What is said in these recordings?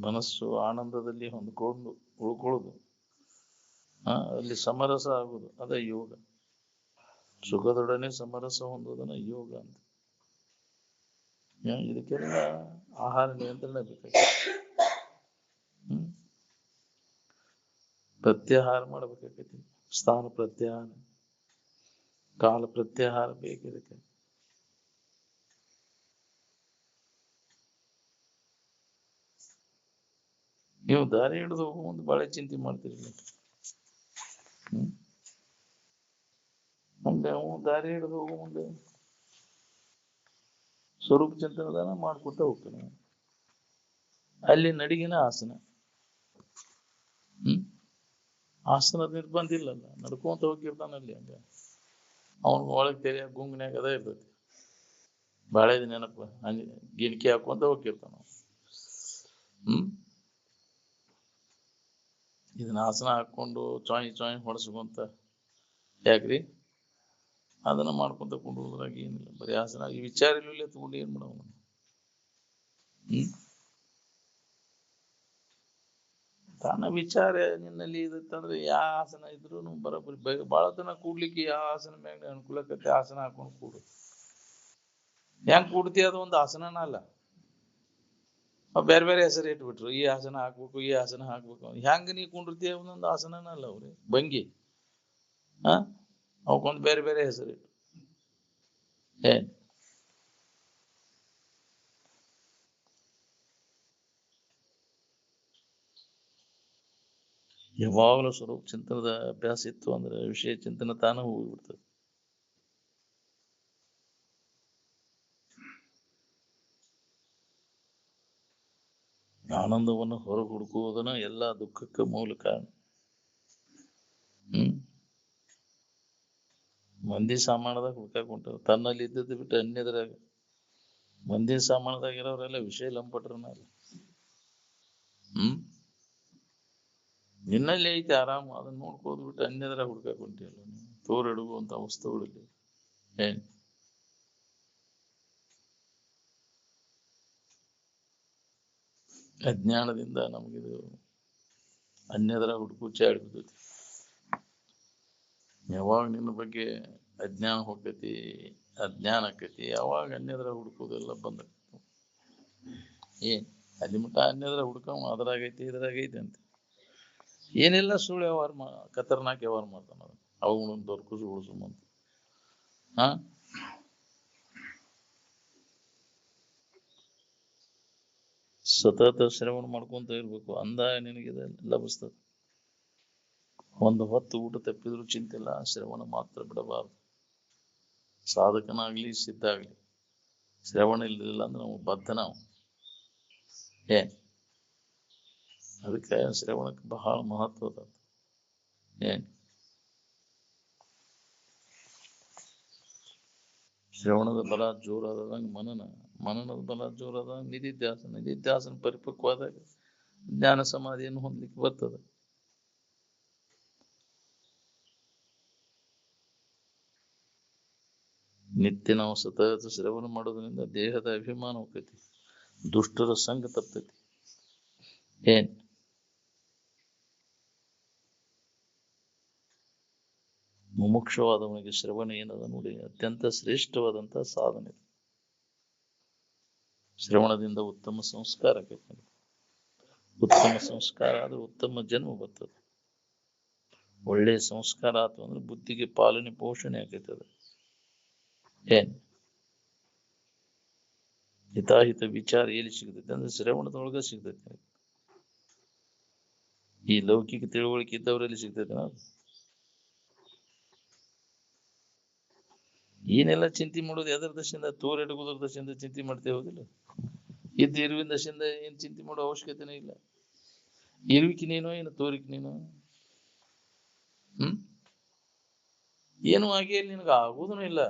ಮನಸ್ಸು ಆನಂದದಲ್ಲಿ ಹೊಂದ್ಕೊಂಡು ಉಳ್ಕೊಳ್ಳೋದು, ಅಲ್ಲಿ ಸಮರಸ ಆಗುದು, ಅದೇ ಯೋಗ. ಸುಖದೊಡನೆ ಸಮರಸ ಹೊಂದೋದನ್ನ ಯೋಗ ಅಂತ. ಇದಕ್ಕೆಲ್ಲ ಆಹಾರ ನಿಯಂತ್ರಣ ಬೇಕಾಗಿ, ಪ್ರತ್ಯಾಹಾರ ಮಾಡ್ಬೇಕಾಗೈತಿ. ಸ್ಥಾನ ಪ್ರತ್ಯಾಹಾರ, ಕಾಲ ಪ್ರತ್ಯಾಹಾರ ಬೇಕಿದಕ್ಕೆ. ನೀವು ದಾರಿ ಹಿಡಿದು ಹೋಗೋ ಮುಂದೆ ಬಹಳ ಚಿಂತೆ ಮಾಡ್ತೀರಿ. ಮುಂದೆ ದಾರಿ ಹಿಡಿದು ಹೋಗೋ ಮುಂದೆ ಸ್ವರೂಪ ಚಿಂತನದಾನ ಮಾಡ್ಕೊತ ಹೋಗ್ತಾನೆ. ಅಲ್ಲಿ ನಡಿಗಿನ ಆಸನ, ಆಸನದ ನಿರ್ಬಂಧ ಇಲ್ಲಲ್ಲ, ನಡ್ಕೊಂತ ಹೋಗಿರ್ತಾನಲ್ಲಿ. ಹಂಗ ಅವನ್ ಒಳಗ್ ತೆರೆಯ ಗುಂಗ್ನ್ಯಾಗ ಅದ ಇರ್ತೈತಿ, ಬಾಳೆದ ನೆನಪ ಗಿಣಿಕೆ ಹಾಕೊಂತ ಹೋಗಿರ್ತಾನ. ಇದನ್ನ ಆಸನ ಹಾಕೊಂಡು ಚಾಯ್ ಹೊಡ್ಸ್ಕೊಂತ ಯಾಕ್ರಿ ಅದನ್ನ ಮಾಡ್ಕೊಂತ ಕೊಂಡೋದ್ರಾಗ ಏನಿಲ್ಲ. ಬರೀ ಆಸನ ಈ ವಿಚಾರ ಇಲ್ಲ ತಗೊಂಡು ಏನ್ ಮಾಡವ. ತನ್ನ ವಿಚಾರ ನಿನ್ನಲ್ಲಿ ಇರುತ್ತಂದ್ರೆ ಯಾವ ಆಸನ ಇದ್ರು ಬರೋಬ್ಬರಿ ಬಾಳ ತನ ಕೂಡ್ಲಿಕ್ಕೆ ಯಾವ ಆಸನ ಮ್ಯಾಗ ಅನುಕೂಲಕತೆ ಆಸನ ಹಾಕೊಂಡು ಕೂಡು. ಹೆಂಗ್ ಕೂಡ್ತಿ ಅದು ಒಂದು ಆಸನನ ಅಲ್ಲ. ಬೇರೆ ಬೇರೆ ಹೆಸರು ಇಟ್ಬಿಟ್ರು, ಈ ಆಸನ ಹಾಕ್ಬೇಕು, ಈ ಆಸನ ಹಾಕ್ಬೇಕು. ಹೆಂಗ ನೀ ಕುಂಡಿರ್ತೀಯ ಒಂದೊಂದು ಆಸನನ ಅಲ್ಲ ಅವ್ರಿ. ಭಂಗಿ ಅವಕ್ಕೊಂದು ಬೇರೆ ಬೇರೆ ಹೆಸರು ಇಟ್ಟು ಏನ್ ಯಾವಾಗಲೂ ಸ್ವರೂಪ ಚಿಂತನದ ಅಭ್ಯಾಸ ಇತ್ತು ಅಂದ್ರೆ ವಿಷಯ ಚಿಂತನೆ ತಾನೇ ಹೋಗ್ಬಿಡ್ತದೆ. ಆನಂದವನ್ನು ಹೊರಗೆ ಹುಡುಕುವುದನ್ನ ಎಲ್ಲಾ ದುಃಖಕ್ಕೆ ಮೂಲ ಕಾರಣ. ಮಂದಿ ಸಾಮಾನದಾಗ ಹುಡ್ಕಾಕ್ ಹೊಂಟಾರ, ತನ್ನಲ್ಲಿ ಇದ್ದದ್ದು ಬಿಟ್ಟು ಅನ್ಯದ್ರಾಗ. ಮಂದಿ ಸಾಮಾನದಾಗ ಇರೋರೆಲ್ಲ ವಿಷಯ ಲಂಪಟ್ರನ ಅಲ್ಲ. ನಿನ್ನಲ್ಲಿ ಐತಿ ಆರಾಮ, ಅದನ್ನ ನೋಡ್ಕೋದ್ ಬಿಟ್ಟು ಅನ್ಯದ್ರಾಗ ಹುಡ್ಕಾಕ್ ಹೊಂಟಿಯಲ್ಲ. ತೋರಿಡುವಂತ ವಸ್ತುಗಳಲ್ಲಿ ಏನ್ ಅಜ್ಞಾನದಿಂದ ನಮಗಿದು ಅನ್ಯದರ ಹುಡುಕುಚ್ಚೆ ಆಡ್ಬಿಡ್ತೈತಿ. ಯಾವಾಗ ನಿನ್ನ ಬಗ್ಗೆ ಅಜ್ಞಾನ ಹೋಗ್ತೈತಿ, ಅಜ್ಞಾನ ಆಕೈತಿ, ಯಾವಾಗ ಅನ್ಯದರ ಹುಡುಕೋದೆಲ್ಲ ಬಂದ ಏನ್ ಅಲ್ಲಿ ಮಟ್ಟ ಅನ್ಯದರ ಹುಡ್ಕವ ಅದ್ರಾಗೈತಿ ಇದ್ರಾಗೈತಿ ಅಂತ ಏನೆಲ್ಲ ಸುಳ್ಳು ವ್ಯವಹಾರ ಖತರ್ನಾಕ್ ವ್ಯವಹಾರ ಮಾಡ್ತಾನ. ಅವುಗಳನ್ನು ದೊರಕಿಸಿ ಉಳಿಸುವಂತ ಸತತ ಶ್ರವಣ ಮಾಡ್ಕೊಂತ ಇರ್ಬೇಕು, ಅಂದಾಗ ನಿನಗಿದೆ ಲಭಿಸ್ತದೆ. ಒಂದು ಹೊತ್ತು ಊಟ ತಪ್ಪಿದ್ರು ಚಿಂತಿಲ್ಲ, ಶ್ರವಣ ಮಾತ್ರ ಬಿಡಬಾರದು. ಸಾಧಕನಾಗ್ಲಿ ಸಿದ್ಧ ಆಗ್ಲಿ ಶ್ರವಣ ಇಲ್ಲದಿಲ್ಲ ಅಂದ್ರೆ ನಾವು ಬದ್ಧ. ನಾವು ಏನ್ ಅದಕ್ಕೆ ಶ್ರವಣಕ್ಕೆ ಬಹಳ ಮಹತ್ವದ. ಏನ್ ಶ್ರವಣದ ಬಲ ಜೋರಾದಂಗ ಮನನದ ಬಲ ಜೋರಾದ ನಿಧಿಧ್ಯಾಸನ ಪರಿಪಕ್ವಾದಾಗ ಜ್ಞಾನ ಸಮಾಧಿಯನ್ನು ಹೊಂದಲಿಕ್ಕೆ ಬರ್ತದೆ. ನಿತ್ಯ ನಾವು ಸತತ ಶ್ರವಣ ಮಾಡೋದ್ರಿಂದ ದೇಹದ ಅಭಿಮಾನ ಹೋಗ್ತೈತಿ, ದುಷ್ಟರ ಸಂಘ ತಪ್ತೈತಿ. ಏನ್ ಮುಮುಕ್ಷವಾದವನಿಗೆ ಶ್ರವಣ ಏನದ ನೋಡಿ ಅತ್ಯಂತ ಶ್ರೇಷ್ಠವಾದಂತಹ ಸಾಧನೆ. ಶ್ರವಣದಿಂದ ಉತ್ತಮ ಸಂಸ್ಕಾರ ಆಕೈತಿ. ಉತ್ತಮ ಸಂಸ್ಕಾರ ಆದ್ರೆ ಉತ್ತಮ ಜನ್ಮ ಬರ್ತದೆ. ಒಳ್ಳೆ ಸಂಸ್ಕಾರ ಆಯ್ತು ಅಂದ್ರೆ ಬುದ್ಧಿಗೆ ಪಾಲನೆ ಪೋಷಣೆ ಆಕೈತದ. ಏನ್ ಹಿತಾಹಿತ ವಿಚಾರ ಎಲ್ಲಿ ಸಿಗ್ತೈತೆ ಅಂದ್ರೆ ಶ್ರವಣದೊಳಗ ಸಿಗ್ತೈತೆ. ಈ ಲೌಕಿಕ ತಿಳುವಳಿಕೆ ಇದ್ದವರಲ್ಲಿ ಸಿಗ್ತೈತೆ. ಏನೆಲ್ಲ ಚಿಂತೆ ಮಾಡೋದು ಎದರ ದಶೆಯಿಂದ, ತೋರೆಡುವುದರ ದಶೆಯಿಂದ ಚಿಂತೆ ಮಾಡ್ತೇ ಹೋದಿಲ್ಲ. ಇದ್ದು ಇರುವಿನ ದಶೆಯಿಂದ ಏನ್ ಚಿಂತೆ ಮಾಡೋ ಅವಶ್ಯಕತೆನೇ ಇಲ್ಲ. ಇರುವಿಕೆ ನೀನು ಏನು ತೋರಿಕೆ ನೀನು ಏನು ಆಗಿ ನಿನಗ ಆಗುದೂ ಇಲ್ಲ.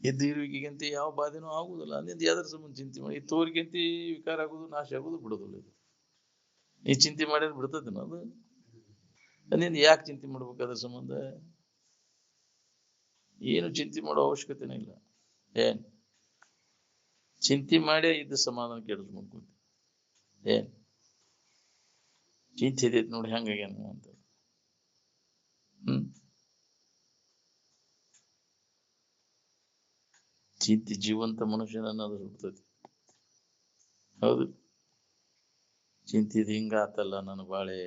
ಎದ್ದು ಇರುವಿಕೆಗಂತ ಯಾವ ಬಾಧೆನೂ ಆಗುದಿಲ್ಲ. ಅಲ್ಲಿಂದ ಎದರ ಸಂಬಂಧ ಚಿಂತೆ ಮಾಡಿ ಈ ತೋರಿಕೆಂತ ವಿಕಾರ ಆಗುದು, ನಾಶ ಆಗುದು ಬಿಡುದಿಲ್ಲ. ನೀ ಚಿಂತೆ ಮಾಡಿದ್ರೆ ಬಿಡ್ತದೇನ ಅದು? ಅಲ್ಲಿಂದ ಯಾಕೆ ಚಿಂತೆ ಮಾಡ್ಬೇಕಾದ್ರ ಸಂಬಂಧ? ಏನು ಚಿಂತೆ ಮಾಡೋ ಅವಶ್ಯಕತೆನೇ ಇಲ್ಲ. ಏನ್ ಚಿಂತೆ ಮಾಡೇ ಇದ್ದ ಸಮಾಧಾನ ಕೆಡಿಸ್ಕೊಂಡ್ಕೊಂತ ಏನ್ ಚಿಂತೆ ಇದೈತಿ ನೋಡಿ ಹೆಂಗಾಗ್ಯಾನ ಅಂತ. ಚಿಂತೆ ಜೀವಂತ ಮನುಷ್ಯನನ್ನ ಅದು ಹುಡ್ತೈತಿ. ಹೌದು, ಚಿಂತಿದ್ ಹಿಂಗ ಆತಲ್ಲ ನನ್ನ ಬಾಳೆ,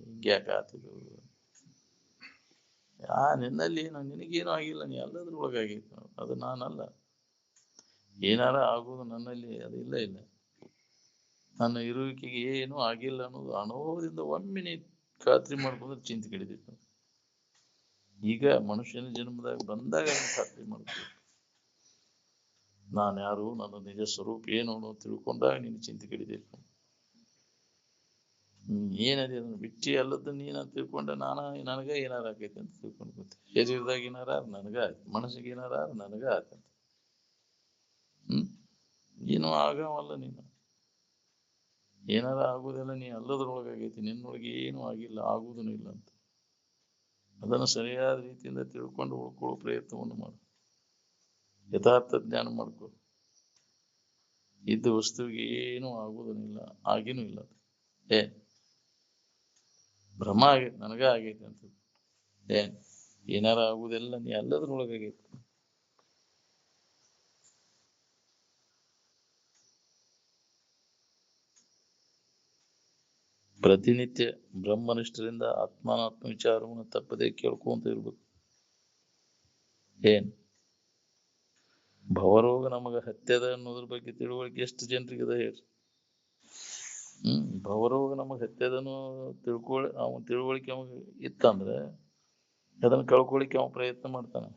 ಹಿಂಗ್ಯಾಕ ಆತದು, ನಿನ್ನಲ್ಲಿ ನಿನಗೇನು ಆಗಿಲ್ಲ, ನೀ ಎಲ್ಲದ್ರೊಳಗಾಗೈತಿ, ಅದು ನಾನಲ್ಲ. ಏನಾರ ಆಗೋದು ನನ್ನಲ್ಲಿ ಅದು ಇಲ್ಲ. ನನ್ನ ಇರುವಿಕೆಗೆ ಏನೂ ಆಗಿಲ್ಲ ಅನ್ನೋದು ಅನುಭವದಿಂದ ಒಮ್ಮೆ ನೀ ಖಾತ್ರಿ ಮಾಡ್ಕೊಂಡ್ರೆ ಚಿಂತೆ ಕಡಿದೈತಿ. ಈಗ ಮನುಷ್ಯನ ಜನ್ಮದಾಗ ಬಂದಾಗ ಖಾತ್ರಿ ಮಾಡ್ಬೇಕು, ನಾನು ಯಾರು, ನನ್ನ ನಿಜ ಸ್ವರೂಪ ಏನು ಅನ್ನೋದು ತಿಳ್ಕೊಂಡಾಗ ನೀನು ಚಿಂತೆ ಕಡಿದೈತಿ. ಏನದೆ ಅದನ್ನು ಬಿಚ್ಚಿ ಅಲ್ಲದ ನೀನ ತಿಳ್ಕೊಂಡ ನನಗ ಏನಾರ ಆಕೈತಿ ಅಂತ ತಿಳ್ಕೊಂಡು ಗೊತ್ತ. ಶರೀರದಾಗ ಏನಾರ ನನಗ ಆಯ್ತು, ಮನಸ್ಸಿಗೆ ಏನಾರ ನನಗ ಆಕಂತ. ಏನೂ ಆಗವಲ್ಲ, ನೀನು ಏನಾರ ಆಗುದೆಲ್ಲ ನೀ ಅಲ್ಲದ್ರೊಳಗಾಗೈತಿ, ನಿನ್ನೊಳಗೆ ಏನೂ ಆಗಿಲ್ಲ, ಆಗುವುದೂ ಇಲ್ಲ ಅಂತ. ಅದನ್ನು ಸರಿಯಾದ ರೀತಿಯಿಂದ ತಿಳ್ಕೊಂಡು ಉಳ್ಕೊಳ್ಳೋ ಪ್ರಯತ್ನವನ್ನು ಮಾಡು, ಯಥಾರ್ಥ ಜ್ಞಾನ ಮಾಡ್ಕೊ. ಇದ್ದ ವಸ್ತುವಿಗೆ ಏನೂ ಆಗುವುದನ್ನಿಲ್ಲ, ಆಗೇನೂ ಇಲ್ಲ. ಭ್ರಮ ಆಗೈತಿ, ನನಗ ಆಗೈತಿ ಅಂತ. ಏನಾರ ಆಗುದೆಲ್ಲ ನೀ ಅಲ್ಲದ್ರೊಳಗಾಗೈತಿ. ಪ್ರತಿನಿತ್ಯ ಬ್ರಹ್ಮನಿಷ್ಠರಿಂದ ಆತ್ಮಾನಾತ್ಮ ವಿಚಾರವನ್ನು ತಪ್ಪದೆ ಕೇಳ್ಕೊಂತ ಇರ್ಬೇಕು. ಭವರೋಗ ನಮಗ ಹತ್ಯದ ಅನ್ನೋದ್ರ ಬಗ್ಗೆ ತಿಳುವಳಿಕೆ ಎಷ್ಟು ಜನರಿಗಿದೆ ಹೇಳಿ. ಭವರೋಗ ನಮಗ ಹತ್ಯದನ್ನು ತಿಳುವಳಿಕೆ ಅವಾಗ ಇತ್ತಂದ್ರೆ ಅದನ್ನ ಕಳ್ಕೊಳಿಕ್ಕೆ ಅವ ಪ್ರಯತ್ನ ಮಾಡ್ತಾನೆ.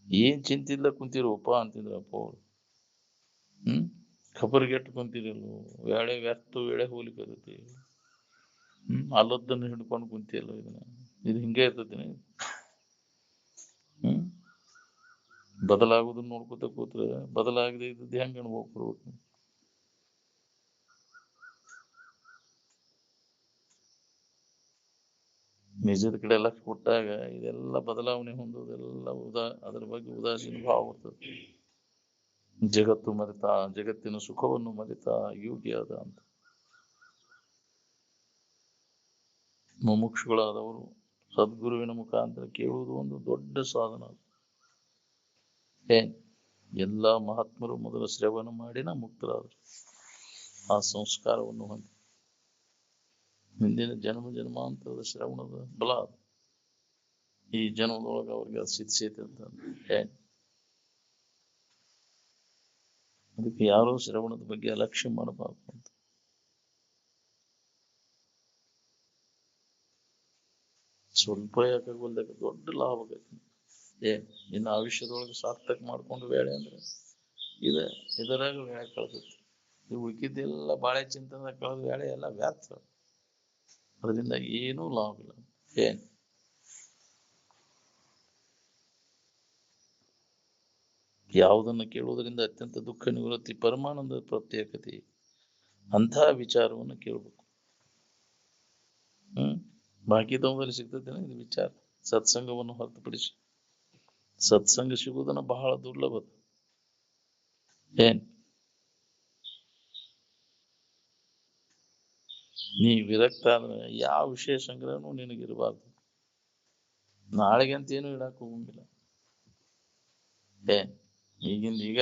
ಏನ್ ಚಿಂತಿಲ್ಲ ಕುಂತಿರೋಪ್ಪ ಅಂತಿದ್ರಪ್ಪ ಅವ್ರು. ಖಬರ್ಗೆಟ್ಟು ಕುಂತಿರಲ್ವ, ವೇಳೆ ವ್ಯರ್ಥ ವೇಳೆ ಹೋಲಿಕತೈತಿ. ಅಲ್ಲದನ್ನು ಹಿಡ್ಕೊಂಡು ಕುಂತಿಯಲ್ಲ, ಇದು ಹಿಂಗೆ ಇರ್ತೈತಿ. ಬದಲಾಗುದನ್ನ ನೋಡ್ಕೊತ ಕೂತ್ರೆ ಬದಲಾಗದೆ ಇದ್ದದ್ದು ಹೆಂಗ ಅನುಭವ ಕೊಡ್ಬೇಕು. ನಿಜದ ಕಡೆ ಲಕ್ಷ ಕೊಟ್ಟಾಗ ಇದೆಲ್ಲ ಬದಲಾವಣೆ ಹೊಂದೋದೆಲ್ಲ ಅದ್ರ ಬಗ್ಗೆ ಉದಾಸೀನ ಭಾವ ಬರ್ತದೆ. ಜಗತ್ತು ಮರೆತ, ಜಗತ್ತಿನ ಸುಖವನ್ನು ಮರೆತ ಯೋಗಿಯಾದ ಅಂತ ಮುಮುಕ್ಷುಗಳಾದವರು ಸದ್ಗುರುವಿನ ಮುಖಾಂತರ ಕೇಳುವುದು ಒಂದು ದೊಡ್ಡ ಸಾಧನ. ಎಲ್ಲ ಮಹಾತ್ಮರು ಮೊದಲು ಶ್ರವಣ ಮಾಡಿನ ಮುಕ್ತರಾದರು. ಆ ಸಂಸ್ಕಾರವನ್ನು ಹೊಂದಿ ಹಿಂದಿನ ಜನ್ಮಾಂತರದ ಶ್ರವಣದ ಬಲ ಈ ಜನ್ಮದೊಳಗೆ ಅವ್ರಿಗೆ ಅದು ಸಿದ್ಧೈತೆ ಅಂತ. ಅದಕ್ಕೆ ಯಾರೋ ಶ್ರವಣದ ಬಗ್ಗೆ ಅಲಕ್ಷ್ಯ ಮಾಡಬಾರ್ದು ಅಂತ. ಸ್ವಲ್ಪ ಯಾಕಾಗೋಲ್ದಾಗ ದೊಡ್ಡ ಲಾಭ ಆಗೈತಿ. ಇನ್ನು ಆಯುಷ್ಯದೊಳಗೆ ಸಾರ್ಥಕ ಮಾಡ್ಕೊಂಡು ವೇಳೆ ಅಂದ್ರೆ ಇದರಾಗ ವೇಳೆ ಕಳೆದೈತಿ. ಈ ಉಳ್ಕಿದ್ದೆಲ್ಲ ಬಾಳೆ ಚಿಂತನದಾಗ ಕಳೆದ ವೇಳೆ ಎಲ್ಲ ವ್ಯರ್ಥ, ಅದರಿಂದ ಏನೂ ಲಾಭ ಇಲ್ಲ. ಯಾವುದನ್ನು ಕೇಳುವುದರಿಂದ ಅತ್ಯಂತ ದುಃಖ ನಿವೃತ್ತಿ, ಪರಮಾನಂದ ಪ್ರತ್ಯೇಕತೆ, ಅಂತಹ ವಿಚಾರವನ್ನು ಕೇಳಬೇಕು. ಬಾಕಿದವದಲ್ಲಿ ಸಿಗ್ತದೇನೆ ಇದು ವಿಚಾರ. ಸತ್ಸಂಗವನ್ನು ಹೊರತುಪಡಿಸಿ ಸತ್ಸಂಗ ಸಿಗುವುದನ್ನ ಬಹಳ ದುರ್ಲಭ. ನೀ ವಿರಕ್ತ ಆದ್ರೆ ಯಾವ ವಿಷಯ ಸಂಗ್ರಹನೂ ನಿನಗಿರಬಾರ್ದು. ನಾಳೆಗೆ ಅಂತ ಏನು ಇಡಕ್ ಹೋಗಂಗಿಲ್ಲ. ಈಗಿಂದ ಈಗ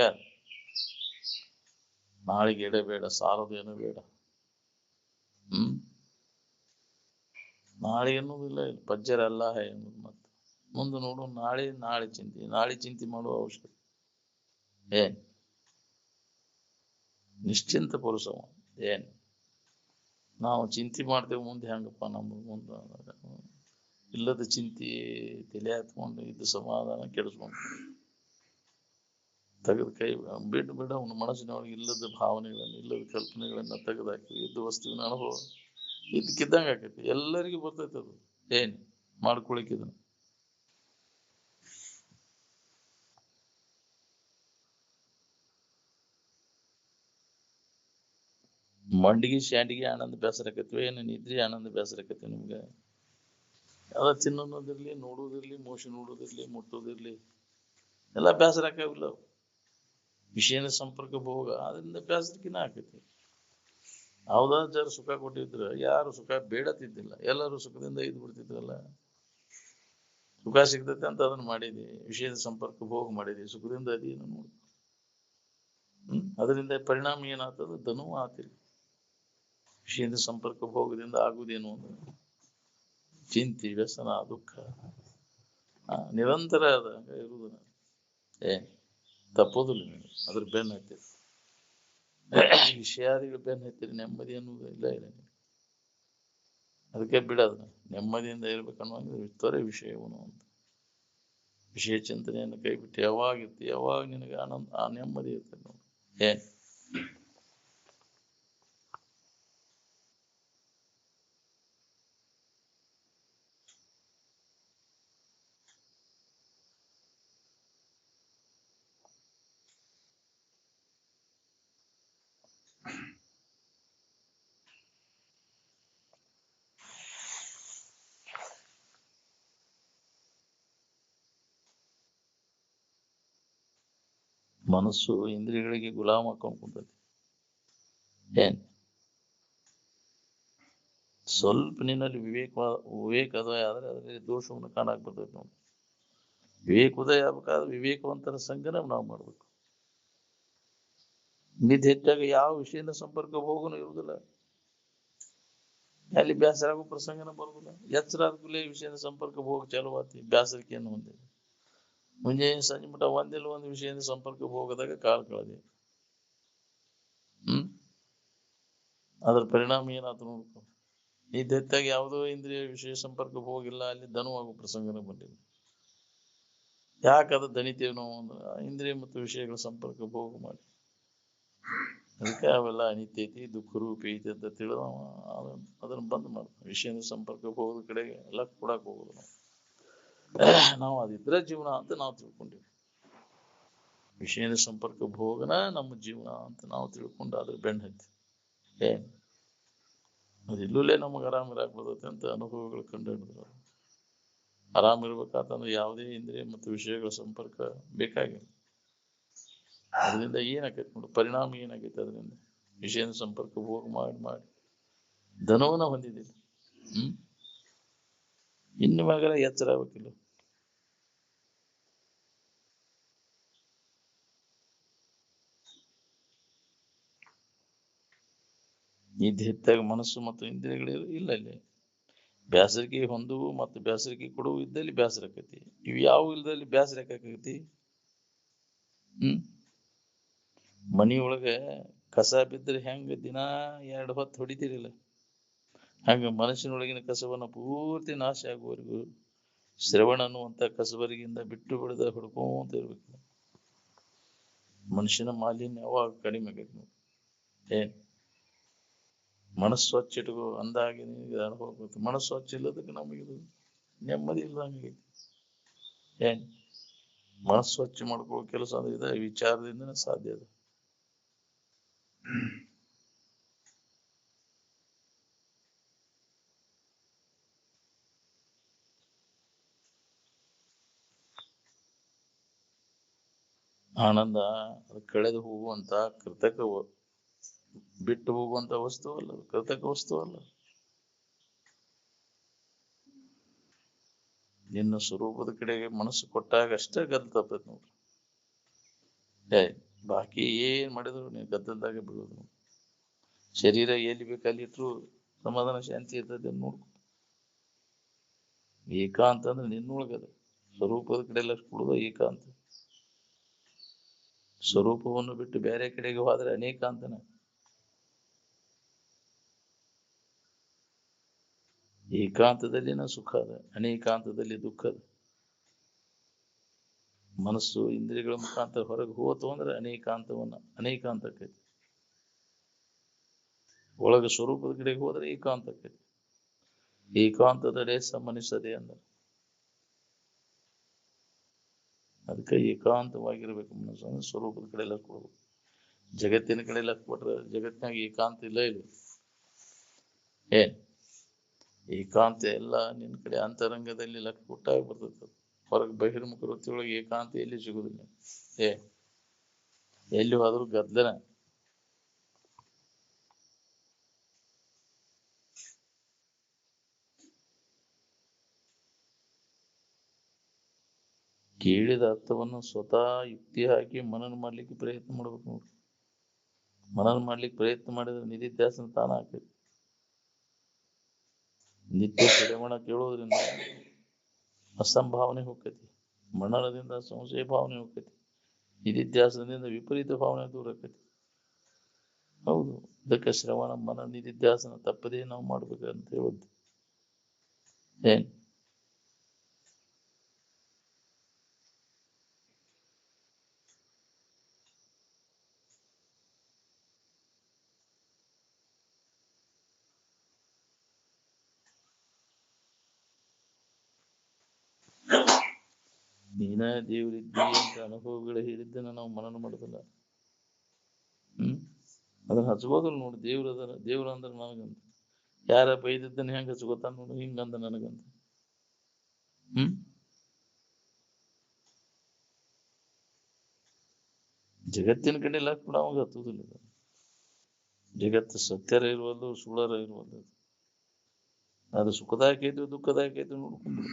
ನಾಳೆಗೆ ಇಡಬೇಡ, ಸಾಲದೇನು ಬೇಡ. ನಾಳೆ ಅನ್ನೋದಿಲ್ಲ, ಪಜ್ಜರ ಅಲ್ಲ ಅನ್ನೋದು. ಮತ್ತೆ ಮುಂದೆ ನೋಡು, ನಾಳೆ ಚಿಂತೆ ಮಾಡುವ ಅವಶ್ಯಕ. ನಿಶ್ಚಿಂತ ಪುರುಷವ. ನಾವು ಚಿಂತೆ ಮಾಡ್ತೇವೆ ಮುಂದೆ ಹೆಂಗಪ್ಪ, ನಮ್ಮ ಮುಂದೆ ಇಲ್ಲದ ಚಿಂತೆ ತಲೆ ಹತ್ಕೊಂಡು ಇದ್ದು ಸಮಾಧಾನ ಕೆಡಿಸ್ಕೊಂಡು ತೆಗೆದು ಕೈ ಬಿಡ ಅವನ ಮನಸ್ಸಿನೊಳಗೆ ಇಲ್ಲದ ಭಾವನೆಗಳನ್ನ, ಇಲ್ಲದ ಕಲ್ಪನೆಗಳನ್ನ ತೆಗೆದಾಕಿ ಇದ್ದ ವಸ್ತುವಿನ ಅನುಭವ ಇದಕ್ಕಿದ್ದಂಗೆ ಆಕೈತಿ. ಎಲ್ಲರಿಗೂ ಬರ್ತೈತೆ ಅದು. ಮಾಡ್ಕೊಳಿಕ್ಕಿದ ಮಂಡಿಗೆ ಶಾಂಡಿಗೆ ಆನಂದ ಬೇಸರ ಆಕೈತಿ, ನಿದ್ರಿ ಆನಂದ ಬೇಸರ ಆಕೈತಿ. ನಿಮ್ಗೆ ಅದ ತಿನ್ನೋದಿರ್ಲಿ, ನೋಡುವುದಿರ್ಲಿ, ಮೋಶ ನೋಡುವುದಿರ್ಲಿ, ಮುಟ್ಟೋದಿರ್ಲಿ, ಎಲ್ಲ ಬೇಸರ ಆಕಾವಿಲ್ಲ. ವಿಷಯದ ಸಂಪರ್ಕ ಭೋಗ ಅದರಿಂದ ಬೇಸರಕಿನ ಆಕೈತಿ. ಹೌದಾ, ಜರ ಸುಖ ಕೊಟ್ಟಿದ್ರ ಯಾರು ಸುಖ ಬೇಡತಿದ್ದಿಲ್ಲ, ಎಲ್ಲರೂ ಸುಖದಿಂದ ಇದ್ ಬಿಡ್ತಿದ್ರಲ್ಲ. ಸುಖ ಸಿಗ್ತೈತೆ ಅಂತ ಅದನ್ನ ಮಾಡಿದಿ, ವಿಷಯದ ಸಂಪರ್ಕ ಭೋಗ ಮಾಡಿದಿ, ಸುಖದಿಂದ ಅದೇನು ನೋಡಿ. ಅದರಿಂದ ಪರಿಣಾಮ ಏನಾಗ್ತದ, ಧನು ಆತಿಲ್ಲ. ವಿಷಯದ ಸಂಪರ್ಕ ಭೋಗದಿಂದ ಆಗುವುದೇನು ಅಂದ್ರೆ ಚಿಂತೆ, ವ್ಯಸನ, ದುಃಖ ನಿರಂತರ ಅದ ಇರುವುದ. ತಪ್ಪೋದಿಲ್ಲ, ಅದ್ರ ಬೆನ್ನ ಹತ್ತಿರ ವಿಷಯಾದಿಗಳು ಬೆನ್ನ ಹತ್ತಿರ ನೆಮ್ಮದಿ ಅನ್ನೋದು ಇಲ್ಲ. ಅದಕ್ಕೆ ಬಿಡೋದು, ನೆಮ್ಮದಿಯಿಂದ ಇರ್ಬೇಕನ್ನುವಂಗೆ ತ್ವರೆ ವಿಷಯವನು ಅಂತ. ವಿಷಯ ಚಿಂತನೆಯನ್ನು ಕೈ ಬಿಟ್ಟು ಯಾವಾಗಿರ್ತಿ, ಯಾವಾಗ ನಿನಗೆ ಆನಂದ, ಆ ನೆಮ್ಮದಿ ಇರ್ತದೆ ನೋಡಿ. ಮನಸ್ಸು ಇಂದ್ರಿಯಗಳಿಗೆ ಗುಲಾಮ ಹಾಕೊಂಡು ಕುಂತೈತಿ. ಸ್ವಲ್ಪ ನಿನ್ನಲ್ಲಿ ವಿವೇಕದ ಆದ್ರೆ ಅದರಲ್ಲಿ ದೋಷವನ್ನು ಕಾಣಕ್ ಬರ್ತೈತಿ ನೋಡಿ. ವಿವೇಕೋದಯ ಆಗ್ಬೇಕಾದ್ರೆ ವಿವೇಕವಂತರ ಸಂಗನ ನಾವು ಮಾಡ್ಬೇಕು. ನಿದ್ದೆ ಹೆಚ್ಚಾಗ ಯಾವ ವಿಷಯದ ಸಂಪರ್ಕ ಹೋಗೋನು ಇರುವುದಿಲ್ಲ, ಅಲ್ಲಿ ಬೇಸರ ಆಗೋ ಪ್ರಸಂಗನ ಬರುದಿಲ್ಲ. ಎಚ್ಚರ ಆದ್ಕೂಲೆ ವಿಷಯದ ಸಂಪರ್ಕ ಹೋಗ ಚಾಲುವಾತಿ, ಬೇಸರಿಕೆಯನ್ನು ಹೊಂದಿದೆ. ಮುಂಜಾನೆ ಸಂಜೆ ಮಟ್ಟ ಒಂದಿಲ್ಲ ಒಂದು ವಿಷಯದ ಸಂಪರ್ಕ ಹೋಗದಾಗ ಕಾಲ ಕಳೆದೆ. ಅದ್ರ ಪರಿಣಾಮ ಏನಾಯ್ತು ನೋಡ್ಕೊ. ನಿದ್ದೆ ಹೆಚ್ಚಾಗಿ ಯಾವುದೋ ಇಂದ್ರಿಯ ವಿಷಯ ಸಂಪರ್ಕ ಹೋಗಿಲ್ಲ, ಅಲ್ಲಿ ಧನುವಾಗೋ ಪ್ರಸಂಗನ ಬಂದಿಲ್ಲ. ಯಾಕದ ದಣಿತೇವೆ ನಾವು ಅಂದ್ರೆ ಇಂದ್ರಿಯ ಮತ್ತು ವಿಷಯಗಳ ಸಂಪರ್ಕ ಭೋಗ ಮಾಡಿ. ಅದಕ್ಕೆ ಅವೆಲ್ಲ ಅನಿತ್ಯ ಐತಿ, ದುಃಖ ರೂಪ ಐತಿ ಅಂತ ತಿಳಿದ ಅದನ್ನ ಬಂದ್ ಮಾಡ್ತಾನೆ. ವಿಷಯದ ಸಂಪರ್ಕ ಹೋಗೋದ ಕಡೆಗೆ ಎಲ್ಲ ಕೊಡಕ್ ಹೋಗುದು ನಾವು ಅದಿದ್ರೆ ಜೀವನ ಅಂತ ನಾವು ತಿಳ್ಕೊಂಡಿವಿ. ವಿಷಯದ ಸಂಪರ್ಕ ಭೋಗನ ನಮ್ಮ ಜೀವನ ಅಂತ ನಾವು ತಿಳ್ಕೊಂಡು ಅದ್ರ ಬೆನ್ನ ಹತ್ತಿ ಅದು ಇಲ್ಲೂಲೇ ನಮಗೆ ಆರಾಮ ಇರಾಕ್ ಬರ್ತೈತೆ ಅಂತ ಅನುಭವಗಳು ಕಂಡು ಹಿಡಿದ್ರು. ಆರಾಮ ಇರ್ಬೇಕಾತಂದ್ರೆ ಯಾವುದೇ ಇಂದ್ರಿಯ ಮತ್ತು ವಿಷಯಗಳ ಸಂಪರ್ಕ ಬೇಕಾಗಿಲ್ಲ. ಅದರಿಂದ ಏನಾಕೈತಿ ನೋಡಿ, ಪರಿಣಾಮ ಏನಾಗೈತೆ, ಅದರಿಂದ ವಿಷಯದ ಸಂಪರ್ಕ ಭೋಗ ಮಾಡಿ ಮಾಡಿ ಧನವನ್ನ ಹೊಂದಿದ್ದೀವಿ. ಇನ್ನು ಮಗಲ ಎಚ್ಚರ ಆಗ್ಬೇಕಿಲ್ಲ. ನಿದ್ದೆ ಹೆಚ್ಚಾಗ ಮನಸ್ಸು ಮತ್ತು ಇಂದ್ರಿಯಗಳು ಇಲ್ಲ. ಇಲ್ಲಿ ಬೇಸರಿಕೆ ಹೊಂದುವು ಮತ್ತು ಬೇಸರಿಕೆ ಕೊಡುವು ಇದ್ದಲ್ಲಿ ಬೇಸರ ಆಕೈತಿ. ಇವು ಯಾವ ಇಲ್ದಲ್ಲಿ ಬೇಸರ ಯಾಕಾಕೈತಿ? ಮನಿಯೊಳಗೆ ಕಸ ಬಿದ್ದರೆ ಹೆಂಗ ದಿನ 2 ಹೊತ್ತು ಹೊಡಿತೀರಿಲ್ಲ, ಹಂಗ ಮನಸ್ಸಿನೊಳಗಿನ ಕಸವನ್ನ ಪೂರ್ತಿ ನಾಶ ಆಗುವವರೆಗೂ ಶ್ರವಣ ಅನ್ನುವಂತ ಕಸಬರಿಗಿಂದ ಬಿಟ್ಟು ಬಿಡದ ಹುಡ್ಕೊಂತ ಇರ್ಬೇಕು. ಮನುಷ್ಯನ ಮಾಲಿನ್ಯ ಯಾವಾಗ ಕಡಿಮೆ ಆಗೈತಿ ನೋಡಿ. ಮನಸ್ಸು ಸ್ವಚ್ಛ ಇಟ್ಕೋ ಅಂದಾಗಿ ನಿನಗೆ ಅನುಭವ. ಮನಸ್ಸು ಸ್ವಚ್ಛ ಇಲ್ಲದಕ್ಕೆ ನಮಗಿದು ನೆಮ್ಮದಿ ಇಲ್ಲದಂಗೆ. ಮನಸ್ಸು ಸ್ವಚ್ಛ ಮಾಡ್ಕೊಳ್ಳೋ ಕೆಲಸ ಅಂದ್ರೆ ಇದೆ, ವಿಚಾರದಿಂದನೇ ಸಾಧ್ಯ ಅದು. ಆನಂದ ಅದು ಕಳೆದು ಹೋಗುವಂತ ಕೃತಕ, ಬಿಟ್ಟು ಹೋಗುವಂತ ವಸ್ತು ಅಲ್ಲ, ಕೃತಕ ವಸ್ತು ಅಲ್ಲ. ನಿನ್ನ ಸ್ವರೂಪದ ಕಡೆಗೆ ಮನಸ್ಸು ಕೊಟ್ಟಾಗ ಅಷ್ಟೇ ಗದ್ದಲ ತಪ್ಪೈತಿ ನೋಡ್ರಿ. ಬಾಕಿ ಏನ್ ಮಾಡಿದ್ರು ನೀವು ಗದ್ದಲದಾಗ ಬೀಳೋದು. ಶರೀರ ಎಲ್ಲಿ ಬೇಕಲ್ಲಿ ಇಟ್ರು ಸಮಾಧಾನ ಶಾಂತಿ ಇರ್ತದೆ ನೋಡ್ಕೊ. ಏಕಾಂತ ಅಂದ್ರೆ ನಿನ್ನೊಳಗದ ಸ್ವರೂಪದ ಕಡೆ ಎಲ್ಲ ಕೊಡುದ ಏಕಾಂತ. ಸ್ವರೂಪವನ್ನು ಬಿಟ್ಟು ಬೇರೆ ಕಡೆಗೆ ಹೋದ್ರೆ ಅನೇಕಾಂತನ. ಏಕಾಂತದಲ್ಲಿನ ಸುಖ ಅದ, ಅನೇಕಾಂತದಲ್ಲಿ ದುಃಖ ಅದ. ಮನಸ್ಸು ಇಂದ್ರಿಯಗಳ ಮುಖಾಂತರ ಹೊರಗೆ ಹೋತು ಅಂದ್ರೆ ಅನೇಕಾಂತಕ್ಕೈತಿ. ಒಳಗ ಸ್ವರೂಪದ ಕಡೆಗೆ ಹೋದ್ರೆ ಏಕಾಂತಕ್ಕೈತಿ. ಏಕಾಂತದಡೆ ಸಮನಿಸದೆ ಅಂದ್ರೆ ಅದಕ್ಕೆ ಏಕಾಂತವಾಗಿರ್ಬೇಕು ಮನಸ್ಸು. ಅಂದ್ರೆ ಸ್ವರೂಪದ ಕಡೆ ಎಲ್ಲ ಕೊಡ್ಬೇಕು. ಜಗತ್ತಿನ ಕಡೆ ಎಲ್ಲ ಕೊಟ್ರೆ ಜಗತ್ತಿನಾಗ ಏಕಾಂತ ಇಲ್ಲ. ಏಕಾಂತ ಎಲ್ಲ ನಿನ್ನ ಕಡೆ ಅಂತರಂಗದಲ್ಲಿ ಲಕ್ಷ ಕೊಟ್ಟಾಗ ಬರ್ತದೆ. ಹೊರಗೆ ಬಹಿರ್ಮುಖ ವೃತ್ತಿಯೊಳಗೆ ಏಕಾಂತ ಎಲ್ಲಿ ಸಿಗುದಿಲ್ಲ. ಎಲ್ಲಿ ಹೋದ್ರು ಗದ್ದಲ. ಕೇಳಿದ ಅರ್ಥವನ್ನು ಸ್ವತಃ ಯುಕ್ತಿ ಹಾಕಿ ಮನನ ಮಾಡ್ಲಿಕ್ಕೆ ಪ್ರಯತ್ನ ಮಾಡ್ಬೇಕು ನೋಡ್ರಿ. ಮನನ ಮಾಡ್ಲಿಕ್ಕೆ ಪ್ರಯತ್ನ ಮಾಡಿದ್ರೆ ನಿಧಿಧ್ಯಾಸನ ತಾನ ಆಗ್ತೈತಿ. ನಿತ್ಯ ಶ್ರವಣ ಕೇಳೋದ್ರಿಂದ ಅಸಂಭಾವನೆ ಹೋಗ್ತೈತಿ, ಮನನದಿಂದ ಸಂಶಯ ಭಾವನೆ ಹೋಗ್ತೈತಿ, ನಿಧಿಧ್ಯಾಸನದಿಂದ ವಿಪರೀತ ಭಾವನೆ ದೂರ ಆಕೈತಿ. ಹೌದು, ಇದಕ್ಕೆ ಶ್ರವಣ ಮನ ನಿಧಿಧ್ಯಾಸನ ತಪ್ಪದೇ ನಾವು ಮಾಡ್ಬೇಕಂತ ಹೇಳುದು. ಏನ್ ನೀನ ದೇವರಿದ್ದಿ ಅಂತ ಅನುಭವಗಳು ಹೇಳಿದ್ದನ್ನ ನಾವು ಮನನ ಮಾಡುದಿಲ್ಲ. ಅದನ್ನ ಹಚ್ಬೋದಲ್ಲ ನೋಡಿ. ದೇವ್ರ ಅಂದ್ರೆ ನನಗಂತ ಯಾರ ಬೈದಿದ್ದನ್ನ ಹೆಂಗ ಹಚ್ಕೋತಾನ ನೋಡು, ಹಿಂಗಂದ ನನಗಂತ. ಜಗತ್ತಿನ ಕಡೆ ಲಕ್ ಕೂಡ ಅವಾಗ ಹತ್ತುದಿಲ್ಲ. ಜಗತ್ತು ಸತ್ಯರ ಇರುವಲ್ಲು, ಸುಳ್ಳರ ಇರುವಲ್ಲು. ಅದು ಸುಖದಾಯಕ ಐತಿ ದುಃಖದಾಯಕ ಐತಿ ನೋಡ್ಕೊಂಡು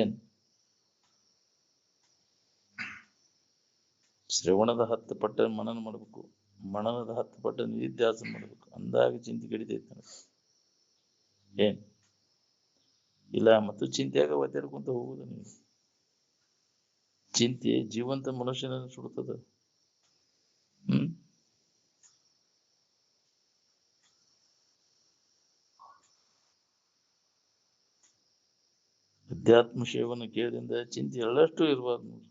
ಏನ್ ಶ್ರವಣದ 10 ಪಟ್ಟ ಮನನ ಮಾಡ್ಬೇಕು, ಮನನದ 10 ಪಟ್ಟ ನಿಧಿಧ್ಯಾಸನ ಮಾಡ್ಬೇಕು. ಅಂದಾಗ ಚಿಂತೆ ಕಡಿತೈತೆ ಏನ್ ಇಲ್ಲ. ಮತ್ತು ಚಿಂತೆಯಾಗ ಒದ್ದಾಡ್ಕೊಂತ ಹೋಗುದು. ನೀವು ಚಿಂತೆ ಜೀವಂತ ಮನುಷ್ಯನನ್ನು ಸುಡ್ತದ. ಅಧ್ಯಾತ್ಮ ಸೇವನ ಕೇಳಿದಿಂದ ಚಿಂತೆ ಎಳ್ಳಷ್ಟು ಇರಬಾರ್ದು ನೋಡಿ.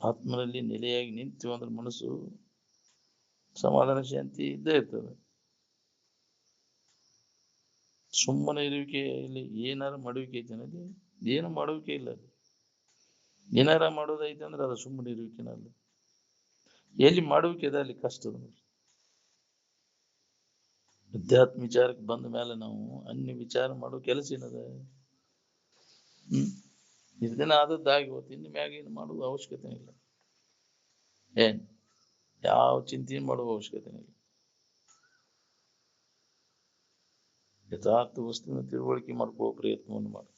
ಆತ್ಮನಲ್ಲಿ ನೆಲೆಯಾಗಿ ನಿಂತು ಅಂದ್ರೆ ಮನಸ್ಸು ಸಮಾಧಾನ ಶಾಂತಿ ಇದ್ದೇ ಇರ್ತದೆ. ಸುಮ್ಮನೆ ಇರುವಿಕೆ ಇಲ್ಲಿ ಏನಾರ ಮಾಡುವಿಕೆ ಐತೆ ಅಲ್ಲಿ, ಏನು ಮಾಡುವಿಕೆ ಇಲ್ಲ. ಏನಾರ ಮಾಡೋದೈತೆ ಅಂದ್ರೆ ಅದು ಸುಮ್ಮನೆ ಇರುವಿಕೆನ ಅಲ್ಲ. ಎಲ್ಲಿ ಮಾಡುವಿಕೆ ಇದೆ ಅಲ್ಲಿ ಕಷ್ಟ ಅದ. ಅಧ್ಯಾತ್ಮ ವಿಚಾರಕ್ಕೆ ಬಂದ ಮೇಲೆ ನಾವು ಅನ್ಯ ವಿಚಾರ ಮಾಡೋ ಕೆಲಸ ಏನದ? ಇದನ್ನ ಆದದ್ದಾಗಿ ಹೋಗ್ತು. ಇನ್ನು ಮ್ಯಾಗ ಏನು ಮಾಡುವ ಅವಶ್ಯಕತೆ ಇಲ್ಲ. ಏನ್ ಯಾವ ಚಿಂತೆ ಮಾಡುವ ಅವಶ್ಯಕತೆ ಇಲ್ಲ. ಯಥಾರ್ಥ ವಸ್ತುವಿನ ತಿಳುವಳಿಕೆ ಮಾಡ್ಕೊಳ್ಳೋ ಪ್ರಯತ್ನವನ್ನು ಮಾಡಿ.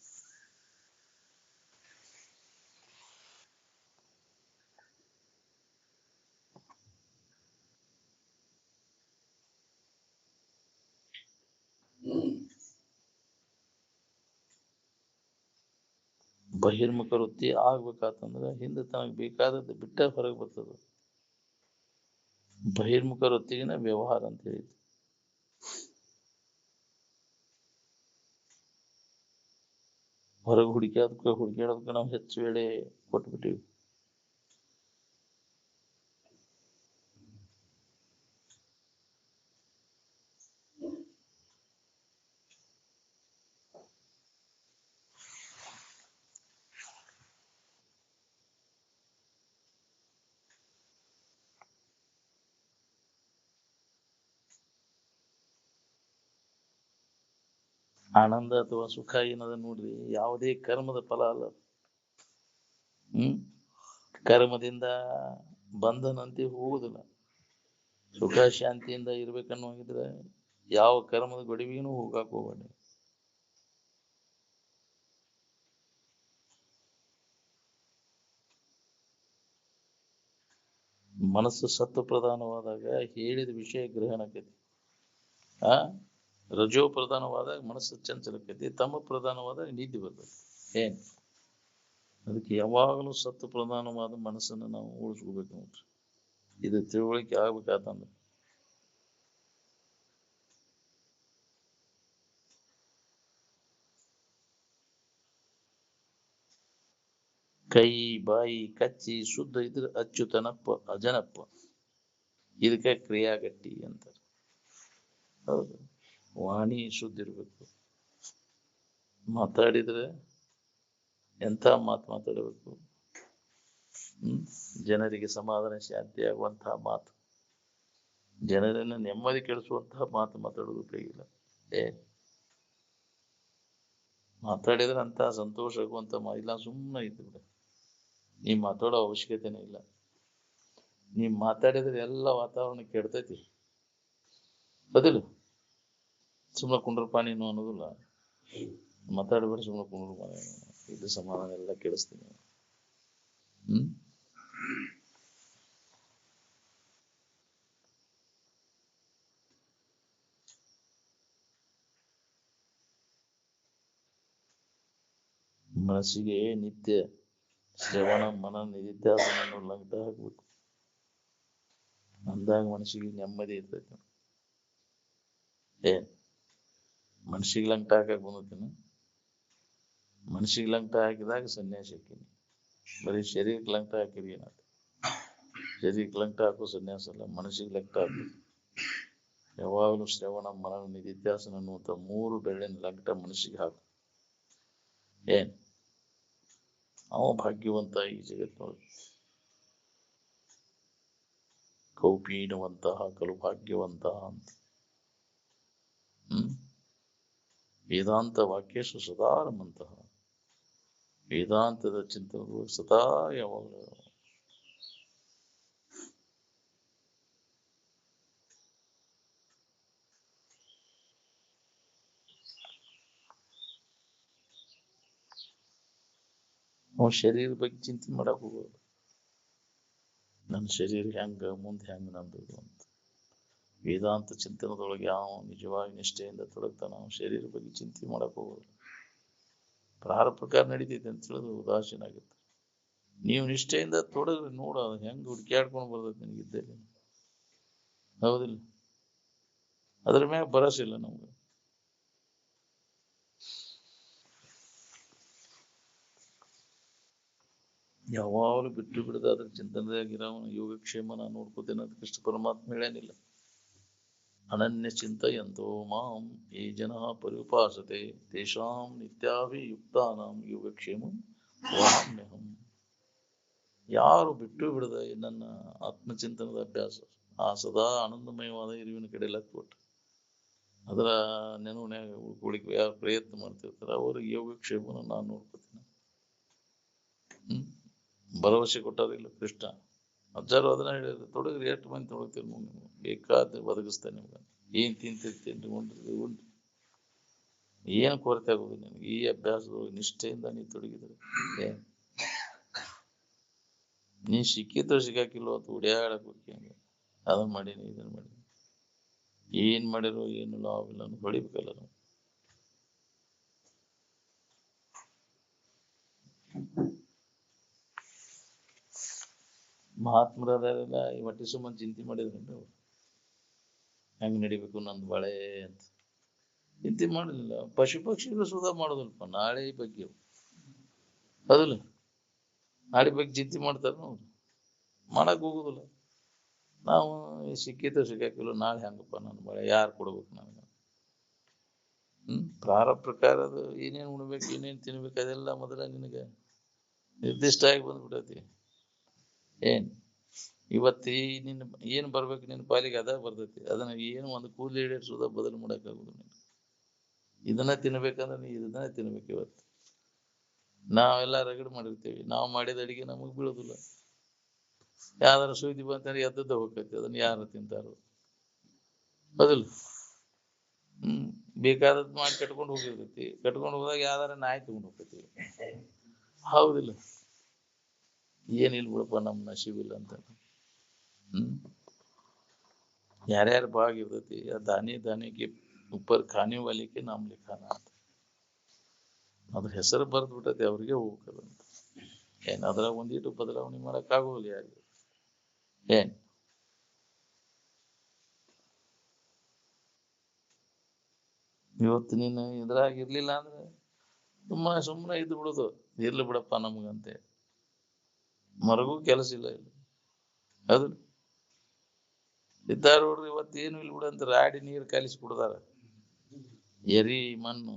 ಬಹಿರ್ಮುಖ ವೃತ್ತಿ ಆಗ್ಬೇಕಾತಂದ್ರ ಹಿಂದೆ ತನಗೆ ಬೇಕಾದದ್ದು ಬಿಟ್ಟ ಹೊರಗೆ ಬರ್ತದ. ಬಹಿರ್ಮುಖ ವೃತ್ತಿಗಿನ ವ್ಯವಹಾರ ಅಂತ ಹೇಳಿದ್ರು. ಹೊರಗೆ ಹುಡುಕ್ಯಾಡೋದಕ್ಕೆ ನಾವು ಹೆಚ್ಚು ವೇಳೆ ಕೊಟ್ಬಿಟ್ಟಿವಿ. ಆನಂದ ಅಥವಾ ಸುಖ ಏನದ ನೋಡ್ರಿ, ಯಾವುದೇ ಕರ್ಮದ ಫಲ ಅಲ್ಲ. ಕರ್ಮದಿಂದ ಬಂಧನಂತೆ ಹೋಗುದಿಲ್ಲ. ಸುಖ ಶಾಂತಿಯಿಂದ ಇರ್ಬೇಕನ್ನೋಗಿದ್ರೆ ಯಾವ ಕರ್ಮದ ಗೊಡವಿಗೂ ಹೋಗಾಕ ಹೋಗಬೇಡ. ಮನಸ್ಸು ಸತ್ವ ಪ್ರಧಾನವಾದಾಗ ಹೇಳಿದ ವಿಷಯ ಗ್ರಹಣಕ್ಕೈತಿ. ರಜೋ ಪ್ರಧಾನವಾದಾಗ ಮನಸ್ಸು ಚಂಚಲಕ್ಕೈತಿ, ತಮ ಪ್ರಧಾನವಾದಾಗ ನಿದ್ದೆ ಬರ್ತದೆ. ಏನ್ ಅದಕ್ಕೆ ಯಾವಾಗಲೂ ಸತ್ವ ಪ್ರಧಾನವಾದ ಮನಸ್ಸನ್ನು ನಾವು ಉಳಿಸ್ಕೋಬೇಕು ನೋಡ್ರಿ. ಇದು ತಿಳುವಳಿಕೆ ಆಗ್ಬೇಕಾತಂದ್ರೆ ಕೈ ಬಾಯಿ ಕಚ್ಚಿ ಶುದ್ಧ ಇದ್ರೆ ಅಚ್ಯುತನಪ್ಪ ಅಜನಪ್ಪ. ಇದಕ್ಕೆ ಕ್ರಿಯಾಗಟ್ಟಿ ಅಂತಾರೆ. ಹೌದು, ವಾಣಿ ಶುದ್ಧ ಇರ್ಬೇಕು. ಮಾತಾಡಿದ್ರೆ ಎಂಥ ಮಾತು ಮಾತಾಡಬೇಕು? ಜನರಿಗೆ ಸಮಾಧಾನ ಶಾಂತಿ ಆಗುವಂತಹ ಮಾತು, ಜನರನ್ನ ನೆಮ್ಮದಿ ಕೆಡಿಸುವಂತಹ ಮಾತು ಮಾತಾಡೋದು ಉಪಯೋಗಿಲ್ಲ. ಮಾತಾಡಿದ್ರೆ ಅಂತ ಸಂತೋಷ ಆಗುವಂತ ಇಲ್ಲ, ಸುಮ್ಮನೆ ಇದ್ದು ಬಿಡ. ನೀ ಮಾತಾಡೋ ಅವಶ್ಯಕತೆನೇ ಇಲ್ಲ. ನೀ ಮಾತಾಡಿದ್ರೆ ಎಲ್ಲ ವಾತಾವರಣ ಕೆಡ್ತೈತಿ. ಅದಿಲ್ಲ, ಸುಮ್ಮನೆ ಕುಂಡ್ರಪ್ಪ ನೀನು ಅನ್ನೋದಿಲ್ಲ. ಮಾತಾಡ್ಬೇಡ, ಸುಮ್ಮನೆ ಕುಂಡ್ರಪ್ಪ ಇದು ಸಮಾಧಾನ ಎಲ್ಲ ಕೆಡಿಸ್ತೀನಿ. ಮನಸ್ಸಿಗೆ ನಿತ್ಯ ಶ್ರವಣ ಮನ ನಿಧಿಧ್ಯಾಸನ ಲಂಘ ಹಾಕ್ಬೇಕು. ಅಂದಾಗ ಮನಸ್ಸಿಗೆ ನೆಮ್ಮದಿ ಇರ್ತೈತಿ. ಮನಸ್ಸಿಗೆ ಲಂಘ ಹಾಕಕ್ ಬಂದತೇನ? ಮನಸ್ಸಿಗೆ ಲಂಘ ಹಾಕಿದಾಗ ಸನ್ಯಾಸಿ ಹಾಕಿನಿ. ಬರೀ ಶರೀರಕ್ಕೆ ಲಂಘ ಹಾಕಿರಿ ಏನಾಯ್ತು? ಶರೀರಕ್ಕೆ ಲಂಘ ಹಾಕೋ ಸನ್ಯಾಸ ಅಲ್ಲ, ಮನಸ್ಸಿಗೆ ಲಂಘ ಹಾಕು. ಯಾವಾಗಲೂ ಶ್ರವಣ ಮನನ ನಿಧಿಧ್ಯಾಸನ ಅನ್ನುವಂಥ 3 ಬೆರಳಿನ ಲಂಘ ಮನಸ್ಸಿಗೆ ಹಾಕು. ಅವ ಭಾಗ್ಯವಂತ ಈ ಜಗತ್ತಿನೊಳಗೆ. ಕೌಪೀನವಂತಹ ಕಲು ಭಾಗ್ಯವಂತ ಅಂತ. ವೇದಾಂತ ವಾಕ್ಯೇಶು ಸದಾ ರಮಂತಹ. ವೇದಾಂತದ ಚಿಂತನೆಗಳು ಸದಾ ಯಾವಾಗಲೂ. ನಾವು ಶರೀರ ಬಗ್ಗೆ ಚಿಂತೆ ಮಾಡಕ್ ಹೋಗೋದು. ನನ್ನ ಶರೀರ ಹೆಂಗ, ಮುಂದೆ ಹೆಂಗ ನಂದು ಅಂತ. ವೇದಾಂತ ಚಿಂತನದೊಳಗೆ ಯಾವ ನಿಜವಾಗಿ ನಿಷ್ಠೆಯಿಂದ ತೊಡಗ್ತಾನ ನಾವು ಶರೀರ ಬಗ್ಗೆ ಚಿಂತೆ ಮಾಡಕ್ ಹೋಗೋದು. ಪ್ರಾರಬ್ಧ ಪ್ರಕಾರ ನಡೀತೈತೆ ಅಂತ ಹೇಳಿದ್ರೆ ಉದಾಸೀನ ಆಗುತ್ತೆ. ನೀವು ನಿಷ್ಠೆಯಿಂದ ತೊಡಗ್ರಿ, ನೋಡ ಹೆಂಗ್ ಹುಡುಕ್ಯಾಡ್ಕೊಂಡು ಬರ್ತೈತೆ ನಿನಗಿದ್ದಲ್ಲಿ. ಹೌದಿಲ್ಲ? ಅದ್ರ ಮ್ಯಾಗ ಭರವಸೆ ನಮ್ಗೆ. ಯಾವಾಗಲೂ ಬಿಟ್ಟು ಬಿಡದ ಅದ್ರ ಚಿಂತನೆಯಾಗಿರೋ ಯೋಗಕ್ಷೇಮನ ನೋಡ್ಕೋತೇನೆ ಅಂತ ಕೃಷ್ಣ ಪರಮಾತ್ಮ ಹೇಳೇನಿಲ್ಲ. ಅನನ್ಯ ಚಿಂತೆಯಂತೋ ಮಾಂ ಯೇ ಜನಃ ಪರ್ಯುಪಾಸತೆ ತೇಷಾಂ ನಿತ್ಯಾಭಿಯುಕ್ತಾನಾಂ ಯೋಗಕ್ಷೇಮಂ ವಹಾಮ್ಯಹಂ. ಯಾರು ಬಿಟ್ಟು ಬಿಡದ ನನ್ನ ಆತ್ಮಚಿಂತನದ ಅಭ್ಯಾಸ, ಆ ಸದಾ ಆನಂದಮಯವಾದ ಇರುವಿನ ಕಡೆ ಲಕ್ಷ್ಯ ಕೊಟ್ಟು ಅದರ ನೆನವನ್ಯಾಗ ಉಳ್ಕೊಳಿಕೆ ಯಾರು ಪ್ರಯತ್ನ ಮಾಡ್ತಿರ್ತಾರೆ ಅವ್ರಿಗೆ ಯೋಗಕ್ಷೇಮನ ನಾನು ನೋಡ್ಕೋತೀನಿ. ಭರವಸೆ ಕೊಟ್ಟದಿಲ್ಲ ಕೃಷ್ಣ. ಅಜ್ಜಾರು ಅದನ್ನ ಹೇಳಿದ್ರು, ತೊಡಗ್ರಿ, ಎಷ್ಟು ಮಂದಿ ತೊಡಗ್ತೀರಿ ನೀವು, ಬೇಕಾದ್ರೆ ಒದಗಿಸ್ತೇನೆ ನಿಮ್ಗೆ. ಏನ್ ತಿಂತಿರ್ತೀನಿ ಉಂಡ್ರಿ ಉಂಡ್ರಿ, ಏನು ಕೊರತೆ ಆಗೋದು ನಿನಗೆ ಈ ಅಭ್ಯಾಸದೊಳಗೆ ನಿಷ್ಠೆಯಿಂದ ನೀ ತೊಡಗಿದ್ರೆ. ನೀ ಸಿಕ್ಕಿದ್ರು ಸಿಕ್ಕಾಕಿಲ್ವ ಅಂತ ಓಡ್ಯಾಡಕ್ ಹೋಗಿ ಹಂಗೆ ಅದನ್ನ ಮಾಡೀನಿ ಇದನ್ನ ಮಾಡೀನಿ, ಏನ್ ಮಾಡಿರೋ ಏನು ಲಾಭ ಇಲ್ಲ ಅಂತ ಹೊಡಿಬೇಕಲ್ಲ ನಾವು. ಮಹಾತ್ಮರಾದಾರೆಲ್ಲ ಈ ಹೊಟ್ಟೆ ಸುಮ್ಮನೆ ಚಿಂತೆ ಮಾಡಿದ್ರಂದ್ರೆ ಅವ್ರು ಹೆಂಗ್ ನಡಿಬೇಕು ನಂದು ಬಾಳೆ ಅಂತ ಚಿಂತೆ ಮಾಡಲಿಲ್ಲ. ಪಶು ಪಕ್ಷಿಗಳು ಸುಧಾ ಮಾಡೋದಿಲ್ಪ ನಾಳೆ ಬಗ್ಗೆ. ಅದಲ್ಲ, ನಾಳೆ ಬಗ್ಗೆ ಚಿಂತೆ ಮಾಡ್ತಾರ ಅವ್ರು, ಮಾಡಕ್ ಹೋಗುದಿಲ್ಲ. ನಾವು ಸಿಕ್ಕಿದ್ದು ಸಿಕ್ಕಾಕಿಲ್ಲ, ನಾಳೆ ಹೆಂಗಪ್ಪ ನನ್ನ ಬಾಳೆ ಯಾರು ಕೊಡ್ಬೇಕು ನನಗೆ. ಪ್ರಾರಬ್ಧ ಪ್ರಕಾರದ ಏನೇನು ಉಣ್ಬೇಕು ಏನೇನು ತಿನ್ಬೇಕು ಅದೆಲ್ಲ ಮೊದಲ ನಿನಗೆ ನಿರ್ದಿಷ್ಟ ಆಗಿ ಬಂದ್ಬಿಟ್ಟೈತಿ. ಇವತ್ತಿ ನಿನ್ನ ಏನ್ ಬರ್ಬೇಕು ನಿನ್ನ ಪಾಲಿಗೆ ಅದ ಬರ್ತೈತಿ. ಅದನ್ನ ಏನು ಒಂದು ಕೂಲಿ ಹಿಡಿಯೋದ ಬದಲು ಮಾಡಕ್ಕಾಗುದು. ನೀನು ಇದನ್ನ ತಿನ್ಬೇಕಂದ್ರೆ ನೀ ಇದನ್ನ ತಿನ್ಬೇಕು. ಇವತ್ತು ನಾವೆಲ್ಲ ರಗಡ್ ಮಾಡಿರ್ತೀವಿ, ನಾವು ಮಾಡಿದ ಅಡಿಗೆ ನಮಗ್ ಬೀಳೋದಿಲ್ಲ. ಯಾವ್ದಾರ ಸುದ್ದಿ ಬಂತಂದ್ರೆ ಎದ್ದದ್ದ ಹೋಗ್ತೈತಿ, ಅದನ್ನ ಯಾರು ತಿಂತಾರೋ. ಹೌದಿಲ್ಲ? ಬೇಕಾದದ್ ಮಾಡಿ ಕಟ್ಕೊಂಡು ಹೋಗಿರ್ತೈತಿ, ಕಟ್ಕೊಂಡು ಹೋದಾಗ ಯಾವ್ದಾರ ನಾಯಿ ತಗೊಂಡು ಹೋಗ್ತೈತಿ. ಹೌದಿಲ್ಲ? ಏನಿಲ್ಲ ಬಿಡಪ್ಪ ನಮ್ ನಶೀಬಿಲ್ಲ ಅಂತ. ಯಾರ್ಯಾರ ಭಾಗ ಇರ್ತೈತಿ ದಾನಿ ದಾನಿಗೆ ಉಪ್ಪರ್ ಖಾನೆ ವಾಲಿಕೆ ನಾಮ್ ಲಿಖಾನ ಅಂತ ಅದ್ರ ಹೆಸರು ಬರ್ದ್ ಬಿಟ್ಟೈತಿ, ಅವ್ರಿಗೆ ಹೋಗ್ಬೇಕದಂತ. ಅದ್ರಾಗ ಒಂದಿಟ್ಟು ಬದಲಾವಣೆ ಮಾಡಕ್ ಆಗೋದಿಲ್ಲ ಯಾರಿಗೆ. ಇವತ್ತು ನೀನು ಇದ್ರಾಗ ಇರ್ಲಿಲ್ಲ ಅಂದ್ರೆ ಸುಮ್ಮನೆ ಇದ್ದು ಬಿಡುದು, ಇರ್ಲಿ ಬಿಡಪ್ಪ ನಮಗಂತೆ. ಮರಗೂ ಕೆಲಸ ಇಲ್ಲ ಇಲ್ಲಿ. ಅದು ಇದ್ದಾರ ನೋಡ್ರಿ, ಇವತ್ತೇನು ಇಲ್ಲಿ ಬಿಡಂತ ರಾಡಿ ನೀರು ಕಲಿಸಿ ಬಿಡ್ತಾರ. ಎರಿ ಮಣ್ಣು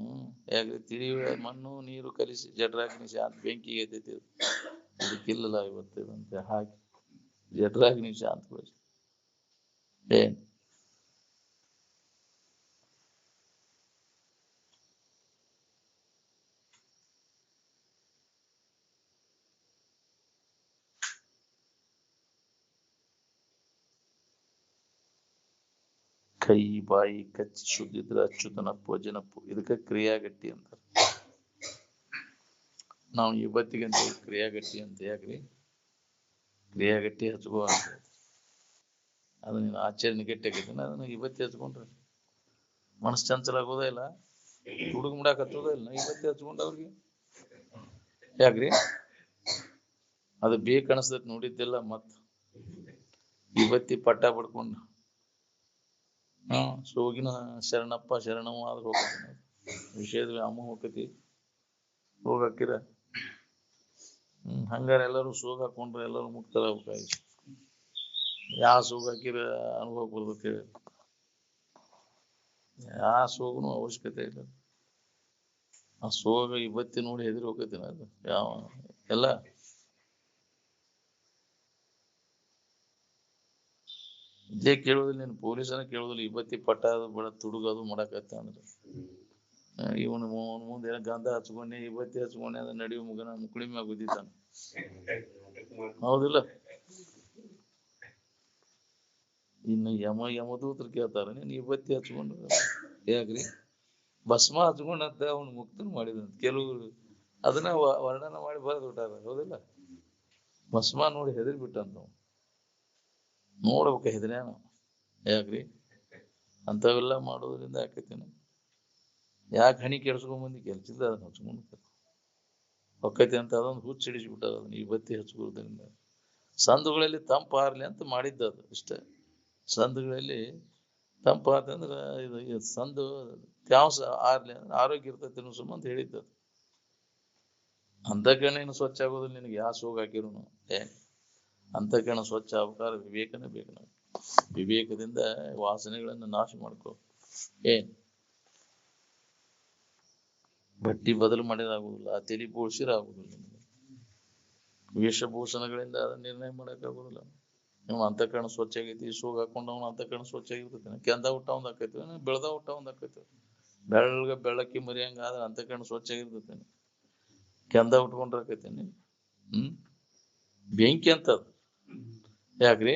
ಯಾಕೆ ತಿಳಿಯುವ ಮಣ್ಣು ನೀರು ಕಲಿಸಿ ಜಡ್ರಾಗ್ನಿ ಶಾಂತ ಬೆಂಕಿಗೆ ಎತ್ತೈತಿ. ಇದಕ್ಕಿಲ್ಲಲ್ಲ ಇವತ್ತಂತೆ ಹಾಕಿ ಜಡ್ರಾಗ್ನಿ ಶಾಂತಗೊಳಿಸಿ. ಕೈ ಬಾಯಿ ಕಚ್ಚಿ ಶುದ್ಧಿದ್ರೆ ಅಚ್ಚುತನಪ್ಪು ಅಜನಪ್ಪು, ಇದಕ್ಕೆ ಕ್ರಿಯಾಗಟ್ಟಿ ಅಂತಾರೆ. ನಾವು ಇವತ್ತಿಗೆ ಅಂತ ಕ್ರಿಯಾಗಟ್ಟಿ ಅಂತ ಯಾಕ್ರಿ? ಕ್ರಿಯಾಗಟ್ಟಿ ಹಚ್ಕೋ ಅಂತ ಅದು ನೀನು ಆಚರಣೆ ಗಟ್ಟಿ ಆಗೈತಿ, ಅದನ್ನ ಇವತ್ತಿ ಹಚ್ಕೊಂಡ್ರೆ ಮನಸ್ಸು ಚಂಚಲ ಆಗೋದೇ ಇಲ್ಲ, ಹುಡುಗ ಮುಡಾಕ್ ಹಚ್ಚೋದೇ ಇಲ್ಲ. ಇವತ್ತಿ ಹಚ್ಕೊಂಡ್ ಅವ್ರಿಗೆ ಯಾಕ್ರಿ? ಅದು ಬೇಕನ್ನಿಸ್ತೈತಿ ನೋಡಿದ್ದಿಲ್ಲ. ಮತ್ ಇವತ್ತಿ ಪಟ್ಟ ಪಡ್ಕೊಂಡು ಸೋಗಿನ ಶರಣಪ್ಪ ಶರಣವ ಆದ್ರೆ ಹೋಗ್ತೀನಿ. ವಿಷಯದ ಅಮ್ಮ ಹೋಗತಿ ಹೋಗಾಕಿರ ಹಂಗಾರ ಎಲ್ಲರೂ ಸೋಗ ಹಾಕೊಂಡ್ರೆ ಎಲ್ಲರೂ ಮುಕ್ತರಾಗ್ಬೇಕಾಗಿ. ಯಾವ ಸೋಗ ಹಾಕಿರ ಅನುಭವ ಬರ್ತೈತಿ? ಯಾವ ಸೋಗನು ಅವಶ್ಯಕತೆ ಇಲ್ಲ. ಆ ಸೋಗ ಇವತ್ತಿ ನೋಡಿ ಹೆದರಿ ಹೋಗತಿನ ಅದು ಯಾವ ಎಲ್ಲ ಇದೇ ಕೇಳುದಿಲ್ಲ. ನೀನು ಪೊಲೀಸನ ಕೇಳುದಿಲ್ಲ. ಇವತ್ತಿ ಪಟ್ಟ ಬಡ ತುಡುಗದು ಮಾಡಕತ್ತ ಅಂದ್ರೆ ಇವನು ಮುಂದೆ ಏನೋ ಗಂಧ ಹಚ್ಕೊಂಡೆ ಇವತ್ತಿ ಹಚ್ಕೊಂಡೆ ಅದ ನಡಿಯೋ ಮುಗನ ಮುಕ್ಳಿ ಮ್ಯಾಗ ಬಿದ್ದಿತ್ತಾನ. ಹೌದಿಲ್ಲ? ಇನ್ನು ಯಮದೂತರು ಕೇಳ್ತಾರ, ನೀನು ಇವತ್ತಿ ಹಚ್ಕೊಂಡು ಯಾಕ್ರಿ? ಭಸ್ಮ ಹಚ್ಕೊಂಡಂತ ಅವ್ನು ಮುಕ್ತನ ಮಾಡಿದಂತ ಕೆಲವರು ಅದನ್ನ ವರ್ಣನ ಮಾಡಿ ಬರೆದು ಬಿಟ್ಟಾರ. ಹೌದಿಲ್ಲ? ಭಸ್ಮ ನೋಡಿ ಹೆದರಿ ಬಿಟ್ಟಂತ ನೋಡ್ಬೇಕ ಹೆದರ್ಯಾನ. ಯಾಕ್ರಿ? ಅಂತವೆಲ್ಲ ಮಾಡೋದ್ರಿಂದ ಆಕೈತಿನ? ಯಾಕೆ ಹಣಿ ಕೆಡ್ಸ್ಕೊಂಡ್ ಬಂದಿ? ಕೆಲ್ಸಿಲ್ಲ ಅದನ್ನ ಹಚ್ಕೊಂಡು ಹೊಕ್ಕೈತಿ ಅಂತ ಅದೊಂದು ಹುಚ್ಚ ಹಿಡಿಸ್ಬಿಟ್ಟ. ಅದನ್ನ ಇವತ್ತಿ ಹಚ್ಕೊಳ್ಳೋದ್ರಿಂದ ಸಂದುಗಳಲ್ಲಿ ತಂಪು ಆರ್ಲಿ ಅಂತ ಮಾಡಿದ್ದದು ಇಷ್ಟೇ. ಸಂದುಗಳಲ್ಲಿ ತಂಪು ಆತಂದ್ರೆ ಇದು ಸಂದು ತ್ಯಾವಸ ಆರ್ಲಿ ಅಂದ್ರೆ ಆರೋಗ್ಯ ಇರ್ತೈತಿ ಅನ್ನೋ ಸಂಬಂಧ ಹೇಳಿದ್ದದು. ಅಂತಃಕರಣ ಸ್ವಚ್ಛ ಆಗೋದಿಲ್ಲ ನಿನಗೆ ಯಾವ ಸೋಗ ಹಾಕಿರೋನು. ಅಂತಃಕರಣ ಸ್ವಚ್ಛ ಆಗ್ಬೇಕಾದ್ರೆ ವಿವೇಕನೇ ಬೇಕು. ನಾವು ವಿವೇಕದಿಂದ ವಾಸನೆಗಳನ್ನ ನಾಶ ಮಾಡ್ಕೋ. ಬಟ್ಟಿ ಬದಲು ಮಾಡಿದಾಗುದಿಲ್ಲ, ತಲೆ ಬೋಳ್ಸಿರಾಗುದಿಲ್ಲ, ವೇಷಭೂಷಣಗಳಿಂದ ಅದನ್ನ ನಿರ್ಣಯ ಮಾಡಕ್ ಆಗುದಿಲ್ಲ. ನೀವು ಅಂತಃಕರಣ ಸ್ವಚ್ಛ ಆಗೈತಿ, ಸೋಗ ಹಾಕೊಂಡವನ ಅಂತಃಕರಣ ಸ್ವಚ್ಛ ಆಗಿರ್ತೈತಿ. ಕೆಂದ ಊಟ ಒಂದ್ ಆಕೈತಿ, ಬೆಳ್ದ ಊಟ ಒಂದ್ ಆಕೈತಿ. ಬೆಳ್ಳಕ್ಕಿ ಮರಿಯಂಗ ಆದ್ರೆ ಅಂತಃಕರಣ ಸ್ವಚ್ಛ ಆಗಿರ್ತೈತಿ. ಕೆಂದ ಉಟ್ಕೊಂಡ್ರ ಆಕೈತಿ. ಬೆಂಕಿ ಅಂತದ ಯಾಕ್ರಿ?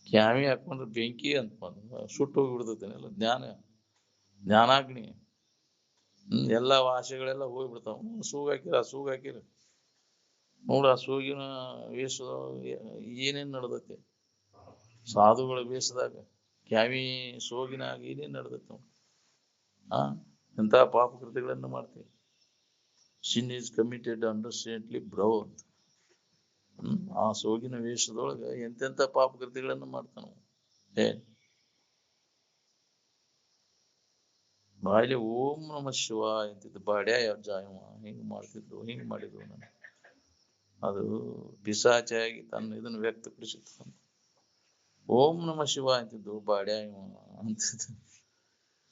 ಕ್ಯಾಮಿ ಹಾಕೊಂಡ್ರೆ ಬೆಂಕಿ ಅಂತ ಸುಟ್ಟು ಹೋಗಿ ಬಿಡ್ತೈತೇನೆಲ್ಲ. ಜ್ಞಾನಾಗ್ನಿ ಎಲ್ಲಾ ವಾಸೆಗಳೆಲ್ಲ ಹೋಗ್ಬಿಡ್ತಾವ. ಸೂಗ್ ಹಾಕಿರ ನೋಡ. ಆ ಸೂಗಿನ ವೇಷ ಏನೇನ್ ನಡ್ದೈತಿ? ಸಾಧುಗಳ ವೇಷದಾಗ ಕ್ಯಾಮಿ ಸೋಗಿನಾಗ ಏನೇನ್ ನಡ್ದೈತಿ ನೋಡು. ಎಂತ ಪಾಪಕೃತಿಗಳನ್ನ ಮಾಡ್ತೀವಿ. ಸಿನ್ ಈಸ್ ಕಮಿಟೆಡ್ ಅಂಡರ್ಸ್ಟ್ಯಾಂಡ್ಲಿ ಬ್ರೋ ಅಂತ. ಆ ಸೋಗಿನ ವೇಷದೊಳಗ ಎಂತೆಂತ ಪಾಪಕೃತಿಗಳನ್ನ ಮಾಡ್ತಾನ. ಬಾಯಿಲಿ ಓಂ ನಮ ಶಿವ ಅಂತಿದ್ದು ಬಾಡ್ಯ ಜಾಯವ ಹಿಂಗ್ ಮಾಡ್ತಿದ್ರು, ಹಿಂಗ್ ಮಾಡಿದ್ರು. ನಾನು ಅದು ಪಿಸಾಚಾಗಿ ತನ್ನ ಇದನ್ನು ವ್ಯಕ್ತಪಡಿಸುತ್ತ. ಓಂ ನಮ ಶಿವ ಅಂತಿದ್ದು ಬಾಡ್ಯ ಅಂತಿದ್ದು.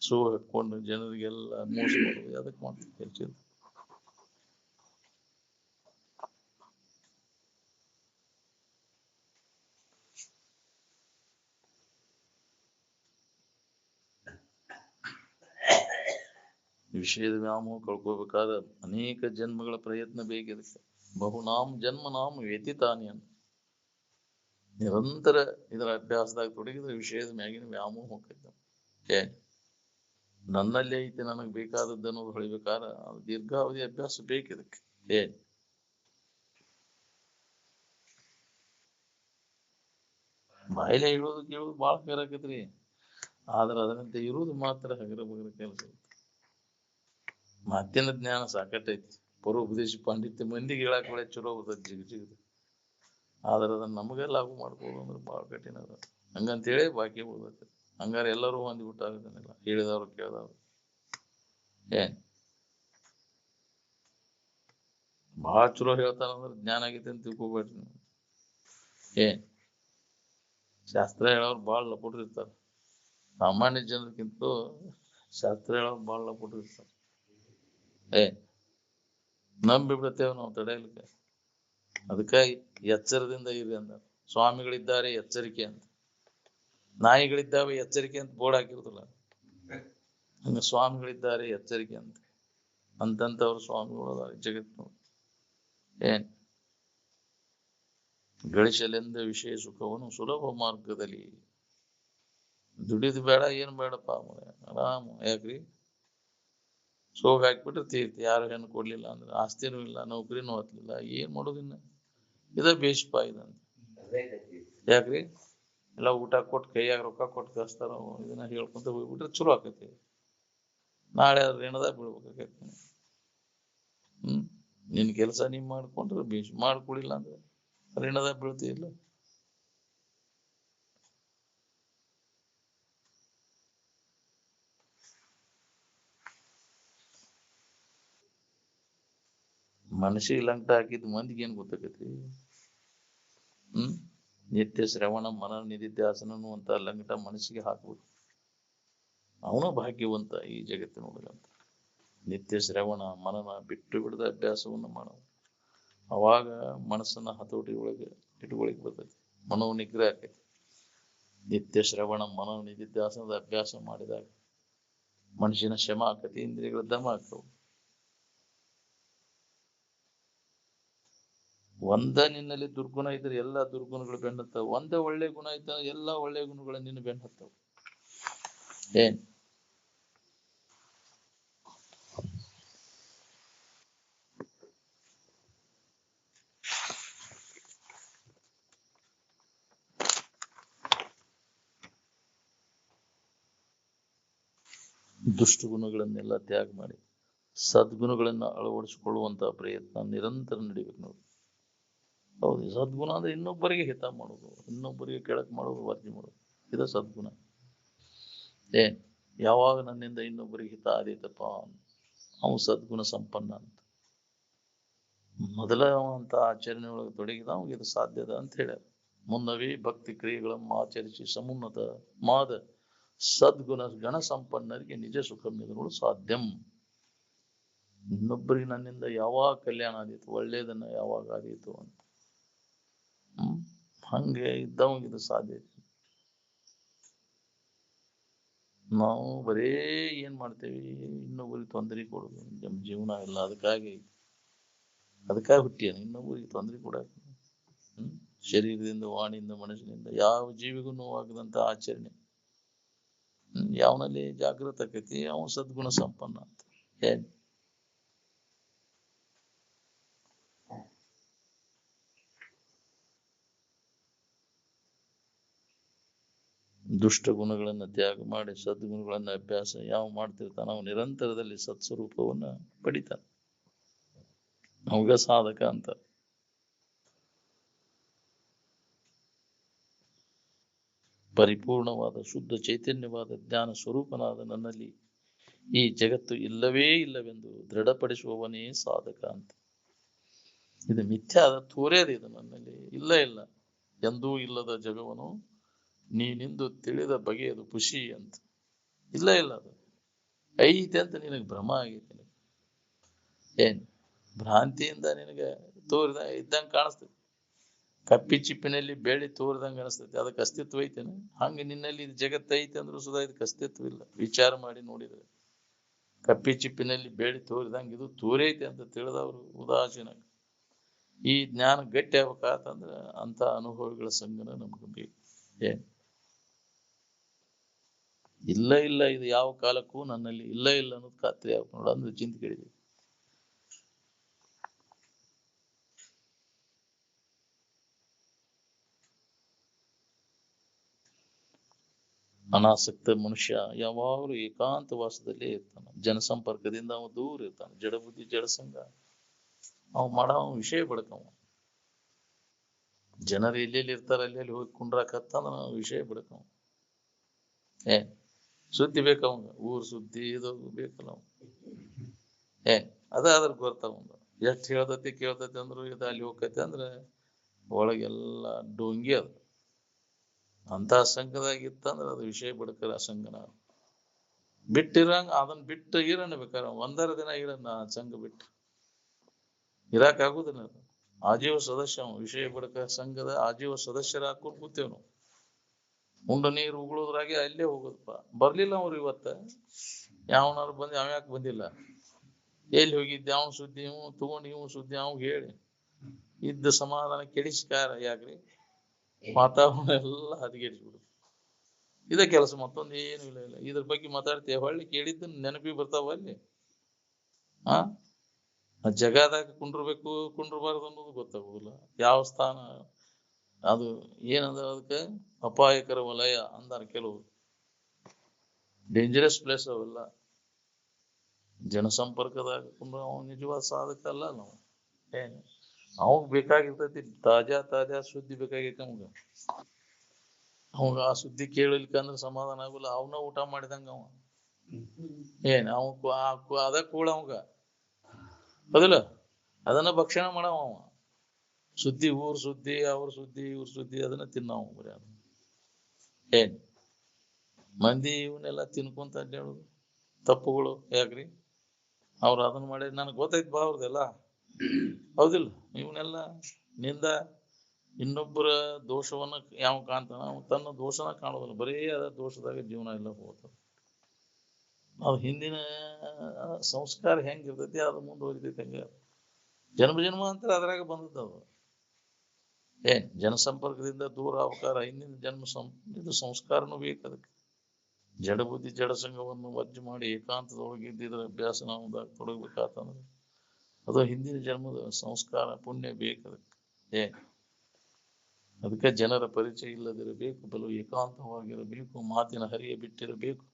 ಸೋ ಹಾಕೊಂಡು ಜನರಿಗೆಲ್ಲ ಮೋಸ ಮಾಡೋದು ಅದಕ್ಕೆ ಮಾಡ್ತಿದ್ದೆ. ವಿಷಯದ ವ್ಯಾಮೋಹ ಕಳ್ಕೋಬೇಕಾದ್ರೆ ಅನೇಕ ಜನ್ಮಗಳ ಪ್ರಯತ್ನ ಬೇಕಿದಕ್ಕೆ. ಬಹುನಾಮ್ ಜನ್ಮ ನಾಮ ವ್ಯತಿತಾನಿ ಅಂತ ನಿರಂತರ ಇದರ ಅಭ್ಯಾಸದಾಗ ತೊಡಗಿದ್ರೆ ವಿಷಯದ ಮ್ಯಾಗಿನ ವ್ಯಾಮೋಹ ಹೋಗ್ತೈತೆ. ನನ್ನಲ್ಲಿ ಐತಿ ನನಗ್ ಬೇಕಾದದ್ದು ಅನ್ನೋದು ಹೊಳಿಬೇಕಾದ್ರೆ ದೀರ್ಘಾವಧಿ ಅಭ್ಯಾಸ ಬೇಕಿದಕ್ಕೆ. ಬಾಯಿಲೆ ಹೇಳೋದು ಕೇಳೋದು ಬಾಳ ಹಗರ ಆಕೈತ್ರಿ. ಆದ್ರೆ ಅದರಂತೆ ಇರುವುದು ಮಾತ್ರ ಹಗರ ಬಗರ ಕೆಲಸ. ಮಾತಿನ ಜ್ಞಾನ ಸಾಕಟ್ಟೈತಿ. ಪರೋಪದೇಶ ಪಾಂಡಿತ್ಯ ಮಂದಿಗೆ ಹೇಳಕ್ ಒಳ್ಳೆ ಚಲೋ ಬರ್ತೈತಿ ಜಿಗದು. ಆದ್ರೆ ಅದನ್ನ ನಮಗೆ ಲಾಭ ಮಾಡ್ಬೋದು ಅಂದ್ರೆ ಬಾಳ ಕಠಿಣ ಅದ. ಹಂಗಂತೇಳಿ ಬಾಕಿ ಉಳ್ದೈತಿ. ಹಂಗಾರೆ ಎಲ್ಲರೂ ಹೊಂದ್ಬಿಟ್ಟಾಗದನ್ನೆಲ್ಲ ಹೇಳಿದವ್ರು ಕೇಳಿದವ್ರು. ಬಹಳ ಚಲೋ ಹೇಳ್ತಾರಂದ್ರೆ ಜ್ಞಾನ ಆಗೈತಿ ಅಂತ ತಿಳ್ಕೊಬೇಡ್ರಿ. ಶಾಸ್ತ್ರ ಹೇಳೋರು ಬಾಳ ಲಪುಟ್ರಿರ್ತಾರ. ಸಾಮಾನ್ಯ ಜನರಿಗಿಂತ ಶಾಸ್ತ್ರ ಹೇಳೋರು ಬಾಳ ಲಪುಟ್ರಿರ್ತಾರ. ನಂಬಿ ಬಿಡ್ತೇವೆ ನಾವು ತಡೆಯಲಿಕ್ಕೆ. ಅದಕ್ಕಾಗಿ ಎಚ್ಚರದಿಂದ ಇರಿ ಅಂದ. ಸ್ವಾಮಿಗಳಿದ್ದಾರೆ ಎಚ್ಚರಿಕೆ ಅಂತ. ನಾಯಿಗಳಿದ್ದಾವೆ ಎಚ್ಚರಿಕೆ ಅಂತ ಬೋರ್ಡ್ ಹಾಕಿರುದಿಲ್ಲ. ಹಂಗ ಸ್ವಾಮಿಗಳಿದ್ದಾರೆ ಎಚ್ಚರಿಕೆ ಅಂತ. ಅಂತಂತವ್ರು ಸ್ವಾಮಿಗಳು ಜಗತ್ ನೋಡಿ. ಗಳಿಸಲೆಂದ ವಿಷಯ ಸುಖವನ್ನು ಸುಲಭ ಮಾರ್ಗದಲ್ಲಿ. ದುಡಿದು ಬೇಡ ಏನ್ ಬೇಡಪ್ಪ ಆರಾಮ್. ಯಾಕ್ರಿ ಸೋಗ ಹಾಕ್ಬಿಟ್ರೆ ತೀರ್ತಿ. ಯಾರು ಹೆಣ್ಣು ಕೊಡ್ಲಿಲ್ಲ ಅಂದ್ರೆ ಆಸ್ತಿನೂ ಇಲ್ಲ, ನೌಕರಿನೂ ಹತ್ಲಿಲ್ಲ, ಏನ್ ಮಾಡೋದಿನ್ನ? ಇದ ಬೇಷಪ್ಪ ಇದಂತ. ಯಾಕ್ರಿ ಎಲ್ಲ ಊಟ ಕೊಟ್ಟು ಕೈಯಾಗ ರೊಕ್ಕ ಕೊಟ್ಟು ಕಳಿಸ್ತಾರ. ಇದನ್ನ ಹೇಳ್ಕೊಂತ ಹೋಗ್ಬಿಟ್ರೆ ಚಲೋ ಆಕತಿ. ನಾಳೆ ಅದ್ರ ಋಣದಾಗ ಬೀಳ್ಬೇಕಾಕೈತಿ. ನಿನ್ ಕೆಲಸ ನೀವ್ ಮಾಡ್ಕೊಂಡ್ರೆ ಬೇಷ್, ಮಾಡ್ಕೊಳಿಲ್ಲ ಅಂದ್ರೆ ಋಣದಾಗ ಬೀಳ್ತಿಲ್ಲ. ಮನಸ್ಸಿಗೆ ಲಂಟ ಹಾಕಿದ್ ಮಂದಿಗೆ ಏನ್ ಗೊತ್ತಾಕೈತಿ? ನಿತ್ಯ ಶ್ರವಣ ಮನ ನಿಧಿಧ್ಯಾಸನನು ಅಂತ ಲಂಟ ಮನಸ್ಸಿಗೆ ಹಾಕ್ಬೇಕು. ಅವನು ಭಾಗ್ಯವಂತ ಈ ಜಗತ್ತಿನೊಳಗಂತ. ನಿತ್ಯ ಶ್ರವಣ ಮನನ ಬಿಟ್ಟು ಬಿಡದ ಅಭ್ಯಾಸವನ್ನು ಮಾಡ. ಅವಾಗ ಮನಸ್ಸನ್ನ ಹತೋಟಿ ಒಳಗೆ ಇಟ್ಕೊಳಿಕ್ ಬರ್ತೈತಿ, ಮನೋ ನಿಗ್ರಹ ಆಕೈತಿ. ನಿತ್ಯ ಶ್ರವಣ ಮನ ನಿಧಿಧ್ಯಾಸನದ ಅಭ್ಯಾಸ ಮಾಡಿದಾಗ ಮನುಷ್ಯನ ಶ್ರಮ ಆಕತಿ, ಇಂದ್ರಿಯಗಳ ದಮ ಆಗ್ತವು. ಒಂದ ನಿನ್ನಲ್ಲಿ ದುರ್ಗುಣ ಇದ್ರೆ ಎಲ್ಲಾ ದುರ್ಗುಣಗಳು ಬೆನ್ನತ್ತವ. ಒಂದೇ ಒಳ್ಳೆ ಗುಣ ಇದ್ದ ಎಲ್ಲಾ ಒಳ್ಳೆ ಗುಣಗಳ ನಿನ್ನ ಬೆನ್ನತ್ತವ. ಏನ್ ದುಷ್ಟ ಗುಣಗಳನ್ನೆಲ್ಲ ತ್ಯಾಗ ಮಾಡಿ ಸದ್ಗುಣಗಳನ್ನ ಅಳವಡಿಸಿಕೊಳ್ಳುವಂತ ಪ್ರಯತ್ನ ನಿರಂತರ ನಡಿಬೇಕು ನೋಡಿ. ಹೌದು, ಸದ್ಗುಣ ಅಂದ್ರೆ ಇನ್ನೊಬ್ಬರಿಗೆ ಹಿತ ಮಾಡೋದು, ಇನ್ನೊಬ್ಬರಿಗೆ ಕೆಳಕ್ ಮಾಡೋದು, ವರ್ಜಿ ಮಾಡೋದು. ಇದ ಸದ್ಗುಣ. ಏನ್ ಯಾವಾಗ ನನ್ನಿಂದ ಇನ್ನೊಬ್ಬರಿಗೆ ಹಿತ ಆದೀತಪ್ಪ, ಅವನು ಸದ್ಗುಣ ಸಂಪನ್ನ ಅಂತ. ಮೊದಲ ಅಂತ ಆಚರಣೆ ಒಳಗೆ ತೊಡಗಿದ ಅವಾಗ ಇದು ಸಾಧ್ಯದ ಅಂತ ಹೇಳ್ಯಾರ. ಮುನ್ನವೇ ಭಕ್ತಿ ಕ್ರಿಯೆಗಳನ್ನು ಆಚರಿಸಿ ಸಮುನ್ನತ ಮಾದ ಸದ್ಗುಣ ಗಣ ಸಂಪನ್ನರಿಗೆ ನಿಜ ಸುಖ ಮಿದುಗಳು ಸಾಧ್ಯಂ. ಇನ್ನೊಬ್ಬರಿಗೆ ನನ್ನಿಂದ ಯಾವಾಗ ಕಲ್ಯಾಣ ಆದೀತು, ಒಳ್ಳೇದನ್ನ ಯಾವಾಗ ಆದೀತು ಅಂತ ಹಂಗೆ ಇದ್ದವಂಗ ಇದು ಸಾಧ್ಯ. ನಾವು ಬರೇ ಏನ್ ಮಾಡ್ತೇವಿ, ಇನ್ನೊಬ್ಬರಿಗೆ ತೊಂದರೆ ಕೊಡುದು ನಮ್ ಜೀವನ ಇಲ್ಲ. ಅದಕ್ಕಾಗಿ ಹುಟ್ಟಿಯನು ಇನ್ನೊಬ್ಬರಿಗೆ ತೊಂದರೆ ಕೊಡಾಕ. ಶರೀರದಿಂದ, ವಾಣಿಯಿಂದ, ಮನಸ್ಸಿನಿಂದ ಯಾವ ಜೀವಿಗೂ ನೋವಾಗದಂತ ಆಚರಣೆ ಯಾವನಲ್ಲಿ ಜಾಗೃತ ಆಕೈತಿ ಅವನು ಸದ್ಗುಣ ಸಂಪನ್ನ ಅಂತ. ಏನ್ ದುಷ್ಟ ಗುಣಗಳನ್ನ ತ್ಯಾಗ ಮಾಡಿ ಸದ್ಗುಣಗಳನ್ನ ಅಭ್ಯಾಸ ಯಾವ ಮಾಡ್ತಿರ್ತಾನ ನಾವು ನಿರಂತರದಲ್ಲಿ ಸತ್ಸ್ವರೂಪವನ್ನ ಪಡಿತಾನ. ಅವಾಗ ಸಾಧಕ ಅಂತ. ಪರಿಪೂರ್ಣವಾದ ಶುದ್ಧ ಚೈತನ್ಯವಾದ ಜ್ಞಾನ ಸ್ವರೂಪನಾದ ನನ್ನಲ್ಲಿ ಈ ಜಗತ್ತು ಇಲ್ಲವೇ ಇಲ್ಲವೆಂದು ದೃಢಪಡಿಸುವವನೇ ಸಾಧಕ ಅಂತ. ಇದು ಮಿಥ್ಯಾದ ತೋರೇದ, ಇದು ನನ್ನಲ್ಲಿ ಇಲ್ಲ ಎಂದೂ ಇಲ್ಲದ ಜಗವನು ನೀನಿಂದು ತಿಳಿದ ಬಗೆಯದು ಖುಷಿ ಅಂತ. ಇಲ್ಲ ಅದು ಐತೆ ಅಂತ ನಿನಗೆ ಭ್ರಮ ಆಗೈತೆ. ಏನ್ ಭ್ರಾಂತಿಯಿಂದ ನಿನಗೆ ತೋರಿದ ಇದ್ದಂಗೆ ಕಾಣಿಸ್ತೈತಿ. ಕಪ್ಪಿ ಚಿಪ್ಪಿನಲ್ಲಿ ಬೆಳ್ಳಿ ತೋರಿದಂಗೆ ಅನಿಸ್ತೈತಿ, ಅದಕ್ಕೆ ಅಸ್ತಿತ್ವ ಐತೇನೆ. ಹಂಗೆ ನಿನ್ನಲ್ಲಿ ಇದು ಜಗತ್ತು ಐತೆ ಅಂದ್ರೂ ಸುಧಾ ಇದಕ್ಕೆ ಅಸ್ತಿತ್ವ ಇಲ್ಲ. ವಿಚಾರ ಮಾಡಿ ನೋಡಿದ್ರೆ ಕಪ್ಪಿ ಚಿಪ್ಪಿನಲ್ಲಿ ಬೆಳ್ಳಿ ತೋರಿದಂಗೆ ಇದು ತೋರೈತೆ ಅಂತ ತಿಳಿದವರು ಉದಾಸೀನ. ಈ ಜ್ಞಾನ ಗಟ್ಟಿ ಆಗ್ಬೇಕಂದ್ರೆ ಅಂತ ಅನುಭವಿಗಳ ಸಂಗನ ನಮ್ಗೆ ಬೇಕು. ಏನ್ ಇಲ್ಲ ಇದು ಯಾವ ಕಾಲಕ್ಕೂ ನನ್ನಲ್ಲಿ ಇಲ್ಲ ಅನ್ನೋದು ಖಾತ್ರಿ ಆಗ್ಬೇಕು ನೋಡ ಅಂದ್ರೆ ಚಿಂತೆ ಕೇಳಿದ್ವಿ. ಅನಾಸಕ್ತ ಮನುಷ್ಯ ಯಾವಾಗಲೂ ಏಕಾಂತ ವಾಸದಲ್ಲೇ ಇರ್ತಾನೆ. ಜನಸಂಪರ್ಕದಿಂದ ಅವ ದೂರ ಇರ್ತಾನೆ. ಜಡಬುದ್ಧಿ ಜಡಸಂಗ ಅವ್ ಮಾಡೋ ವಿಷಯ ಬಡ್ಕವ. ಜನರು ಎಲ್ಲೆಲ್ಲಿ ಇರ್ತಾರ ಅಲ್ಲಿ ಹೋಗಿ ಕುಂಡ್ರಾಕತ್ತಂದ್ರ ವಿಷಯ ಬಡ್ಕವ. ಸುದ್ದಿ ಬೇಕವಂಗ, ಊರ್ ಸುದ್ದಿ ಇದು ಬೇಕಲ್ಲ ಅವ. ಅದ್ರ ಗೊತ್ತಾವಂಗ ಎಷ್ಟು ಹೇಳ್ತತಿ ಕೇಳ್ತತಿ ಅಂದ್ರು ಇದು ಅಲ್ಲಿ ಹೋಗತಿ ಅಂದ್ರೆ ಒಳಗೆಲ್ಲ ಡೊಂಗಿ. ಅದು ಅಂತ ಸಂಘದಾಗಿತ್ತಂದ್ರೆ ಅದು ವಿಷಯ ಬಡ್ಕರ ಸಂಘನ ಬಿಟ್ಟಿರಂಗ. ಅದನ್ನ ಬಿಟ್ಟು ಇರಣ್ಣ ಬೇಕಾರೆ ಒಂದರ ದಿನ ಇರಣ್ಣ ಸಂಘ ಬಿಟ್ಟು ಇರಾಕ್ ಆಗುದಿಲ್ಲ. ಆಜೀವ ಸದಸ್ಯ ವಿಷಯ ಬಡ್ಕ ಸಂಘದ ಆಜೀವ ಸದಸ್ಯರ ಹಾಕೊಂಡು ಕೂತೇವ್ ನಾವು. ಉಂಡ ನೀರು ಉಗುಳೋದ್ರಾಗೆ ಅಲ್ಲೇ ಹೋಗುದಪ್ಪ. ಬರ್ಲಿಲ್ಲ ಅವ್ರು ಇವತ್ತ ಯಾವನಾರು ಬಂದು ಯಾವ್ಯಾಕೆ ಬಂದಿಲ್ಲ, ಎಲ್ಲಿ ಹೋಗಿದ್ದೆ ಅವನ ಸುದ್ದಿ ಇವ್ ತಗೊಂಡು ಇವ್ ಸುದ್ದಿ ಅವ್ ಹೇಳಿ ಇದ್ದ ಸಮಾಧಾನ ಕೆಡಿಸ್ಕಾರ ಯಾಕ್ರಿ? ವಾತಾವರಣ ಎಲ್ಲ ಹದಗೆಡಿಸ್ಬಿಡು. ಇದೇ ಕೆಲಸ, ಮತ್ತೊಂದು ಏನು ಇಲ್ಲ. ಇದ್ರ ಬಗ್ಗೆ ಮಾತಾಡ್ತೇವೆ, ಹೊಳ್ಳಿ ಕೇಳಿದ್ದನ್ನು ನೆನಪಿಗೆ ಬರ್ತಾವ ಅಲ್ಲಿ. ಆ ಜಗದಾಗ ಕುಂಡ್ರಬೇಕು ಕುಂಡ್ರಬಾರ್ದು ಅನ್ನೋದು ಗೊತ್ತಾಗುದಿಲ್ಲ. ಯಾವ ಸ್ಥಾನ ಅದು ಏನಂದ, ಅದಕ್ಕೆ ಅಪಾಯಕರ ವಲಯ ಅಂದಾರ ಕೆಲವು. ಡೇಂಜರಸ್ ಪ್ಲೇಸ್ ಅವೆಲ್ಲ. ಜನಸಂಪರ್ಕದಾಗ ಕುಂಡ್ರ ಅವ್ನು ನಿಜವಾದ ಸಾಧಕ ಅಲ್ಲ. ನಾವು ಏನು ಅವಾಗ ಬೇಕಾಗಿರ್ತೈತಿ ತಾಜಾ ಸುದ್ದಿ ಬೇಕಾಗೈತಿ ಅವಂಗ. ಅವಾಗ ಆ ಸುದ್ದಿ ಕೇಳಲಿಕ್ಕಂದ್ರೆ ಸಮಾಧಾನ ಆಗುಲ್ಲ. ಅವನ ಊಟ ಮಾಡಿದಂಗ ಅವ ಏನ್ ಅದ ಕೂಡ ಅವಂಗ ಹೌದಿಲ್ಲ, ಅದನ್ನ ಭಕ್ಷಣ ಮಾಡವ ಅವ. ಸುದ್ದಿ, ಊರ್ ಸುದ್ದಿ, ಅವ್ರ ಸುದ್ದಿ, ಇವ್ರ ಸುದ್ದಿ, ಅದನ್ನ ತಿನ್ನವ ಬರೀ. ಅದು ಏನ್ ಮಂದಿ ಇವನ್ನೆಲ್ಲ ತಿನ್ಕೊಂತ ಅಡ್ಡಾಡುದು ತಪ್ಪುಗಳು ಯಾಕ್ರಿ? ಅವ್ರು ಅದನ್ನ ಮಾಡಿ ನನಗೆ ಗೊತ್ತೈತ್ ಬಾ ಅವ್ರದೆಲ್ಲ, ಹೌದಿಲ್ಲ? ಇವನ್ನೆಲ್ಲ ನಿಂದ ಇನ್ನೊಬ್ಬರ ದೋಷವನ್ನ ಯಾವ ಕಾಣ್ತಾನ, ಅವ ತನ್ನ ದೋಷನ ಕಾಣೋದಿಲ್ಲ. ಬರೀ ಅದ ದೋಷದಾಗ ಜೀವನ ಎಲ್ಲ ಹೋಗ್ತದೆ. ಅದು ಹಿಂದಿನ ಸಂಸ್ಕಾರ ಹೆಂಗಿರ್ತೈತಿ ಅದು ಮುಂದುವರಿತೈತಿ. ಹಂಗ ಜನ್ಮ ಅಂತ ಅದ್ರಾಗ ಬಂದದ್ದು. ಏನ್ ಜನಸಂಪರ್ಕದಿಂದ ದೂರ ಅವಕಾರ ಹಿಂದಿನ ಇದು ಸಂಸ್ಕಾರನೂ ಬೇಕು. ಅದಕ್ಕೆ ಜಡ ಬುದ್ಧಿ ಜಡ ಸಂಘವನ್ನು ವಜ್ಜು ಮಾಡಿ ಏಕಾಂತದೊಳಗೆ ಇದ್ದಿದ್ರ ಅಭ್ಯಾಸ ನಾವು ತೊಡಗಬೇಕಾತಂದ್ರೆ ಅದು ಹಿಂದಿನ ಜನ್ಮದ ಸಂಸ್ಕಾರ ಪುಣ್ಯ ಬೇಕು. ಅದಕ್ಕೆ ಅದಕ್ಕೆ ಜನರ ಪರಿಚಯ ಇಲ್ಲದಿರಬೇಕು, ಬಲು ಏಕಾಂತವಾಗಿರಬೇಕು, ಮಾತಿನ ಹರಿಯ ಬಿಟ್ಟಿರಬೇಕು,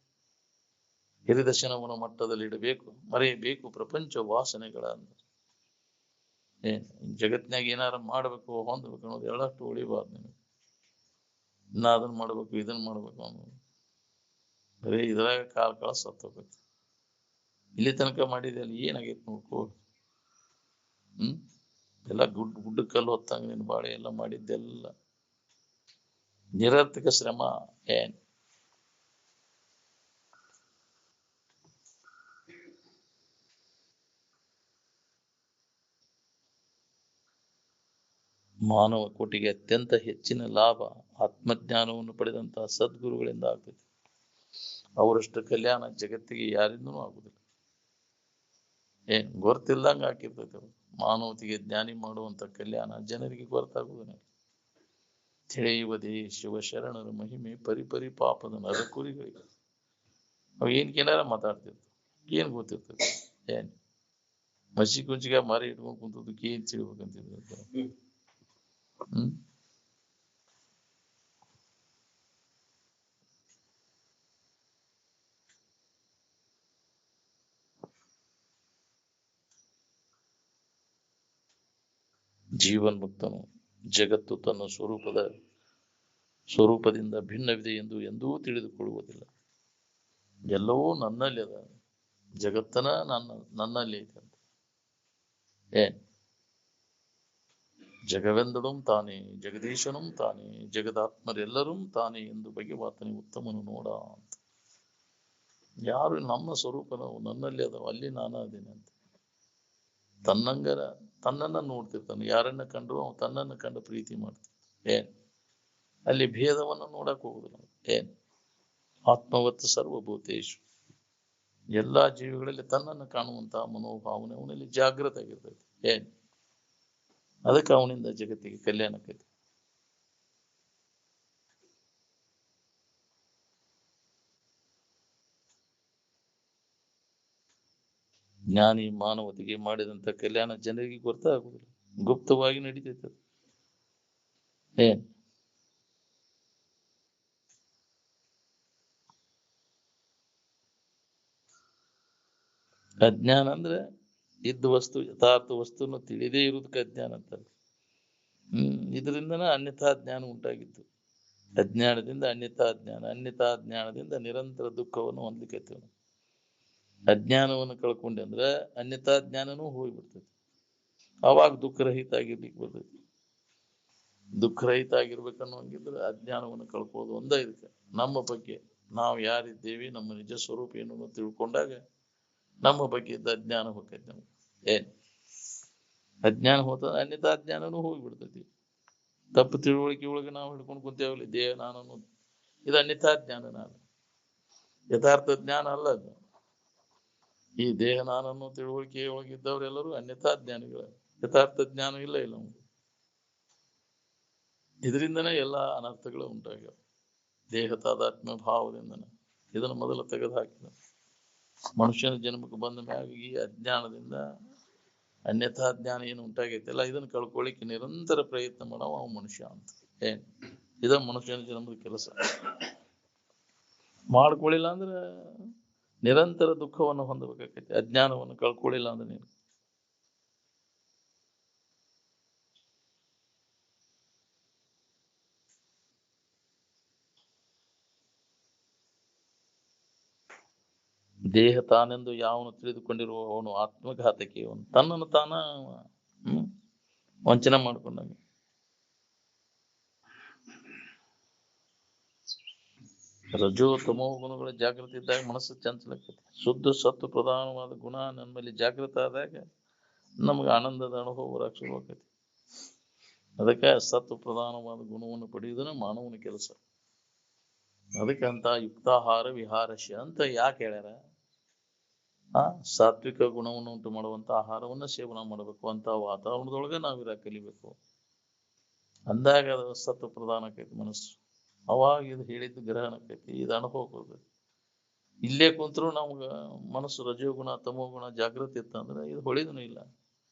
ಹಿರಿದರ್ಶನವನ್ನು ಮಟ್ಟದಲ್ಲಿ ಇಡಬೇಕು, ಮರೆಯಬೇಕು ಪ್ರಪಂಚ ವಾಸನೆಗಳ. ಜಗತ್ನಾಗ ಏನಾರ ಮಾಡ್ಬೇಕು ಹೊಂದ್ಬೇಕು ಅನ್ನೋದು ಎಳ್ಳಷ್ಟು ಉಳಿಬಾರ್ದು ನಿನಗೆ. ಇನ್ನ ಅದನ್ನ ಮಾಡ್ಬೇಕು ಇದನ್ನ ಮಾಡ್ಬೇಕು ಅನ್ನೋದು ಬರೀ ಇದ್ರಾಗ ಕಾಲ ಸತ್ತೋಗ್ಬೇಕು. ಇಲ್ಲಿ ತನಕ ಮಾಡಿದೆ ಅಲ್ಲಿ ಏನಾಗೈತೆ ನೋಡ್ಕೋ. ಎಲ್ಲ ಗುಡ್ಡ ಕಲ್ಲು ಹೊತ್ತಂಗ ನೀನು ಬಾಳೆ ಎಲ್ಲ ಮಾಡಿದ್ದೆಲ್ಲ ನಿರರ್ಥಕ ಶ್ರಮ. ಏನ್ ಮಾನವ ಕೋಟಿಗೆ ಅತ್ಯಂತ ಹೆಚ್ಚಿನ ಲಾಭ ಆತ್ಮಜ್ಞಾನವನ್ನು ಪಡೆದಂತಹ ಸದ್ಗುರುಗಳಿಂದ ಆಗ್ತೈತಿ. ಅವರಷ್ಟು ಕಲ್ಯಾಣ ಜಗತ್ತಿಗೆ ಯಾರಿಂದನೂ ಆಗುದಿಲ್ಲ. ಗೊತ್ತಿಲ್ದಂಗ ಹಾಕಿರ್ತೈತಿ. ಅವರು ಮಾನವತಿಗೆ ಜ್ಞಾನಿ ಮಾಡುವಂತ ಕಲ್ಯಾಣ ಜನರಿಗೆ ಗೊತ್ತಾಗುವುದಿಲ್ಲ. ತಿಳಿಯುವುದೇ ಶಿವಶರಣರ ಮಹಿಮೆ ಪರಿಪರಿ ಪಾಪದ ನರಕುರಿಗಳಿಗೆ. ಅವ್ ಏನಾರ ಮಾತಾಡ್ತಿರ್ತ, ಏನ್ ಗೊತ್ತಿರ್ತೈತಿ? ಏನ್ ಮಸಿ ಕುಂಚಿಗ ಮಾರಿ ಇಟ್ಕೊಂಡ್ ಕುಂತದಕ್ಕೆ ಏನ್ ತಿಳಿಬೇಕಂತಿದ್ರು. ಜೀವನ್ಮುಕ್ತನು ಜಗತ್ತು ತನ್ನ ಸ್ವರೂಪದಿಂದ ಭಿನ್ನವಿದೆ ಎಂದು ಎಂದೂ ತಿಳಿದುಕೊಳ್ಳುವುದಿಲ್ಲ. ಎಲ್ಲವೂ ನನ್ನಲ್ಲಿ ಅದ, ಜಗತ್ತನ ನನ್ನಲ್ಲಿ ಐತೆ ಅಂತ. ಜಗವೆಂದಡೂ ತಾನೇ, ಜಗದೀಶನೂ ತಾನೇ, ಜಗದಾತ್ಮರೆಲ್ಲರೂ ತಾನೇ ಎಂದು ಬಗೆವಾತನಿ ಉತ್ತಮನು ನೋಡ ಅಂತ. ಯಾರು ನಮ್ಮ ಸ್ವರೂಪ ನಾವು ನನ್ನಲ್ಲಿ ಅದಾವ, ಅಲ್ಲಿ ನಾನು ಅದೇನೆ ಅಂತ ತನ್ನನ್ನ ನೋಡ್ತಿರ್ತಾನೆ. ಯಾರನ್ನ ಕಂಡ್ರು ಅವ ತನ್ನನ್ನು ಕಂಡು ಪ್ರೀತಿ ಮಾಡ್ತಿರ್ತಾನೆ. ಅಲ್ಲಿ ಭೇದವನ್ನು ನೋಡಕ್ ಹೋಗುದಿಲ್ಲ. ಆತ್ಮವತ್ ಸರ್ವಭೂತೇಶು, ಎಲ್ಲಾ ಜೀವಿಗಳಲ್ಲಿ ತನ್ನನ್ನು ಕಾಣುವಂತಹ ಮನೋಭಾವನೆ ಅವನಲ್ಲಿ ಜಾಗೃತ ಆಗಿರ್ತೈತಿ. ಅದಕ್ಕೆ ಅವನಿಂದ ಜಗತ್ತಿಗೆ ಕಲ್ಯಾಣಕ್ಕೈತಿ. ಜ್ಞಾನಿ ಮಾನವತೆಗೆ ಮಾಡಿದಂತ ಕಲ್ಯಾಣ ಜನರಿಗೆ ಗೊತ್ತಾಗುದಿಲ್ಲ, ಗುಪ್ತವಾಗಿ ನಡೀತೈತೆ. ಅಜ್ಞಾನ ಅಂದ್ರೆ ಇದ್ದ ವಸ್ತು ಯಥಾರ್ಥ ವಸ್ತುವನ್ನು ತಿಳಿದೇ ಇರುವುದಕ್ಕೆ ಅಜ್ಞಾನ ಅಂತಾರೆ. ಇದರಿಂದನ ಅನ್ಯಥಾ ಜ್ಞಾನ ಉಂಟಾಗಿತ್ತು. ಅಜ್ಞಾನದಿಂದ ಅನ್ಯಥಾ ಜ್ಞಾನ, ಅನ್ಯಥಾ ಜ್ಞಾನದಿಂದ ನಿರಂತರ ದುಃಖವನ್ನು ಹೊಂದಲಿಕ್ಕೆ. ಅಜ್ಞಾನವನ್ನು ಕಳ್ಕೊಂಡೆ ಅಂದ್ರೆ ಅನ್ಯಥಾ ಜ್ಞಾನನೂ ಹೋಗ್ಬಿಡ್ತೈತಿ. ಅವಾಗ ದುಃಖರಹಿತ ಆಗಿರ್ಲಿಕ್ಕೆ ಬರ್ತೈತಿ. ದುಃಖರಹಿತ ಆಗಿರ್ಬೇಕನ್ನೋ ಹಂಗಿದ್ರೆ ಅಜ್ಞಾನವನ್ನು ಕಳ್ಕೋದು ಒಂದ. ಇದಕ್ಕೆ ನಮ್ಮ ಬಗ್ಗೆ ನಾವು ಯಾರಿದ್ದೇವೆ, ನಮ್ಮ ನಿಜ ಸ್ವರೂಪ ಏನು ತಿಳ್ಕೊಂಡಾಗ ನಮ್ಮ ಬಗ್ಗೆ ಇದ್ದ ಅಜ್ಞಾನ ಹೋಗ್ತೈತಿ. ನಮ್ಗೆ ಅಜ್ಞಾನ ಹೋದ ಅನ್ಯಥಾ ಅಜ್ಞಾನನೂ ಹೋಗಿಬಿಡ್ತೈತಿ. ತಪ್ಪು ತಿಳುವಳಿಕೆ ಒಳಗೆ ನಾವು ಹಿಡ್ಕೊಂಡು ಕುಂತೇವಲ್ಲಿ ದೇಹ ನಾನು ಅನ್ನೋದು, ಇದು ಅನ್ಯಥಾ ಜ್ಞಾನ. ನಾನು ಯಥಾರ್ಥ ಜ್ಞಾನ ಅಲ್ಲ ಅದು. ಈ ದೇಹ ನಾನನ್ನು ತಿಳುವಳಿಕೆ ಒಳಗಿದ್ದವರೆಲ್ಲರೂ ಅನ್ಯಥಾ ಜ್ಞಾನಿಗಳು. ಯಥಾರ್ಥ ಜ್ಞಾನ ಇಲ್ಲ ನಮ್ಗೆ. ಇದರಿಂದನೇ ಎಲ್ಲ ಅನರ್ಥಗಳು ಉಂಟಾಗ್ಯಾವ. ದೇಹ ತಾದಾತ್ಮ್ಯ ಭಾವದಿಂದನೇ ಇದನ್ನು ಮೊದಲು ತೆಗೆದು ಹಾಕಿದ. ಮನುಷ್ಯನ ಜನ್ಮಕ್ಕೆ ಬಂದ ಮ್ಯಾಗ ಈ ಅಜ್ಞಾನದಿಂದ ಅನ್ಯಥಾ ಜ್ಞಾನ ಏನು ಉಂಟಾಗೈತಿಲ್ಲ ಇದನ್ನು ಕಳ್ಕೊಳ್ಳಿಕ್ಕೆ ನಿರಂತರ ಪ್ರಯತ್ನ ಮಾಡವ ಅವ ಮನುಷ್ಯ ಅಂತ. ಏನ್ ಇದ ಮನುಷ್ಯನ ಜನ್ಮದ ಕೆಲಸ. ಮಾಡ್ಕೊಳ್ಳಿಲ್ಲ ಅಂದ್ರೆ ನಿರಂತರ ದುಃಖವನ್ನು ಹೊಂದಬೇಕಾಗೈತಿ. ಅಜ್ಞಾನವನ್ನು ಕಳ್ಕೊಳ್ಳಿಲ್ಲ ಅಂದ್ರೆ ನೀನು ದೇಹ ತಾನೆಂದು ಯಾವನು ತಿಳಿದುಕೊಂಡಿರುವ ಅವನು ಆತ್ಮಘಾತಕ್ಕೆ ಅವನು ತನ್ನನ್ನು ತಾನ ವಂಚನೆ ಮಾಡ್ಕೊಂಡಾಗ. ರಜೋ ತಮೋ ಗುಣಗಳ ಜಾಗೃತಿ ಇದ್ದಾಗ ಮನಸ್ಸು ಚಂಚಲಕ್ಕೈತಿ. ಶುದ್ಧ ಸತ್ವ ಪ್ರಧಾನವಾದ ಗುಣ ನಮ್ಮಲ್ಲಿ ಜಾಗೃತ ಆದಾಗ ನಮ್ಗೆ ಆನಂದದ ಅನುಭವ ಬರಕ್ ಶುರುವಾಕೈತಿ. ಅದಕ್ಕೆ ಸತ್ವ ಪ್ರಧಾನವಾದ ಗುಣವನ್ನು ಪಡೆಯುವುದನ್ನ ಮಾನವನ ಕೆಲಸ. ಅದಕ್ಕೆ ಅಂತ ಯುಕ್ತಾಹಾರ ವಿಹಾರಶ್ಯ ಅಂತ ಯಾಕೆ ಹೇಳ್ಯಾರ? ಸಾತ್ವಿಕ ಗುಣವನ್ನು ಉಂಟು ಮಾಡುವಂತ ಆಹಾರವನ್ನ ಸೇವನೆ ಮಾಡಬೇಕು. ಅಂತ ವಾತಾವರಣದೊಳಗೆ ನಾವಿರ ಕಲಿಬೇಕು. ಅಂದಾಗ ಅದು ಸತ್ವ ಪ್ರಧಾನ ಆಕೈತಿ ಮನಸ್ಸು. ಅವಾಗ ಇದು ಹೇಳಿದ್ದು ಗ್ರಹಣಕ್ಕೈತಿ, ಇದು ಅನುಭವಕ್ಕೆ. ಇಲ್ಲೇ ಕುಂತ್ರು ನಮ್ಗ ಮನಸ್ಸು ರಜೋಗುಣ ತಮೋ ಗುಣ ಜಾಗೃತಿ ಇತ್ತಂದ್ರೆ ಇದು ಹೊಳಿದನು ಇಲ್ಲ,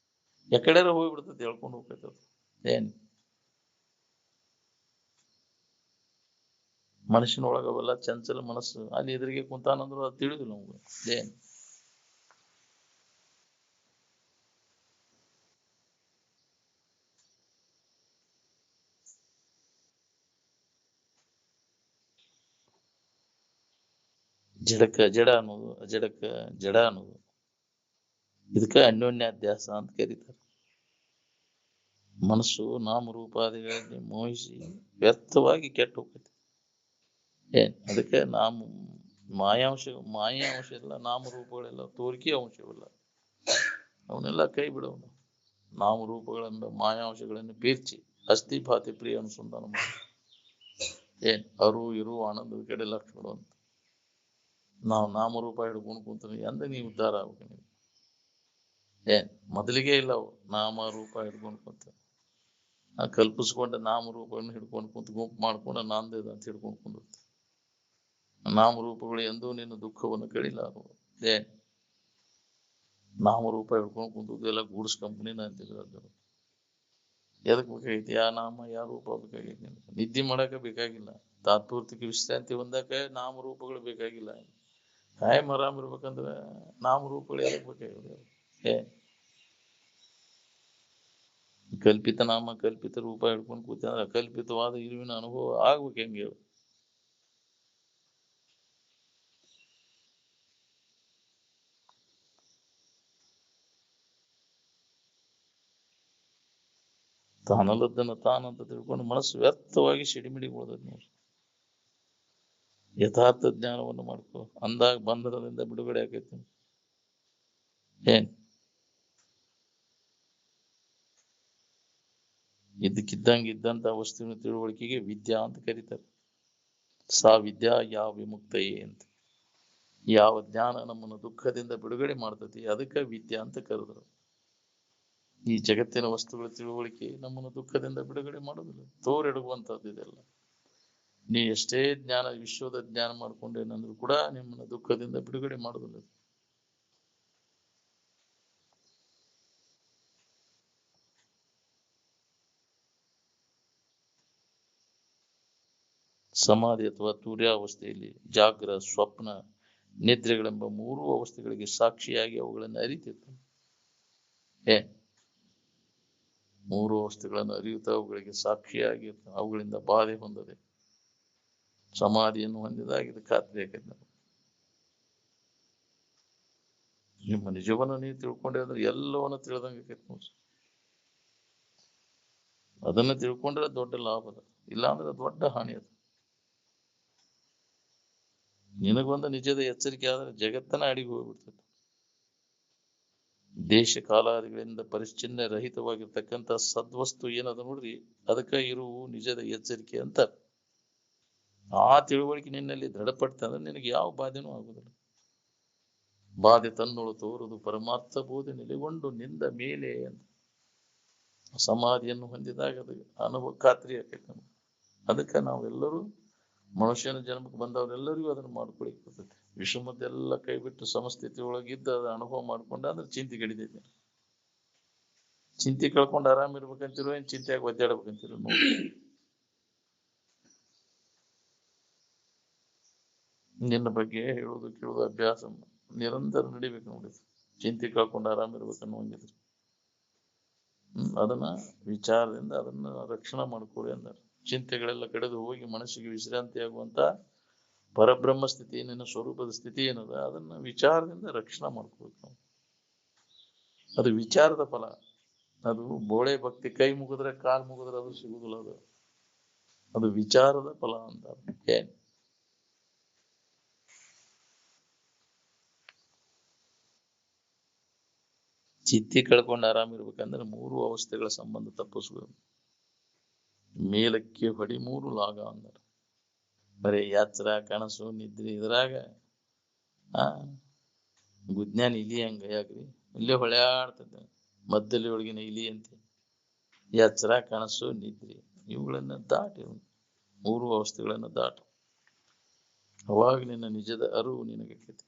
ಎಕಡೆ ಹೋಗ್ಬಿಡ್ತೈತಿ, ಹೇಳ್ಕೊಂಡು ಹೋಗ್ತೈತಿ. ಅದು ಏನ್ ಮನುಷ್ಯನೊಳಗ ಅವೆಲ್ಲ ಚಂಚಲ ಮನಸ್ಸು ಅಲ್ಲಿ ಎದುರಿಗೆ ಕುಂತಾನಂದ್ರು ಅದು ತಿಳಿದಿಲ್ಲ ನಮ್ಗೆ. ಏನ್ ಜಡಕ್ಕ ಜಡ ಅನ್ನೋದು, ಅಜಡಕ್ಕ ಜಡ ಅನ್ನೋದು, ಇದಕ್ಕ ಅನ್ಯೋನ್ಯಾಧ್ಯಾಸ ಅಂತ ಕರೀತಾರೆ. ಮನಸ್ಸು ನಾಮರೂಪಾದಿಗಳಲ್ಲಿ ಮೋಹಿಸಿ ವ್ಯರ್ಥವಾಗಿ ಕೆಟ್ಟ ಹೋಗ್ತೈತಿ. ಅದಕ್ಕೆ ಮಾಯಾಂಶ ಇಲ್ಲ, ನಾಮರೂಪಗಳೆಲ್ಲ ತೋರಿಕೆ ಅಂಶವಿಲ್ಲ, ಅವನ್ನೆಲ್ಲ ಕೈ ಬಿಡೋನು. ನಾಮರೂಪಗಳೆಂಬ ಮಾಯಾಂಶಗಳನ್ನು ಬೀರ್ಚಿ ಅಸ್ಥಿ ಭಾತಿ ಪ್ರಿಯ ಅನುಸಂಧಾನ ಮಾಡಿ ಅರು ಇರು ಆನಂದದ ಕಡೆ ಲಕ್ಷ ಕೊಡುವಂತ. ನಾವು ನಾಮರೂಪ ಹಿಡ್ಕೊಂಡು ಕುಂತ ಎಂದ ನೀವು ಉದ್ಧಾರ ಆಗ್ಬೇಕು. ನೀವು ಮೊದಲಿಗೆ ಇಲ್ಲ ಅವು ನಾಮರೂಪ ಹಿಡ್ಕೊಂಡು ಕುಂತ ಕಲ್ಪಿಸ್ಕೊಂಡ ನಾಮರೂಪಗಳನ್ನು ಹಿಡ್ಕೊಂಡು ಕುಂತ ಗುಂಪು ಮಾಡ್ಕೊಂಡು ನಾಂದೇದ ಅಂತ ಹಿಡ್ಕೊಂಡು ಕುಂದಿರ್ತ. ನಾಮರೂಪಗಳು ಎಂದೂ ನಿನ್ನ ದುಃಖವನ್ನು ಕಡಿಲಾರು. ನಾಮರೂಪ ಹಿಡ್ಕೊಂಡು ಕುಂತದೆಲ್ಲ ಗೂಡ್ಸ್ ಕಂಪ್ನಿನ ಅಂತಿದ್ರು. ಎದಕ್ ಬೇಕಾಗೈತಿ? ಯಾ ನಾಮ ಯಾ ರೂಪ ಬೇಕಾಗೈತಿ? ನಿದ್ದೆ ಮಾಡಕ ಬೇಕಾಗಿಲ್ಲ, ತಾತ್ಪೂರ್ತಿಕ ವಿಶ್ರಾಂತಿ ಹೊಂದಕ ನಾಮರೂಪಗಳು ಬೇಕಾಗಿಲ್ಲ. ಕಾಯಂ ಆರಾಮ್ ಇರ್ಬೇಕಂದ್ರೆ ನಾಮರೂಪಗಳು ಎದಕ್ ಬೇಕಾಗಿಲ್ಲ? ಕಲ್ಪಿತ ನಾಮ ಕಲ್ಪಿತ ರೂಪ ಹಿಡ್ಕೊಂಡು ಕೂತ ಅಕಲ್ಪಿತವಾದ ಇರುವಿನ ಅನುಭವ ಆಗ್ಬೇಕು. ಹೆಂಗೆ ಹೇಳು? ತಾನಲ್ಲದನ್ನ ತಾನಂತ ತಿಳ್ಕೊಂಡು ಮನಸ್ಸು ವ್ಯರ್ಥವಾಗಿ ಸಿಡಿಮಿಡಿ ಹೋದದ್ ನೋಡಿ. ಯಥಾರ್ಥ ಜ್ಞಾನವನ್ನು ಮಾಡ್ಕೊ ಅಂದಾಗ ಬಂಧನದಿಂದ ಬಿಡುಗಡೆ ಆಕೈತಿ. ಇದ್ದಂತ ವಸ್ತುವಿನ ತಿಳುವಳಿಕೆಗೆ ವಿದ್ಯಾ ಅಂತ ಕರೀತಾರೆ. ಸಾ ವಿದ್ಯಾ ಯಾವ ವಿಮುಕ್ತಯೇ ಅಂತ. ಯಾವ ಜ್ಞಾನ ನಮ್ಮನ್ನು ದುಃಖದಿಂದ ಬಿಡುಗಡೆ ಮಾಡ್ತತಿ ಅದಕ್ಕೆ ವಿದ್ಯಾ ಅಂತ ಕರೆದ್ರು. ಈ ಜಗತ್ತಿನ ವಸ್ತುಗಳ ತಿಳುವಳಿಕೆ ನಮ್ಮನ್ನು ದುಃಖದಿಂದ ಬಿಡುಗಡೆ ಮಾಡೋದಿಲ್ಲ, ತೋರಿಡುವಂತದ್ದು ಇದೆಲ್ಲ. ನೀ ಎಷ್ಟೇ ಜ್ಞಾನ ವಿಶ್ವದ ಜ್ಞಾನ ಮಾಡ್ಕೊಂಡೇನಂದ್ರು ಕೂಡ ನಿಮ್ಮನ್ನು ದುಃಖದಿಂದ ಬಿಡುಗಡೆ ಮಾಡೋದಿಲ್ಲ. ಸಮಾಧಿ ಅಥವಾ ತುರ್ಯಾವಸ್ಥೆಯಲ್ಲಿ ಜಾಗ್ರ, ಸ್ವಪ್ನ, ನಿದ್ರೆಗಳೆಂಬ 3 ಅವಸ್ಥೆಗಳಿಗೆ ಸಾಕ್ಷಿಯಾಗಿ ಅವುಗಳನ್ನು ಅರಿತಿತ್ತು. 3 ಅವಸ್ಥೆಗಳನ್ನು ಅರಿಯುತ್ತಾ ಅವುಗಳಿಗೆ ಸಾಕ್ಷಿಯಾಗಿ ಅವುಗಳಿಂದ ಬಾಧೆ ಹೊಂದದೆ ಸಮಾಧಿಯನ್ನು ಹೊಂದಿದಾಗ ಖಾತ್ರಿ ಆಕೈತಿ. ನಿಮ್ಮ ನಿಜವನ್ನು ನೀವು ತಿಳ್ಕೊಂಡ್ರೆ ಅಂದ್ರೆ ಎಲ್ಲವನ್ನ ತಿಳಿದಂಗೆ ಆಕೈತಿ ನೋಡಿ. ಅದನ್ನ ತಿಳ್ಕೊಂಡ್ರೆ ದೊಡ್ಡ ಲಾಭ ಅದ, ಇಲ್ಲಾಂದ್ರೆ ದೊಡ್ಡ ಹಾನಿ ಅದ. ನಿನಗೊಂದು ನಿಜದ ಎಚ್ಚರಿಕೆ ಆದ್ರೆ ಜಗತ್ತನ ಅಡಿಗೆ ಹೋಗ್ಬಿಡ್ತದೆ. ದೇಶ ಕಾಲಾದಿಗಳಿಂದ ಪರಿಚ್ಛಿನ್ನ ರಹಿತವಾಗಿರ್ತಕ್ಕಂಥ ಸದ್ವಸ್ತು ಏನದ ನೋಡ್ರಿ, ಅದಕ್ಕೆ ಇರುವು ನಿಜದ ಎಚ್ಚರಿಕೆ ಅಂತ. ಆ ತಿಳುವಳಿಕೆ ನಿನ್ನಲ್ಲಿ ದೃಢಪಡ್ತ ಅಂದ್ರೆ ನಿನಗೆ ಯಾವ ಬಾಧೆನೂ ಆಗುದಿಲ್ಲ. ಬಾಧೆ ತನ್ನೋಳು ತೋರುದು ಪರಮಾರ್ಥ ಬೋಧೆ ನೆಲೆಗೊಂಡು ನಿಂದ ಮೇಲೆ ಅಂತ. ಸಮಾಧಿಯನ್ನು ಹೊಂದಿದಾಗ ಅದು ಅನುಭವ ಖಾತ್ರಿ ಆಕೈತಿ ನಮ್ಗೆ. ಅದಕ್ಕೆ ನಾವೆಲ್ಲರೂ ಮನುಷ್ಯನ ಜನ್ಮಕ್ಕೆ ಬಂದವರೆಲ್ಲರಿಗೂ ಅದನ್ನ ಮಾಡ್ಕೊಳಿಕ್ ಬರ್ತೈತಿ. ವಿಷಮದ್ದೆಲ್ಲ ಕೈ ಬಿಟ್ಟು ಸಮಸ್ಥಿತಿ ಒಳಗಿದ್ದ ಅದ ಅನುಭವ ಮಾಡ್ಕೊಂಡ ಅಂದ್ರೆ ಚಿಂತೆ ಕಡಿತೈತಿ. ಚಿಂತೆ ಕಳ್ಕೊಂಡು ಆರಾಮ್ ಇರ್ಬೇಕಂತಿರೋ ಏನ್ ಚಿಂತೆಯಾಗಿ ಒದ್ದಾಡ್ಬೇಕಂತಿರೋ ನೋಡಿ. ನಿನ್ನ ಬಗ್ಗೆ ಹೇಳುವುದು ಕೇಳುವುದು ಅಭ್ಯಾಸ ನಿರಂತರ ನಡಿಬೇಕು ನೋಡಿ. ಚಿಂತೆ ಕಳ್ಕೊಂಡು ಆರಾಮ್ ಇರ್ಬೇಕನ್ನೋ ಹಂಗಿದ್ರು ಅದನ್ನ ವಿಚಾರದಿಂದ ಅದನ್ನ ರಕ್ಷಣೆ ಮಾಡ್ಕೊಳ್ಳಿ ಅಂತಾರೆ. ಚಿಂತೆಗಳೆಲ್ಲ ಕಡೆದು ಹೋಗಿ ಮನಸ್ಸಿಗೆ ವಿಶ್ರಾಂತಿ ಆಗುವಂತ ಪರಬ್ರಹ್ಮ ಸ್ಥಿತಿ, ನಿನ್ನ ಸ್ವರೂಪದ ಸ್ಥಿತಿ ಏನದ ಅದನ್ನ ವಿಚಾರದಿಂದ ರಕ್ಷಣೆ ಮಾಡ್ಕೊಳ್ಬೇಕು ನಾವು. ಅದು ವಿಚಾರದ ಫಲ. ಅದು ಬೋಳೆ ಭಕ್ತಿ ಕೈ ಮುಗಿದ್ರೆ ಕಾಲ್ ಮುಗಿದ್ರೆ ಅದು ಸಿಗುದಿಲ್ಲ. ಅದು ವಿಚಾರದ ಫಲ ಅಂತಾರೆ. ಏನ್ ಚಿತ್ತಿ ಕಳ್ಕೊಂಡು ಆರಾಮ್ ಇರ್ಬೇಕಂದ್ರೆ 3 ಅವಸ್ಥೆಗಳ ಸಂಬಂಧ ತಪ್ಪಿಸ್ಬೇಕು. ಮೇಲಕ್ಕೆ ಹೊಡಿ 3 ಲಾಗ ಅಂತಾರೆ. ಬರೀ ಎಚ್ಚರ ಕನಸು ನಿದ್ರಿ ಇದ್ರಾಗ ಗುಜ್ಞಾನ ಇಲಿ ಹಂಗ ಯಾಕ್ರಿ ಇಲ್ಲೇ ಹೊಳ್ಯಾಡ್ತದೆ ಮಧ್ಯದಲ್ಲಿ ಒಳಗಿನ ಇಲಿ ಅಂತೆ. ಎಚ್ಚರ ಕನಸು ನಿದ್ರಿ ಇವುಗಳನ್ನ ದಾಟಿ 3 ಅವಸ್ಥೆಗಳನ್ನ ದಾಟು. ಅವಾಗ ನಿನ್ನ ನಿಜದ ಅರಿವು ನಿನಗೈತಿ.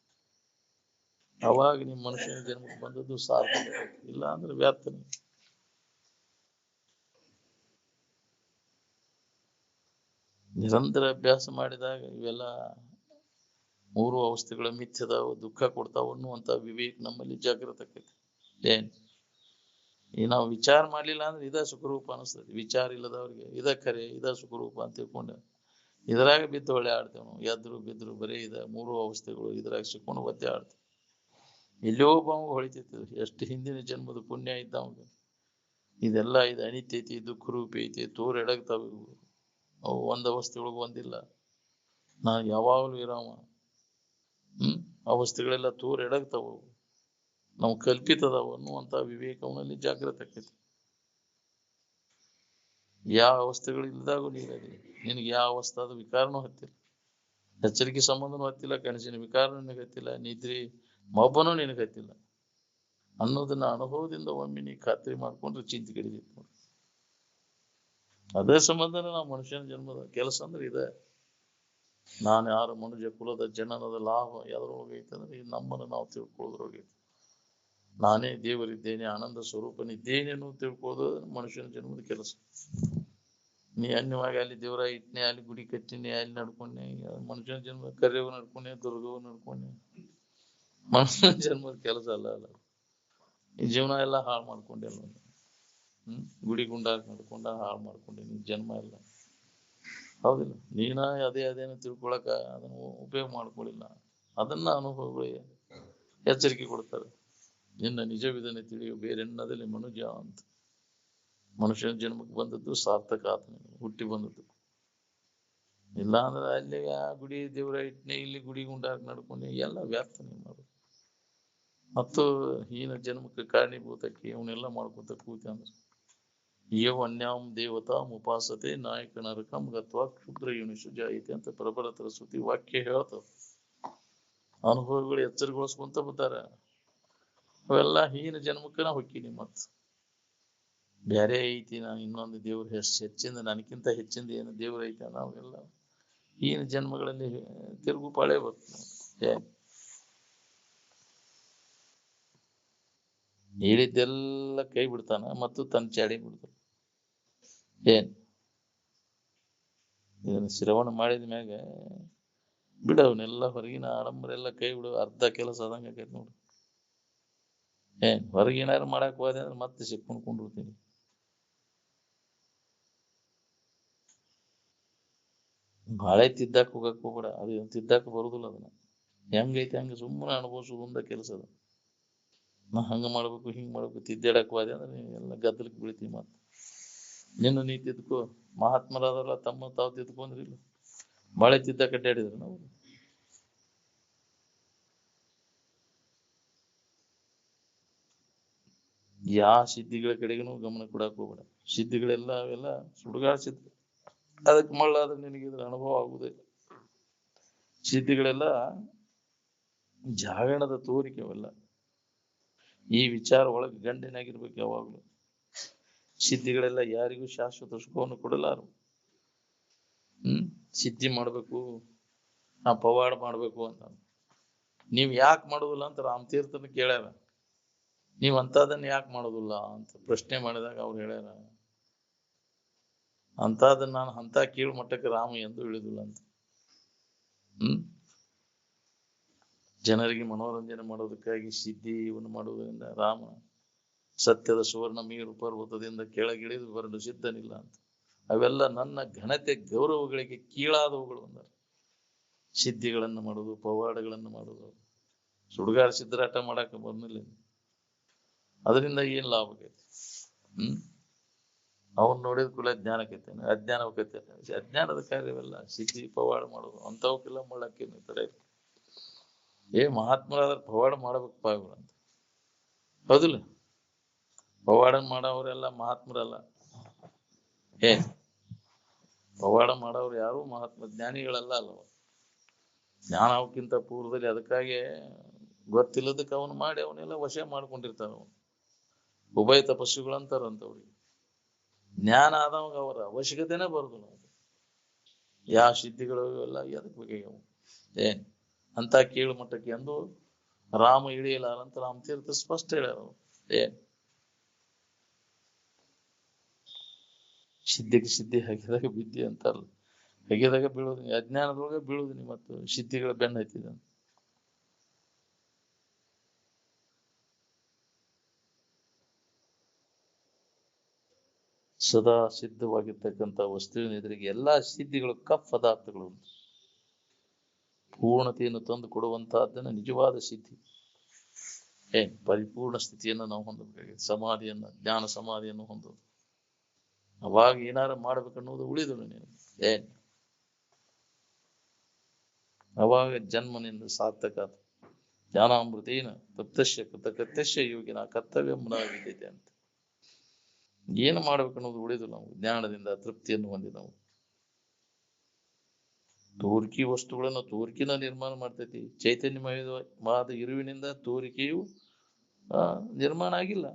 ಅವಾಗ ನಿಮ್ಮ ಮನುಷ್ಯನ ಜನ್ಮಕ್ಕೆ ಬಂದದ್ದು ಸಾರ್ಥಕ. ಇಲ್ಲ ಅಂದ್ರೆ ವ್ಯರ್ಥನೆ. ನಿರಂತರ ಅಭ್ಯಾಸ ಮಾಡಿದಾಗ ಇವೆಲ್ಲ 3 ಅವಸ್ಥೆಗಳ ಮಿಥ್ಯದಾವ, ದುಃಖ ಕೊಡ್ತಾವ ಅನ್ನುವಂತ ವಿವೇಕ ನಮ್ಮಲ್ಲಿ ಜಾಗೃತ ಆಕೈತಿ. ಏನ್ ಈ ನಾವು ವಿಚಾರ ಮಾಡ್ಲಿಲ್ಲ ಅಂದ್ರೆ ಇದ ಸುಖರೂಪ ಅನಿಸ್ತದೆ. ವಿಚಾರ ಇಲ್ಲದವ್ರಿಗೆ ಇದ ಖರೆ, ಇದ ಸುಖರೂಪ ಅಂತ ತಿಳ್ಕೊಂಡ ಇದ್ರಾಗ ಬಿದ್ದು ಒಳ್ಳೆ ಆಡ್ತೇವೆ ನಾವು. ಎದ್ರು ಬಿದ್ರು ಬರೀ 3 ಅವಸ್ಥೆಗಳು ಇದ್ರಾಗ ಸಿಕ್ಕೊಂಡು ಒದ್ದೆ ಆಡ್ತೇವೆ. ಎಲ್ಲೋ ಬಾವು ಹೊಳಿತೈತಿ. ಎಷ್ಟು ಹಿಂದಿನ ಜನ್ಮದ ಪುಣ್ಯ ಇದ್ದವಂಗ ಇದೆಲ್ಲ ಇದು ಅನಿತೈತಿ, ದುಃಖ ರೂಪಿ ಐತಿ, ತೋರ್ ಎಡಗ್ತಾವ. ಅವು ಒಂದ್ ಅವಸ್ಥೆಯೊಳಗ ಒಂದಿಲ್ಲ. ನಾನು ಯಾವಾಗ್ಲೂ ಇರಾಮ. ಅವಸ್ಥೆಗಳೆಲ್ಲ ತೋರ್ ಎಡಗ್ತಾವ. ನಾವು ಕಲ್ಪಿತದಾವ ಅನ್ನುವಂತ ವಿವೇಕ ಅವನಲ್ಲಿ ಜಾಗೃತ ಆಕೈತಿ. ಯಾವ ಅವಸ್ಥೆಗಳು ಇಲ್ದಾಗೂ ನೀರಲ್ಲಿ ನಿನಗೆ ಯಾವ ಅವಸ್ಥಾದ ವಿಕಾರನೂ ಹತ್ತಿಲ್ಲ. ಎಚ್ಚರಿಕೆ ಸಂಬಂಧನೂ ಹತ್ತಿಲ್ಲ, ಕನಸಿನ ವಿಕಾರನೂ ನಿನಗೆ ಹತ್ತಿಲ್ಲ, ನಿದ್ರಿ ಮಬ್ಬನೂ ನಿನಗೆ ಹತ್ತಿಲ್ಲ ಅನ್ನೋದನ್ನ ಅನುಭವದಿಂದ ಒಮ್ಮೆ ನೀ ಖಾತ್ರಿ ಮಾಡ್ಕೊಂಡ್ರೆ ಚಿಂತೆ ಕಡಿದೈತಿ ನೋಡಿ. ಅದೇ ಸಂಬಂಧನ ನಾವು ಮನುಷ್ಯನ ಜನ್ಮದ ಕೆಲಸ ಅಂದ್ರೆ ಇದೆ. ನಾನು ಯಾರು ಮನುಜ ಕುಲದ ಜನನದ ಲಾಭ ಯಾವ್ದ್ರೊಳಗೈತೆ ಅಂದ್ರೆ ಈ ನಮ್ಮನ್ನು ನಾವು ತಿಳ್ಕೊಳ್ಳೋದ್ರೊಳಗೈತಿ. ನಾನೇ ದೇವರಿದ್ದೇನೆ, ಆನಂದ ಸ್ವರೂಪನಿದ್ದೇನೆ ಅನ್ನೋದು ತಿಳ್ಕೊಳ್ಳೋದು ಮನುಷ್ಯನ ಜನ್ಮದ ಕೆಲಸ. ನೀ ಅನ್ಯವಾಗಿ ಅಲ್ಲಿ ದೇವರ ಇಟ್ನೆ, ಅಲ್ಲಿ ಗುಡಿ ಕಟ್ಟಿನಿ, ಅಲ್ಲಿ ನಡ್ಕೊಂಡೆ, ಮನುಷ್ಯನ ಜನ್ಮ ಕರ್ಯವ ನಡ್ಕೊಂಡೆ, ದುರ್ಗವ ನಡ್ಕೊಂಡೆ. ಮನುಷ್ಯನ ಜನ್ಮದ ಕೆಲಸ ಅಲ್ಲ. ಈ ಜೀವನ ಎಲ್ಲ ಹಾಳು ಮಾಡ್ಕೊಂಡೆ ಅಲ್ಲ. ಗುಡಿ ಗುಂಡಾಗ ನಡ್ಕೊಂಡ ಹಾಳು ಮಾಡ್ಕೊಂಡೆ ನಿನ್ ಜನ್ಮ ಎಲ್ಲ. ಹೌದಿಲ್ಲ? ನೀನ ಅದೇನು ತಿಳ್ಕೊಳಕ ಅದನ್ನು ಉಪಯೋಗ ಮಾಡ್ಕೊಳ್ಳಿಲ್ಲ. ಅದನ್ನ ಅನುಭವಗಳಿಗೆ ಎಚ್ಚರಿಕೆ ಕೊಡ್ತಾರೆ. ನಿನ್ನ ನಿಜವಿದನೆ ತಿಳಿಯು ಬೇರೆನ್ನದಲ್ಲಿ ಮನುಜ ಅಂತ. ಮನುಷ್ಯನ ಜನ್ಮಕ್ಕೆ ಬಂದದ್ದು ಸಾರ್ಥಕ ಆತನ ಹುಟ್ಟಿ ಬಂದದ್ದು. ಇಲ್ಲ ಅಂದ್ರೆ ಅಲ್ಲಿ ಗುಡಿ ದೇವರ ಇಟ್ನೆ, ಇಲ್ಲಿ ಗುಡಿ ಗುಂಡಾಗ ನಡ್ಕೊಂಡೆ ಎಲ್ಲ ವ್ಯರ್ಥನೆ ಮಾಡೋದು. ಮತ್ತು ಹೀನ ಜನ್ಮಕ್ಕೆ ಕಾರಣೀಭೂತಕ್ಕೆ ಇವನ್ನೆಲ್ಲ ಮಾಡ್ಕೊತ ಕೂತ ಅಂದ್ರೆ ಯೋ ಅನ್ಯಾಂ ದೇವತಾ ಉಪಾಸತೆ ನಾಯಕ ನರಕಂ ಗತ್ವಾ ಕ್ಷುದ್ರ ಯುನಿಷು ಜಾಯಿತೆ ಅಂತ ಪ್ರಬಲ ಸರಸ್ವತಿ ವಾಕ್ಯ ಹೇಳ್ತದ. ಅನುಭವಿಗಳು ಎಚ್ಚರಗೊಳಿಸ್ಕೊಂತ ಬಿದ್ದಾರ. ಅವೆಲ್ಲ ಹೀನ ಜನ್ಮಕ್ಕೆ ನಾ ಹೊಕ್ಕೀನಿ. ಮತ್ ಬೇರೆ ಐತಿ, ನಾನು ಇನ್ನೊಂದು ದೇವ್ರ ಹೆಚ್ಚಿಂದ ನನಗಿಂತ ಹೆಚ್ಚಿಂದ ಏನು ದೇವ್ರ ಐತಿ ನಾವೆಲ್ಲ ಹೀನ ಜನ್ಮಗಳಲ್ಲಿ ತಿರುಗು ಪಾಳೆ ಬರ್ತದೆ. ಹೇಳಿದ್ದೆಲ್ಲ ಕೈ ಬಿಡ್ತಾನ ಮತ್ತು ತನ್ನ ಚಾಡಿ ಬಿಡ್ತಾನ. ಏನ್ ಇದನ್ನ ಶ್ರವಣ ಮಾಡಿದ ಮ್ಯಾಗ ಬಿಡವನ್ನೆಲ್ಲ ಹೊರಗಿನ ಆಡಂಬರೆಲ್ಲ ಕೈ ಬಿಡು. ಅರ್ಧ ಕೆಲಸ ಆದಂಗ ಆಕೈತಿ ನೋಡು. ಏನ್ ಹೊರಗಿನಾರು ಮಾಡಕ್ ಹೋದೆ ಅಂದ್ರೆ ಮತ್ತೆ ಸಿಕ್ಕೊಂಡು ಕೊಂಡಿರ್ತೀನಿ. ಬಾಳೆ ತಿದ್ದಾಕ್ ಹೋಗಕ್ ಹೋಗ್ಬೇಡ. ಅದು ತಿದ್ದಾಕ ಬರುದಿಲ್ಲ. ಅದನ್ನ ಹೆಂಗೈತಿ ಹಂಗ ಸುಮ್ಮನೆ ಅನುಭವಿಸೋದ ಕೆಲಸ ಅದ. ನಾ ಹಂಗ ಮಾಡ್ಬೇಕು ಹಿಂಗ್ ಮಾಡ್ಬೇಕು ತಿದ್ದಾಡಕ್ ಹೋದೆ ಅಂದ್ರೆ ನೀ ಎಲ್ಲ ಗದ್ದಲಕ್ಕೆ ಬೀಳ್ತೀವಿ. ಮತ್ತೆ ನಿನ್ನ ನೀ ತಿದ್ಕೋ. ಮಹಾತ್ಮರಾದಲ್ಲ ತಮ್ಮ ತಾವು ತಿದ್ಕೊಂಡ್ರಿಲ್ಲ. ಬಾಳೆ ತಿದ್ದಕ್ಕೆ ಅಡ್ಡಾಡಿದ್ರು ನಾವು. ಯಾ ಸಿದ್ಧಿಗಳ ಕಡೆಗೂ ಗಮನ ಕೊಡಕ್ ಹೋಗ್ಬೇಡ. ಸಿದ್ಧಿಗಳೆಲ್ಲ ಅವೆಲ್ಲ ಸುಡುಗಾಡ ಸಿದ್ಧಿ. ಅದಕ್ಕೆ ಮಳ್ಳಾದ್ರೆ ನಿನಗೆ ಇದ್ರ ಅನುಭವ ಆಗುವುದೇ. ಸಿದ್ಧಿಗಳೆಲ್ಲ ಜಾಗರಣದ ತೋರಿಕೆ ಅವೆಲ್ಲ. ಈ ವಿಚಾರ ಒಳಗೆ ಗಂಡಿನಾಗಿರ್ಬೇಕು ಯಾವಾಗ್ಲೂ. ಸಿದ್ಧಿಗಳೆಲ್ಲ ಯಾರಿಗೂ ಶಾಶ್ವತ ಸುಖವನ್ನು ಕೊಡಲಾರು. ಸಿದ್ಧಿ ಮಾಡ್ಬೇಕು, ಪವಾಡ ಮಾಡ್ಬೇಕು ಅಂತ ನೀವ್ ಯಾಕೆ ಮಾಡುದಿಲ್ಲ ಅಂತ ರಾಮತೀರ್ಥನ ಕೇಳ್ಯಾರ. ನೀವ್ ಅಂತದನ್ನ ಯಾಕೆ ಮಾಡುದಿಲ್ಲ ಅಂತ ಪ್ರಶ್ನೆ ಮಾಡಿದಾಗ ಅವ್ರು ಹೇಳ್ಯಾರ, ಅಂತದನ್ನ ನಾನು ಅಂತ ಕೀಳು ಮಟ್ಟಕ್ಕೆ ರಾಮ ಎಂದು ಇಳಿದಿಲ್ಲ ಅಂತ. ಜನರಿಗೆ ಮನೋರಂಜನೆ ಮಾಡೋದಕ್ಕಾಗಿ ಸಿದ್ಧಿಯನ್ನು ಮಾಡುವುದರಿಂದ ರಾಮ ಸತ್ಯದ ಸುವರ್ಣ ಮೀರು ಪರ್ವತದಿಂದ ಕೆಳಗಿಳಿದು ಬರಲು ಸಿದ್ಧನಿಲ್ಲ ಅಂತ. ಅವೆಲ್ಲ ನನ್ನ ಘನತೆ ಗೌರವಗಳಿಗೆ ಕೀಳಾದವುಗಳು ಅಂದ. ಸಿದ್ಧಿಗಳನ್ನು ಮಾಡುದು, ಪವಾಡಗಳನ್ನು ಮಾಡುದು, ಸುಡುಗಾರ ಸಿದ್ಧರಾಟ ಮಾಡಾಕ ಬಂದಿಲ್ಲ. ಅದರಿಂದ ಏನ್ ಲಾಭ ಆಗೈತಿ? ಅವನ್ ನೋಡಿದ ಕುಲ ಜ್ಞಾನಕ್ಕೈತೇನೆ, ಅಜ್ಞಾನಕ್ಕೈತೇನೆ. ಅಜ್ಞಾನದ ಕಾರ್ಯವೆಲ್ಲ ಸಿದ್ಧಿ ಪವಾಡ ಮಾಡುದು ಅಂತವಕ್ಕೆಲ್ಲ ಮಾಡಕ್ಕೆ ತರ ಮಹಾತ್ಮರಾದ್ರ ಪವಾಡ ಮಾಡ್ಬೇಕಪ್ಪ ಇವ್ರು ಅಂತ. ಹೌದಿಲ್ಲ? ಪವಾಡ ಮಾಡೋರೆಲ್ಲ ಮಹಾತ್ಮರಲ್ಲ. ಪವಾಡ ಮಾಡೋರು ಯಾರು ಮಹಾತ್ಮ ಜ್ಞಾನಿಗಳೆಲ್ಲ ಅಲ್ಲವ. ಜ್ಞಾನ ಅವಕ್ಕಿಂತ ಪೂರ್ವದಲ್ಲಿ ಅದಕ್ಕಾಗಿ ಗೊತ್ತಿಲ್ಲದಕ್ಕೆ ಅವನು ಮಾಡಿ ಅವನ್ನೆಲ್ಲ ವಶ ಮಾಡ್ಕೊಂಡಿರ್ತಾನ. ಅವನು ಉಭಯ ತಪಸ್ಸುಗಳಂತಾರಂತವ್ರಿಗೆ. ಜ್ಞಾನ ಆದವಾಗ ಅವರ ಅವಶ್ಯಕತೆನೇ ಬರುದು. ನಾವು ಯಾವ ಸಿದ್ಧಿಗಳು ಎಲ್ಲ ಎದಕ್ ಬೇಕಾಗ್ಯಾವ? ಅಂತ ಕೀಳು ಮಟ್ಟಕ್ಕೆ ಎಂದು ರಾಮ ಇಳಿಯಲಾರಂತ ರಾಮತೀರ್ಥ ಸ್ಪಷ್ಟ ಹೇಳ್ಯಾರ. ಸಿದ್ಧಿಗೆ ಸಿದ್ಧಿ ಹಗೆದಾಗ ಬಿದ್ದಿ ಅಂತಾರಲ್ಲ, ಹಗೆದಾಗ ಬೀಳೋದು, ಅಜ್ಞಾನದೊಳಗೆ ಬೀಳುದು. ನೀವು ಮತ್ತು ಸಿದ್ಧಿಗಳ ಬೆನ್ನ ಹತ್ತಿದ ಸದಾ ಸಿದ್ಧವಾಗಿರ್ತಕ್ಕಂಥ ವಸ್ತುವಿನ ಎದುರಿಗೆ ಎಲ್ಲಾ ಸಿದ್ಧಿಗಳು ಪದಾರ್ಥಗಳು ಪೂರ್ಣತೆಯನ್ನು ತಂದು ಕೊಡುವಂತಹದ್ದನ್ನ ನಿಜವಾದ ಸಿದ್ಧಿ. ಪರಿಪೂರ್ಣ ಸ್ಥಿತಿಯನ್ನು ನಾವು ಹೊಂದಬೇಕಾಗಿದೆ. ಸಮಾಧಿಯನ್ನ, ಜ್ಞಾನ ಸಮಾಧಿಯನ್ನು ಹೊಂದೋದು. ಅವಾಗ ಏನಾರ ಮಾಡ್ಬೇಕನ್ನೋದು ಉಳಿದಳು ನೀನು. ಅವಾಗ ಜನ್ಮನಿಂದ ಸಾರ್ಥಕ. ಜ್ಞಾನಾಮೃತೇನ ತಪ್ತಶ್ಯ ಕೃತಕೃತ್ಯಶ್ಯ ಯೋಗಿನ ಕರ್ತವ್ಯ ಮುನಾಗಿದ್ದೆ ಅಂತ. ಏನು ಮಾಡ್ಬೇಕನ್ನೋದು ಉಳಿದು ನಾವು ಜ್ಞಾನದಿಂದ ತೃಪ್ತಿಯನ್ನು ಹೊಂದಿ ನಾವು ತೋರಿಕೆ ವಸ್ತುಗಳನ್ನು ತೋರಿಕೆನ ನಿರ್ಮಾಣ ಮಾಡ್ತೈತಿ. ಚೈತನ್ಯಮಯವಾದ ಇರುವಿನಿಂದ ತೋರಿಕೆಯು ನಿರ್ಮಾಣ ಆಗಿಲ್ಲ.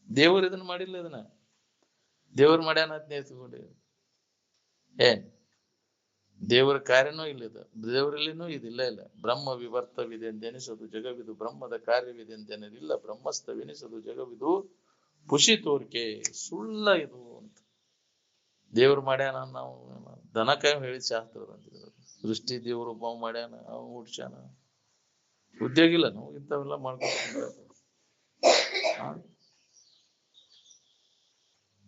ದೇವರು ಇದನ್ನ ಮಾಡಿಲ್ಲ. ಇದನ್ನ ದೇವರು ಮಾಡ್ಯಾನ ಅಂತ ನೇತಿಕೊಂಡೆ. ದೇವರ ಕಾರ್ಯನೂ ಇಲ್ಲಿದೆ, ದೇವರಲ್ಲಿನೂ ಇದಿಲ್ಲ. ಇಲ್ಲ ಬ್ರಹ್ಮ ವಿವರ್ತವಿದೆ ಎಂದೆನಿಸದು ಜಗವಿದು, ಬ್ರಹ್ಮದ ಕಾರ್ಯವಿದೆ ಎಂದೆನಿಲ್ಲ, ಬ್ರಹ್ಮಸ್ಥವೆನಿಸದು ಜಗವಿದು ಖುಷಿ ತೋರಿಕೆ ಸುಳ್ಳ ಇದು ಅಂತ. ದೇವ್ರು ಮಾಡ್ಯಾನ ನಾವು ದನಕಾಯಿ ಹೇಳಿದ ಶಾಸ್ತ್ರದಂತ. ಸೃಷ್ಟಿ ದೇವ್ರು ಒಬ್ಬ ಮಾಡ್ಯಾನ, ಅವ್ ಹುಡ್ಸ್ಯಾನ. ಉದ್ಯೋಗ ಇಲ್ಲ ನಾವು ಇಂಥವೆಲ್ಲ ಮಾಡ್ಕೊಂಡು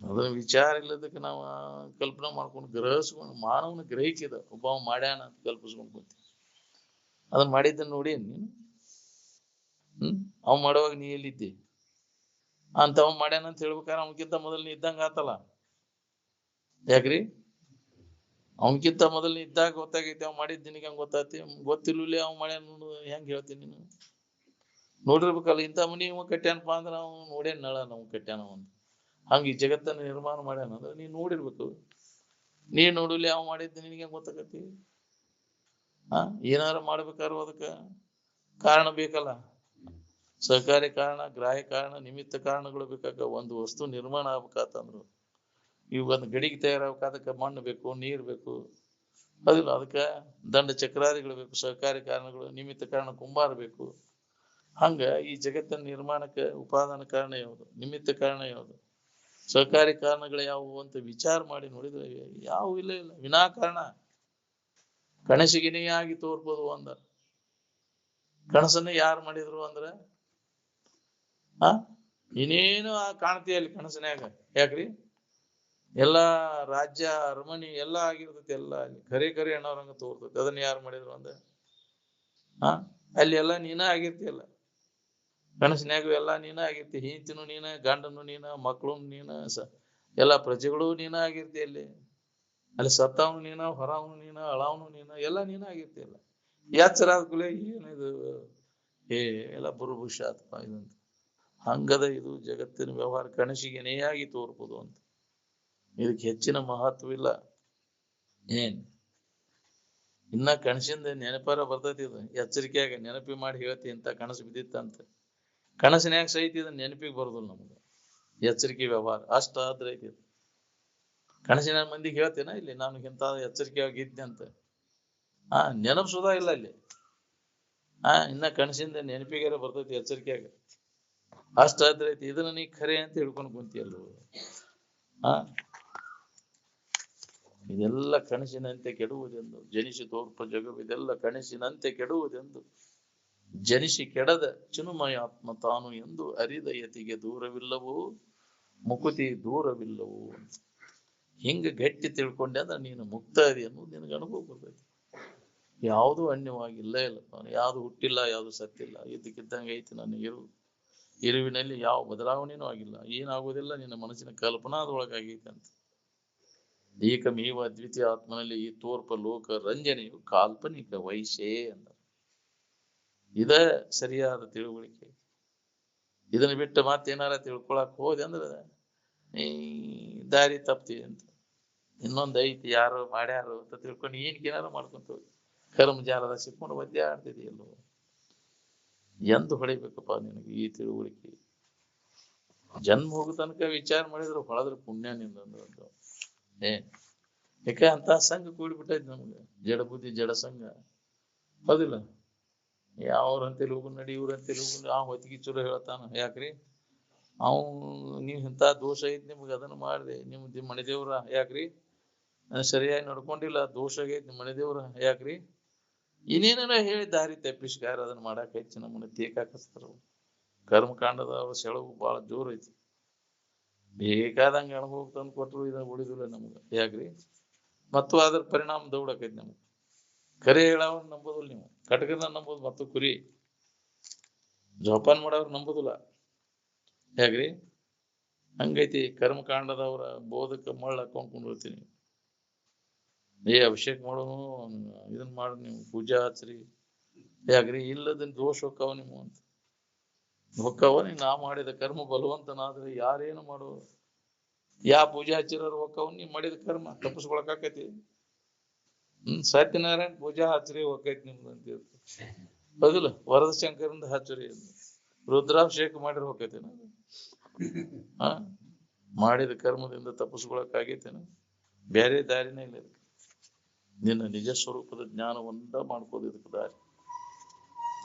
ಅದನ್ನ ವಿಚಾರ ಇಲ್ಲದಕ್ಕೆ ನಾವು ಕಲ್ಪನಾ ಮಾಡ್ಕೊಂಡು ಗ್ರಹಿಸ್ಕೊಂಡು ಮಾನವನ ಗ್ರಹಿಕೆದ ಒಬ್ಬ ಮಾಡ್ಯಾನ ಅಂತ ಕಲ್ಪಿಸ್ಕೊಂಡು ಕೂತಿ. ಅದನ್ನ ಮಾಡಿದ್ದನ್ನ ನೋಡಿ ನೀನು ಅವ್ ಮಾಡುವಾಗ ನೀ ಎಲ್ಲಿದ್ದಿ ಅಂತವ್ ಮಾಡ್ಯಾನ ಅಂತ ಹೇಳ್ಬೇಕಾದ್ರೆ ಅವನಕ್ಕಿಂತ ಮೊದಲ್ ನೀ ಇದ್ದಂಗ ಆತಲ್ಲ. ಯಾಕ್ರಿ? ಅವನಕ್ಕಿಂತ ಮೊದಲ್ ನೀ ಇದ್ದಾಗ ಗೊತ್ತಾಗೈತಿ. ಅವ್ ಮಾಡಿದ್ ನಿನಗೆ ಹಂಗ ಗೊತ್ತಾಗ್ತಿ? ಗೊತ್ತಿಲ್ಲೇ ಅವ್ ಮಾಡ್ಯಾನ ಹೆಂಗ್ ಹೇಳ್ತೀನಿ ನೀನು? ನೋಡಿರ್ಬೇಕಲ್ಲ. ಇಂಥ ಮನಿ ಇವ ಕಟ್ಟ್ಯಾನಪ್ಪ ಅಂದ್ರ ನಾವು ನೋಡೇನ್ ನಳ ನಾವು ಕಟ್ಟ್ಯಾನ ಒಂದು. ಹಂಗ ಈ ಜಗತ್ತನ್ನ ನಿರ್ಮಾಣ ಮಾಡ್ಯಾನ ಅಂದ್ರೆ ನೀನ್ ನೋಡಿರ್ಬೇಕು. ನೀ ನೋಡಲಿ ಅವ್ ಮಾಡಿದ್ದು ನಿನಗೆ ಗೊತ್ತಾಗತಿ? ಏನಾರ ಮಾಡ್ಬೇಕಾದ್ರು ಅದಕ್ಕ ಕಾರಣ ಬೇಕಲ್ಲ. ಸಹಕಾರಿ ಕಾರಣ, ಗ್ರಾಹ್ಯ ಕಾರಣ, ನಿಮಿತ್ತ ಕಾರಣಗಳು ಬೇಕಾಗ. ಒಂದು ವಸ್ತು ನಿರ್ಮಾಣ ಆಗ್ಬೇಕಾತಂದ್ರು ಇವಾಗ ಒಂದು ಗಡಿಗೆ ತಯಾರಾಗಬೇಕಾದಕ್ಕೆ ಮಣ್ಣು ಬೇಕು, ನೀರ್ ಬೇಕು. ಅದಿಲ್ಲ, ಅದಕ್ಕ ದಂಡ ಚಕ್ರಾದಿಗಳು ಬೇಕು. ಸಹಕಾರಿ ಕಾರಣಗಳು, ನಿಮಿತ್ತ ಕಾರಣ ಕುಂಬಾರ ಬೇಕು. ಹಂಗ ಈ ಜಗತ್ತಿನ ನಿರ್ಮಾಣಕ್ಕೆ ಉಪಾದಾನ ಕಾರಣ ಯಾವುದು, ನಿಮಿತ್ತ ಕಾರಣ ಯಾವುದು, ಸಹಕಾರಿ ಕಾರಣಗಳು ಯಾವುವು ಅಂತ ವಿಚಾರ ಮಾಡಿ ನೋಡಿದ್ರೆ ಯಾವ ಇಲ್ಲ. ವಿನಾಕಾರಣ ಕನಸಿಗಿನಿಯಾಗಿ ತೋರ್ಬೋದು ಅಂದ. ಕನಸನ್ನ ಯಾರು ಮಾಡಿದ್ರು ಅಂದ್ರೆ ಇನ್ನೇನು ಕಾಣ್ತೀಯಲ್ಲಿ ಕನಸನ್ಯಾಗ. ಯಾಕ್ರಿ? ಎಲ್ಲಾ ರಾಜ್ಯ ಅರಮನಿ ಎಲ್ಲಾ ಆಗಿರ್ತೈತಿ. ಎಲ್ಲ ಅಲ್ಲಿ ಕರೆ ಅಣ್ಣವ್ರಂಗ ತೋರ್ತೈತಿ. ಅದನ್ನ ಯಾರು ಮಾಡಿದ್ರು ಅಂದ್ರೆ ಅಲ್ಲಿ ಎಲ್ಲಾ ನೀನ ಆಗಿರ್ತಿಯಲ್ಲ. ಕನಸಿನ್ಯಾಗ ಎಲ್ಲಾ ನೀನ ಆಗಿರ್ತಿ. ಹೆಂಡತಿನೂ ನೀನ, ಗಂಡನು ನೀನ, ಮಕ್ಕಳು ನೀನ, ಎಲ್ಲಾ ಪ್ರಜೆಗಳು ನೀನ ಆಗಿರ್ತಿ. ಅಲ್ಲಿ ಸತ್ತವನು ನೀನ, ಹೊರವನು ನೀನ, ಅಳವನು ನೀನ, ಎಲ್ಲಾ ನೀನ ಆಗಿರ್ತಿಯಲ್ಲ. ಎಚ್ಚರ ಆದ ಕೂಡಲೇ ಏನಿದು ಎಲ್ಲ ಬುರುಭುಷ ಆತ್ಮ ಇದಂತ. ಹಂಗದ ಇದು ಜಗತ್ತಿನ ವ್ಯವಹಾರ. ಕನಸಿಗೆ ನೇಯಾಗಿ ತೋರ್ಬೋದು ಅಂತ. ಇದಕ್ಕೆ ಹೆಚ್ಚಿನ ಮಹತ್ವ ಇಲ್ಲ. ಇನ್ನ ಕನಸಿಂದ ನೆನಪಾರ ಬರ್ತೈತಿ. ಇದು ಎಚ್ಚರಿಕೆಯಾಗ ನೆನಪಿ ಮಾಡಿ ಹೇಳ್ತಿ. ಇಂತ ಕನಸು ಬಿದ್ದಿತ್ತಂತ. ಕನಸಿನ್ಯಾಗ ಸಹಿತ ಇದನ್ನ ನೆನಪಿಗೆ ಬರೋದಿಲ್ಲ ನಮ್ಗೆ. ಎಚ್ಚರಿಕೆ ವ್ಯವಹಾರ ಅಷ್ಟಾದ್ರೆ ಐತಿ. ಕನಸಿನ ಮಂದಿಗೆ ಹೇಳ್ತೇನ ಇಲ್ಲಿ ನಾನು ಇಂಥ ಎಚ್ಚರಿಕೆಯಾಗಿದ್ದೆ ಅಂತ. ನೆನಪಿಸೋದ ಇಲ್ಲ ಅಲ್ಲಿ. ಇನ್ನ ಕನಸಿಂದ ನೆನಪಿಗಾರ ಬರ್ತೈತಿ, ಎಚ್ಚರಿಕೆಯಾಗ ಅಷ್ಟಾದ್ರೆ ಐತಿ. ಇದನ್ನ ನೀ ಖರೆ ಅಂತ ಹಿಡ್ಕೊಂಡು ಕುಂತಿಯಲ್ಲ. ಇದೆಲ್ಲ ಕನಸಿನಂತೆ ಕೆಡುವುದೆಂದು ಜನಿಸಿ ತೋರ್ಪ ಜಗವು ಇದೆಲ್ಲ ಕನಸಿನಂತೆ ಕೆಡುವುದೆಂದು ಜನಿಸಿ ಕೆಡದ ಚಿನ್ಮಯ ಆತ್ಮ ತಾನು ಎಂದು ಅರಿದ ಯತಿಗೆ ದೂರವಿಲ್ಲವೋ ಮುಕುತಿ ದೂರವಿಲ್ಲವೋ. ಹಿಂಗ ಗಟ್ಟಿ ತಿಳ್ಕೊಂಡೆ ಅಂದ್ರೆ ನೀನು ಮುಕ್ತ ಅದಿ ಅನ್ನೋದು ನಿನಗೆ ಅನುಭವ ಬರ್ತೈತಿ. ಯಾವುದು ಅನ್ಯವಾಗಿಲ್ಲ ಇಲ್ಲಪ್ಪ, ಯಾವುದು ಹುಟ್ಟಿಲ್ಲ, ಯಾವುದು ಸತ್ತಿಲ್ಲ, ಇದ್ದಕ್ಕಿದ್ದಂಗೆ ಐತಿ. ನನ್ನ ಇರುವಿನಲ್ಲಿ ಯಾವ ಬದಲಾವಣೆನೂ ಆಗಿಲ್ಲ, ಏನಾಗುವುದಿಲ್ಲ, ನಿನ್ನ ಮನಸ್ಸಿನ ಕಲ್ಪನಾದೊಳಗಾಗೈತೆ ಅಂತ. ಏಕಮೇವ ದ್ವಿತೀಯ ಆತ್ಮನಲ್ಲಿ ಈ ತೋರ್ಪ ಲೋಕ ರಂಜನೆಯು ಕಾಲ್ಪನಿಕ ವೈಶೇ ಅಂದ. ಇದ ಸರಿಯಾದ ತಿಳುವಳಿಕೆ. ಇದನ್ನ ಬಿಟ್ಟು ಮತ್ತೇನಾರ ತಿಳ್ಕೊಳಕ್ ಹೋದೆ ಅಂದ್ರೆ ದಾರಿ ತಪ್ತಿ ಅಂತ. ಇನ್ನೊಂದ್ ಐತಿ ಯಾರು ಮಾಡ್ಯಾರು ಅಂತ ತಿಳ್ಕೊಂಡು ಏನಾರ ಮಾಡ್ಕೊಂತ ಹೋಗಿ ಕರ್ಮ ಜಾಲದ ಸಿಕ್ಕೊಂಡು ಒದ್ದೆ ಆಡ್ತಿದೆಯಲ್ಲೋ. ಎಂದು ಹೊಳಿಬೇಕಪ್ಪ ನಿನಗೆ ಈ ತಿಳುವಳಿಕೆ. ಜನ್ಮ ಹೋಗೋ ತನಕ ವಿಚಾರ ಮಾಡಿದ್ರು ಹೊಳದ್ರ ಪುಣ್ಯ ನಿಂದ. ಯಾಕ ಅಂತ ಸಂಘ ಕೂಡಿಬಿಟ್ಟೈತಿ ನಮ್ಗೆ, ಜಡ ಬುದ್ಧಿ ಜಡ ಸಂಘ. ಹೌದಿಲ್ಲ? ಯಾವ್ರಂತೇಳಿ ಹೋಗು ನಡಿ, ಇವ್ರಂತೇಳಿ ಹೋಗು. ಹೊತ್ತಿಗೆ ಚಲೋ ಹೇಳ್ತಾನ. ಯಾಕ್ರಿ ನೀವ್ ಇಂಥ ದೋಷ ಐತಿ ನಿಮ್ಗೆ, ಅದನ್ನ ಮಾಡ್ದೆ. ನಿಮ್ದು ಮನೆದೇವ್ರ ಯಾಕ್ರಿ ಸರಿಯಾಗಿ ನಡ್ಕೊಂಡಿಲ್ಲ, ದೋಷ ಆಗೈತಿ ನಿಮ್ ಮನೆದೇವ್ರ ಯಾಕ್ರಿ ಇನ್ನೇನ ಹೇಳಿ ದಾರಿ ತಪ್ಪಿಸ್ಕಾರ ಅದನ್ನ ಮಾಡಾಕ ಹೆಚ್ಚು ನಮ್ಮನ್ನ ತೇಕಾಕಸ್ತಾರ. ಕರ್ಮಕಾಂಡದ ಸೆಳವು ಬಹಳ ಜೋರ್ ಐತಿ. ಬೇಕಾದಂಗ ಅನುಭವ ತಂದು ಕೊಟ್ಟರು ಇದನ್ನ ಉಳಿದಿಲ್ಲ ನಮ್ಗೆ. ಯಾಕ್ರಿ ಮತ್ತು ಅದ್ರ ಪರಿಣಾಮ ದೌಡಕೈತಿ ನಮ್ಗೆ. ಕರೆ ಹೇಳವ್ರ ನಂಬೋದಿಲ್ಲ ನೀವು, ಕಟಕರನ್ನ ನಂಬೋದು, ಮತ್ತು ಕುರಿ ಜೋಪಾನ ಮಾಡವ್ರ ನಂಬೋದಿಲ್ಲ. ಹೇಗ್ರಿ ಹಂಗೈತಿ ಕರ್ಮಕಾಂಡದವ್ರ ಬೋಧಕ ಮಳ್ಳ ಹಾಕೊಂಡ್ಕೊಂಡಿರ್ತೀನಿ. ಅಭಿಷೇಕ ಮಾಡೋನು, ಇದನ್ ಮಾಡ, ನೀವು ಪೂಜಾ ಹಚ್ರಿ. ಯಾಕ್ರಿ ಇಲ್ಲದನ್ ದೋಷ ಹೊಕ್ಕವ ನೀವು ಅಂತ. ಹೊಕ್ಕವ ನಾ ಮಾಡಿದ ಕರ್ಮ ಬಲವಂತನಾದ್ರೆ ಯಾರೇನು ಮಾಡುವ. ಪೂಜೆ ಹಚ್ಚಿರೋರು ಹೊಕ್ಕವ್, ನೀ ಮಾಡಿದ ಕರ್ಮ ತಪ್ಪಿಸ್ಕೊಳಕಾಕೈತಿ. ಸತ್ಯನಾರಾಯಣ ಪೂಜಾ ಹಚ್ರಿ ಹೊಕ್ಕೈತಿ ನಿಮ್ದು ಅಂತ ಹೇಳ್ತಾರೆ. ಹೌದಿಲ್ಲ? ವರದ ಶಂಕರಿಂದ ಹಚ್ಚರಿ, ರುದ್ರಾಭಿಷೇಕ ಮಾಡಿರ ಹೊಕ್ಕೈತೇನ? ಮಾಡಿದ ಕರ್ಮದಿಂದ ತಪ್ಪಿಸ್ಕೊಳಕಾಗೈತೇನ? ಬೇರೆ ದಾರಿನೇ ಇಲ್ಲ. ನಿನ್ನ ನಿಜ ಸ್ವರೂಪದ ಜ್ಞಾನವನ್ನ ಮಾಡ್ಕೋದು ಇದಕ್ಕೆ ದಾರಿ.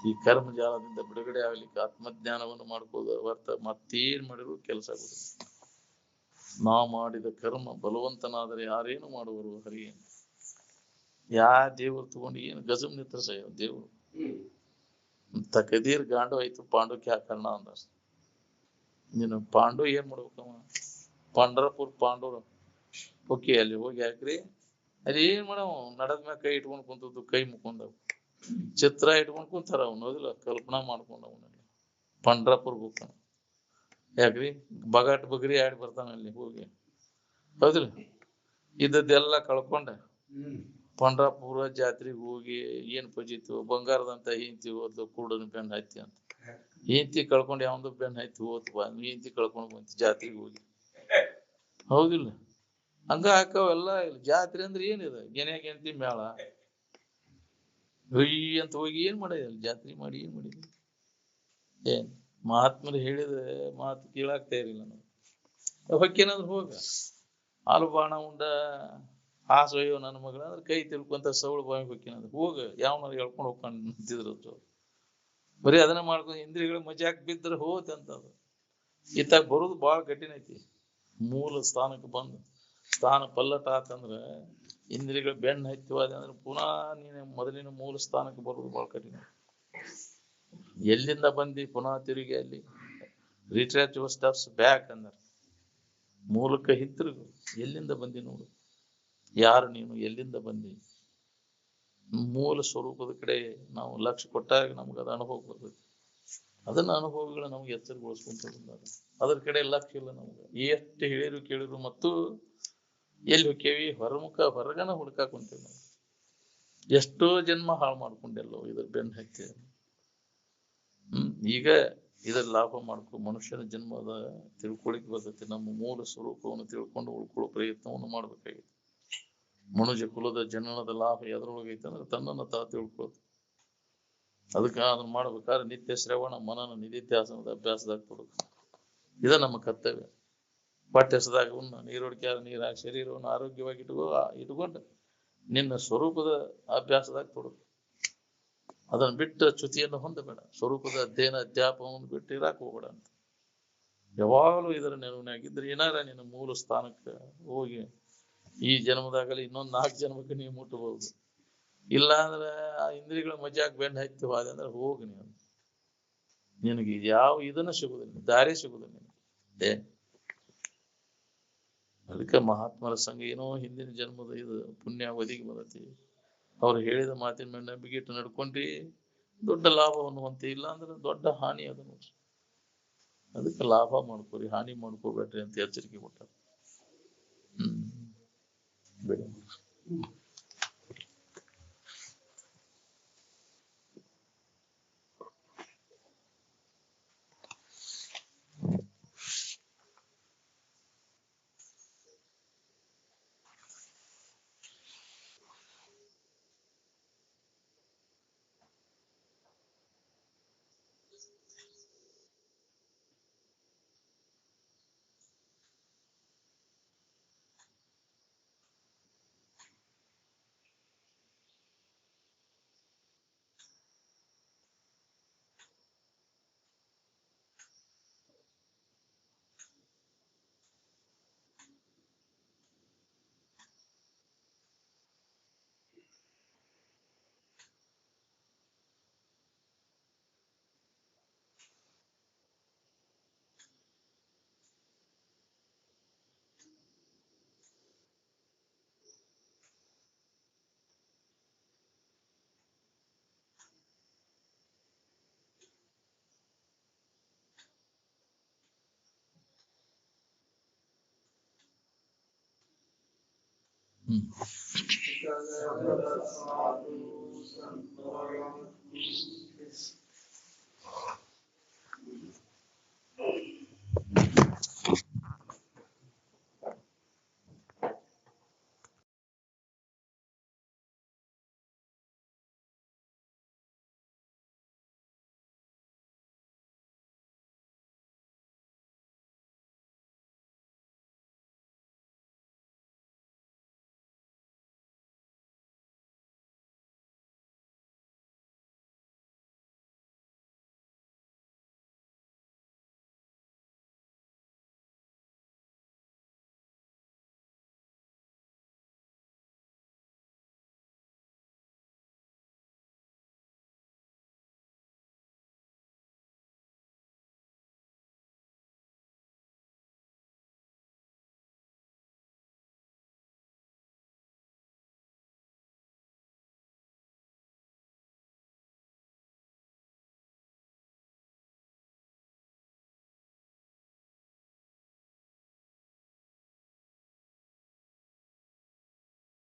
ಈ ಕರ್ಮ ಜಾಲದಿಂದ ಬಿಡುಗಡೆ ಆಗ್ಲಿಕ್ಕೆ ಆತ್ಮಜ್ಞಾನವನ್ನು ಮಾಡ್ಕೋದು ಹೊರ್ತ ಮತ್ತೇನ್ ಮಾಡಿದ್ರು ಕೆಲಸ ಆಗುದಿಲ್ಲ. ನಾ ಮಾಡಿದ ಕರ್ಮ ಬಲವಂತನಾದರೆ ಯಾರೇನು ಮಾಡುವರು ಹರಿ. ದೇವ್ರು ತಗೊಂಡು ಏನು ಗಜಮ್ ನಿತ್ರಸ ದೇವ್ರು. ಕದೀರ್ ಗಾಂಡು ಆಯ್ತು, ಪಾಂಡುಕ್ಕೆ ಹಾಕಣ್ಣ ಅಂದ. ನೀನು ಪಾಂಡು ಏನ್ ಮಾಡ್ಬೇಕವ? ಪಂಡ್ರಪುರ್ ಪಾಂಡು ಓಕೆ, ಅಲ್ಲಿ ಹೋಗಿ ಹಾಕ್ರಿ. ಅಲ್ಲಿ ಏನ್ ಮಾಡವ? ನಡದ ಮ್ಯಾಗ ಕೈ ಇಟ್ಕೊಂಡ್ ಕುಂತದ್ದು, ಕೈ ಮುಕ್ಕೊಂಡವ್ ಚಿತ್ರ ಇಟ್ಕೊಂಡ್ ಕುಂತಾರ. ಅವ್ನು ಓದಿಲ್ಲ, ಕಲ್ಪನಾ ಮಾಡ್ಕೊಂಡ ಅವನಲ್ಲಿ ಪಂಡ್ರಪುರ್ ಹೋಗ್ತಾನ. ಯಾಕ್ರಿ ಬಗಾಟ್ ಬಗ್ರಿ ಆಡಿ ಬರ್ತಾನ ಅಲ್ಲಿ ಹೋಗಿ. ಹೌದಿಲ್ಲ? ಇದ್ದದ್ದೆಲ್ಲ ಕಳ್ಕೊಂಡ ಪಂಡ್ರಾಪುರ ಜಾತ್ರೆಗೆ ಹೋಗಿ ಏನ್ ಪಜಿತು, ಬಂಗಾರದಂತ ಹೆಂಡ್ತಿ ಹೋದ್ಲು, ಕೂಡನ ಬೆನ್ನ ಹತ್ತಿ ಅಂತ. ಹೆಂಡ್ತಿ ಕಳ್ಕೊಂಡು ಯಾವಂದು ಬೆನ್ನ ಹತ್ತಿ ಹೋತ್ ಬಾ, ಹೆಂಡ್ತಿ ಕಳ್ಕೊಂಡು ಬಂತು ಜಾತ್ರೆಗೆ ಹೋಗಿ. ಹೌದಿಲ್ಲ? ಹಂಗ ಹಾಕವೆಲ್ಲ. ಜಾತ್ರೆ ಅಂದ್ರೆ ಏನಿದೆ? ಗೆನ್ಯಾಗ ಹೆಂಡ್ತಿ ಮೇಳ ಹುಯ್ಯಿ ಅಂತ ಹೋಗಿ ಏನ್ ಮಾಡಿದ? ಜಾತ್ರೆ ಮಾಡಿ ಏನ್ ಮಾಡಿದ? ಮಹಾತ್ಮರು ಹೇಳಿದ ಮಾತು ಕೇಳಾಕ್ತಾ ಇರಲಿಲ್ಲ ನಾವು. ಹೊಕ್ಕೇನಾದ್ರು ಹೋಗ. ಹಾಲು ಬಾಣ ಉಂಡ ಹಾಸೊಯ್ಯೋ ನನ್ನ ಮಗಳ ಅಂದ್ರೆ ಕೈ ತಿಳ್ಕೊಂತ ಸವಳು ಬಾಯಿ ಹೊಕ್ಕೇನಾದ್ರು ಹೋಗ. ಯಾವನಾರು ಹೇಳ್ಕೊಂಡು ಹೋಗ್ಕೊಂಡಿದ್ರು. ಬರೀ ಅದನ್ನ ಮಾಡ್ಕೊಂಡು ಇಂದ್ರಿಯಗಳು ಮಜಾಕ್ ಬಿದ್ರೆ ಹೋತಂತದು. ಇತ್ತಾಗ ಬರೋದು ಬಾಳ ಕಠಿಣ ಐತಿ. ಮೂಲ ಸ್ಥಾನಕ್ಕೆ ಬಂದು ಸ್ಥಾನ ಪಲ್ಲಟ ಆತಂದ್ರ, ಇಂದ್ರಿಯಗಳು ಬೆನ್ನ ಹತ್ತಿವಾದ ಅಂದ್ರೆ ಪುನಃ ನೀನು ಮೊದಲಿನ ಮೂಲ ಸ್ಥಾನಕ್ಕೆ ಬರೋದು ಬಹಳ ಕಠಿಣ. ಎಲ್ಲಿಂದ ಬಂದಿ ಪುನಃ ತಿರುಗಿ ಅಲ್ಲಿ ರಿಟ್ರಾಕ್ಟ್ ಯುವರ್ ಸ್ಟೆಪ್ಸ್ ಬ್ಯಾಕ್ ಅಂದ್ರೆ ಮೂಲಕ ಹಿಂತಿರುಗು. ಎಲ್ಲಿಂದ ಬಂದಿ ನೋಡು, ಯಾರು ನೀನು, ಎಲ್ಲಿಂದ ಬಂದಿ. ಮೂಲ ಸ್ವರೂಪದ ಕಡೆ ನಾವು ಲಕ್ಷ್ಯ ಕೊಟ್ಟಾಗ ನಮ್ಗೆ ಅದು ಅನುಭವ ಬರ್ತದೆ. ಅದನ್ನ ಅನುಭವಗಳು ನಮ್ಗೆ ಎಚ್ಚರಗೊಳಿಸ್ಕೊಂತ ಬಂದಾಗ ಅದ್ರ ಕಡೆ ಲಕ್ಷ್ಯ ಇಲ್ಲ ನಮ್ಗೆ. ಎಷ್ಟು ಹೇಳಿರು ಕೇಳಿರು ಮತ್ತು ಎಲ್ಲಿ ಹೊಕ್ಕೇವಿ? ಹೊರಗನ ಹುಡ್ಕಾಕೊಂತೇವಿ ನಾವು. ಎಷ್ಟೋ ಜನ್ಮ ಹಾಳು ಮಾಡ್ಕೊಂಡೆಲ್ಲೋ ಇದ್ರ ಬೆನ್ನ ಹತ್ತಿ. ಈಗ ಇದ್ರ ಲಾಭ ಮಾಡ್ಕೊ. ಮನುಷ್ಯನ ಜನ್ಮದ ತಿಳ್ಕೊಳಿಕ್ ಬರ್ತೈತಿ. ನಮ್ಮ ಮೂಲ ಸ್ವರೂಪವನ್ನು ತಿಳ್ಕೊಂಡು ಉಳ್ಕೊಳ್ಳೋ ಪ್ರಯತ್ನವನ್ನು ಮಾಡ್ಬೇಕಾಗಿತ್ತು. ಮನುಷ್ಯ ಕುಲದ ಜನನದ ಲಾಭ ಎದ್ರೊಳಗೈತೆ ಅಂದ್ರೆ ತನ್ನನ್ನು ತಾ ತಿಳ್ಕೊಳ್ಳೋದು. ಅದಕ್ಕೆ ಅದನ್ನ ಮಾಡ್ಬೇಕಾದ್ರೆ ನಿತ್ಯ ಶ್ರವಣ ಮನನ ನಿಧಿಧ್ಯಾಸನದ ಅಭ್ಯಾಸದಾಗ ಕೊಡೋದು. ಇದ ನಮ್ಮ ಕರ್ತವ್ಯ. ಹೊಟ್ಟೆ ಹಸದಾಗ ಉಣ್ಣ, ನೀರು ಹುಡುಕ್ಯಾರ ನೀರಾಗ ಶರೀರವನ್ನು ಆರೋಗ್ಯವಾಗಿ ಇಟ್ಕೊಂಡು ನಿನ್ನ ಸ್ವರೂಪದ ಅಭ್ಯಾಸದಾಗ ತೊಡಗು. ಅದನ್ನು ಬಿಟ್ಟು ಚ್ಯುತಿಯನ್ನು ಹೊಂದಬೇಡ. ಸ್ವರೂಪದ ಅಧ್ಯಯನ ಅಧ್ಯಾಪನವನ್ನು ಬಿಟ್ಟು ಇರಾಕ್ ಹೋಗ್ಬೇಡ ಅಂತ. ಯಾವಾಗಲೂ ಇದರ ನೆರವಿನಾಗಿದ್ರೆ ಏನಾರ ನಿನ್ನ ಮೂಲ ಸ್ಥಾನಕ್ಕೆ ಹೋಗಿ ಈ ಜನ್ಮದಾಗಲಿ ಇನ್ನೊಂದು 4 ಜನ್ಮಕ್ಕೆ ನೀವು ಮುಟ್ಟಬಹುದು. ಇಲ್ಲ ಅಂದ್ರೆ ಆ ಇಂದ್ರಿಯಗಳ ಮಜಾಕ್ ಬೆಂಡ್ ಹತ್ತಿ ಹೋದ ಅಂದ್ರೆ ಹೋಗಿ ನೀವು, ನಿನಗೆ ಯಾವ ಇದನ್ನ ಸಿಗುದಿಲ್ಲ, ದಾರಿ ಸಿಗುದಿಲ್ಲ ನಿನಗೆ. ಅದಕ್ಕೆ ಮಹಾತ್ಮರ ಸಂಘ ಏನೋ ಹಿಂದಿನ ಜನ್ಮದ ಇದು ಪುಣ್ಯ ಒದಗಿ ಬರತಿ. ಅವ್ರು ಹೇಳಿದ ಮಾತಿನ ಮೇಲೆ ನಂಬಿಕೆ ಇಟ್ಟು ನಡ್ಕೊಂಡ್ರಿ, ದೊಡ್ಡ ಲಾಭವನ್ನು ಹೊಂತಿ. ಇಲ್ಲ ಅಂದ್ರೆ ದೊಡ್ಡ ಹಾನಿ ಅದ ನೋಡ್ರಿ. ಅದಕ್ಕೆ ಲಾಭ ಮಾಡ್ಕೋರಿ, ಹಾನಿ ಮಾಡ್ಕೋಬೇಡ್ರಿ ಅಂತ ಎಚ್ಚರಿಕೆ ಕೊಟ್ಟಾರ. ಬೇಡ.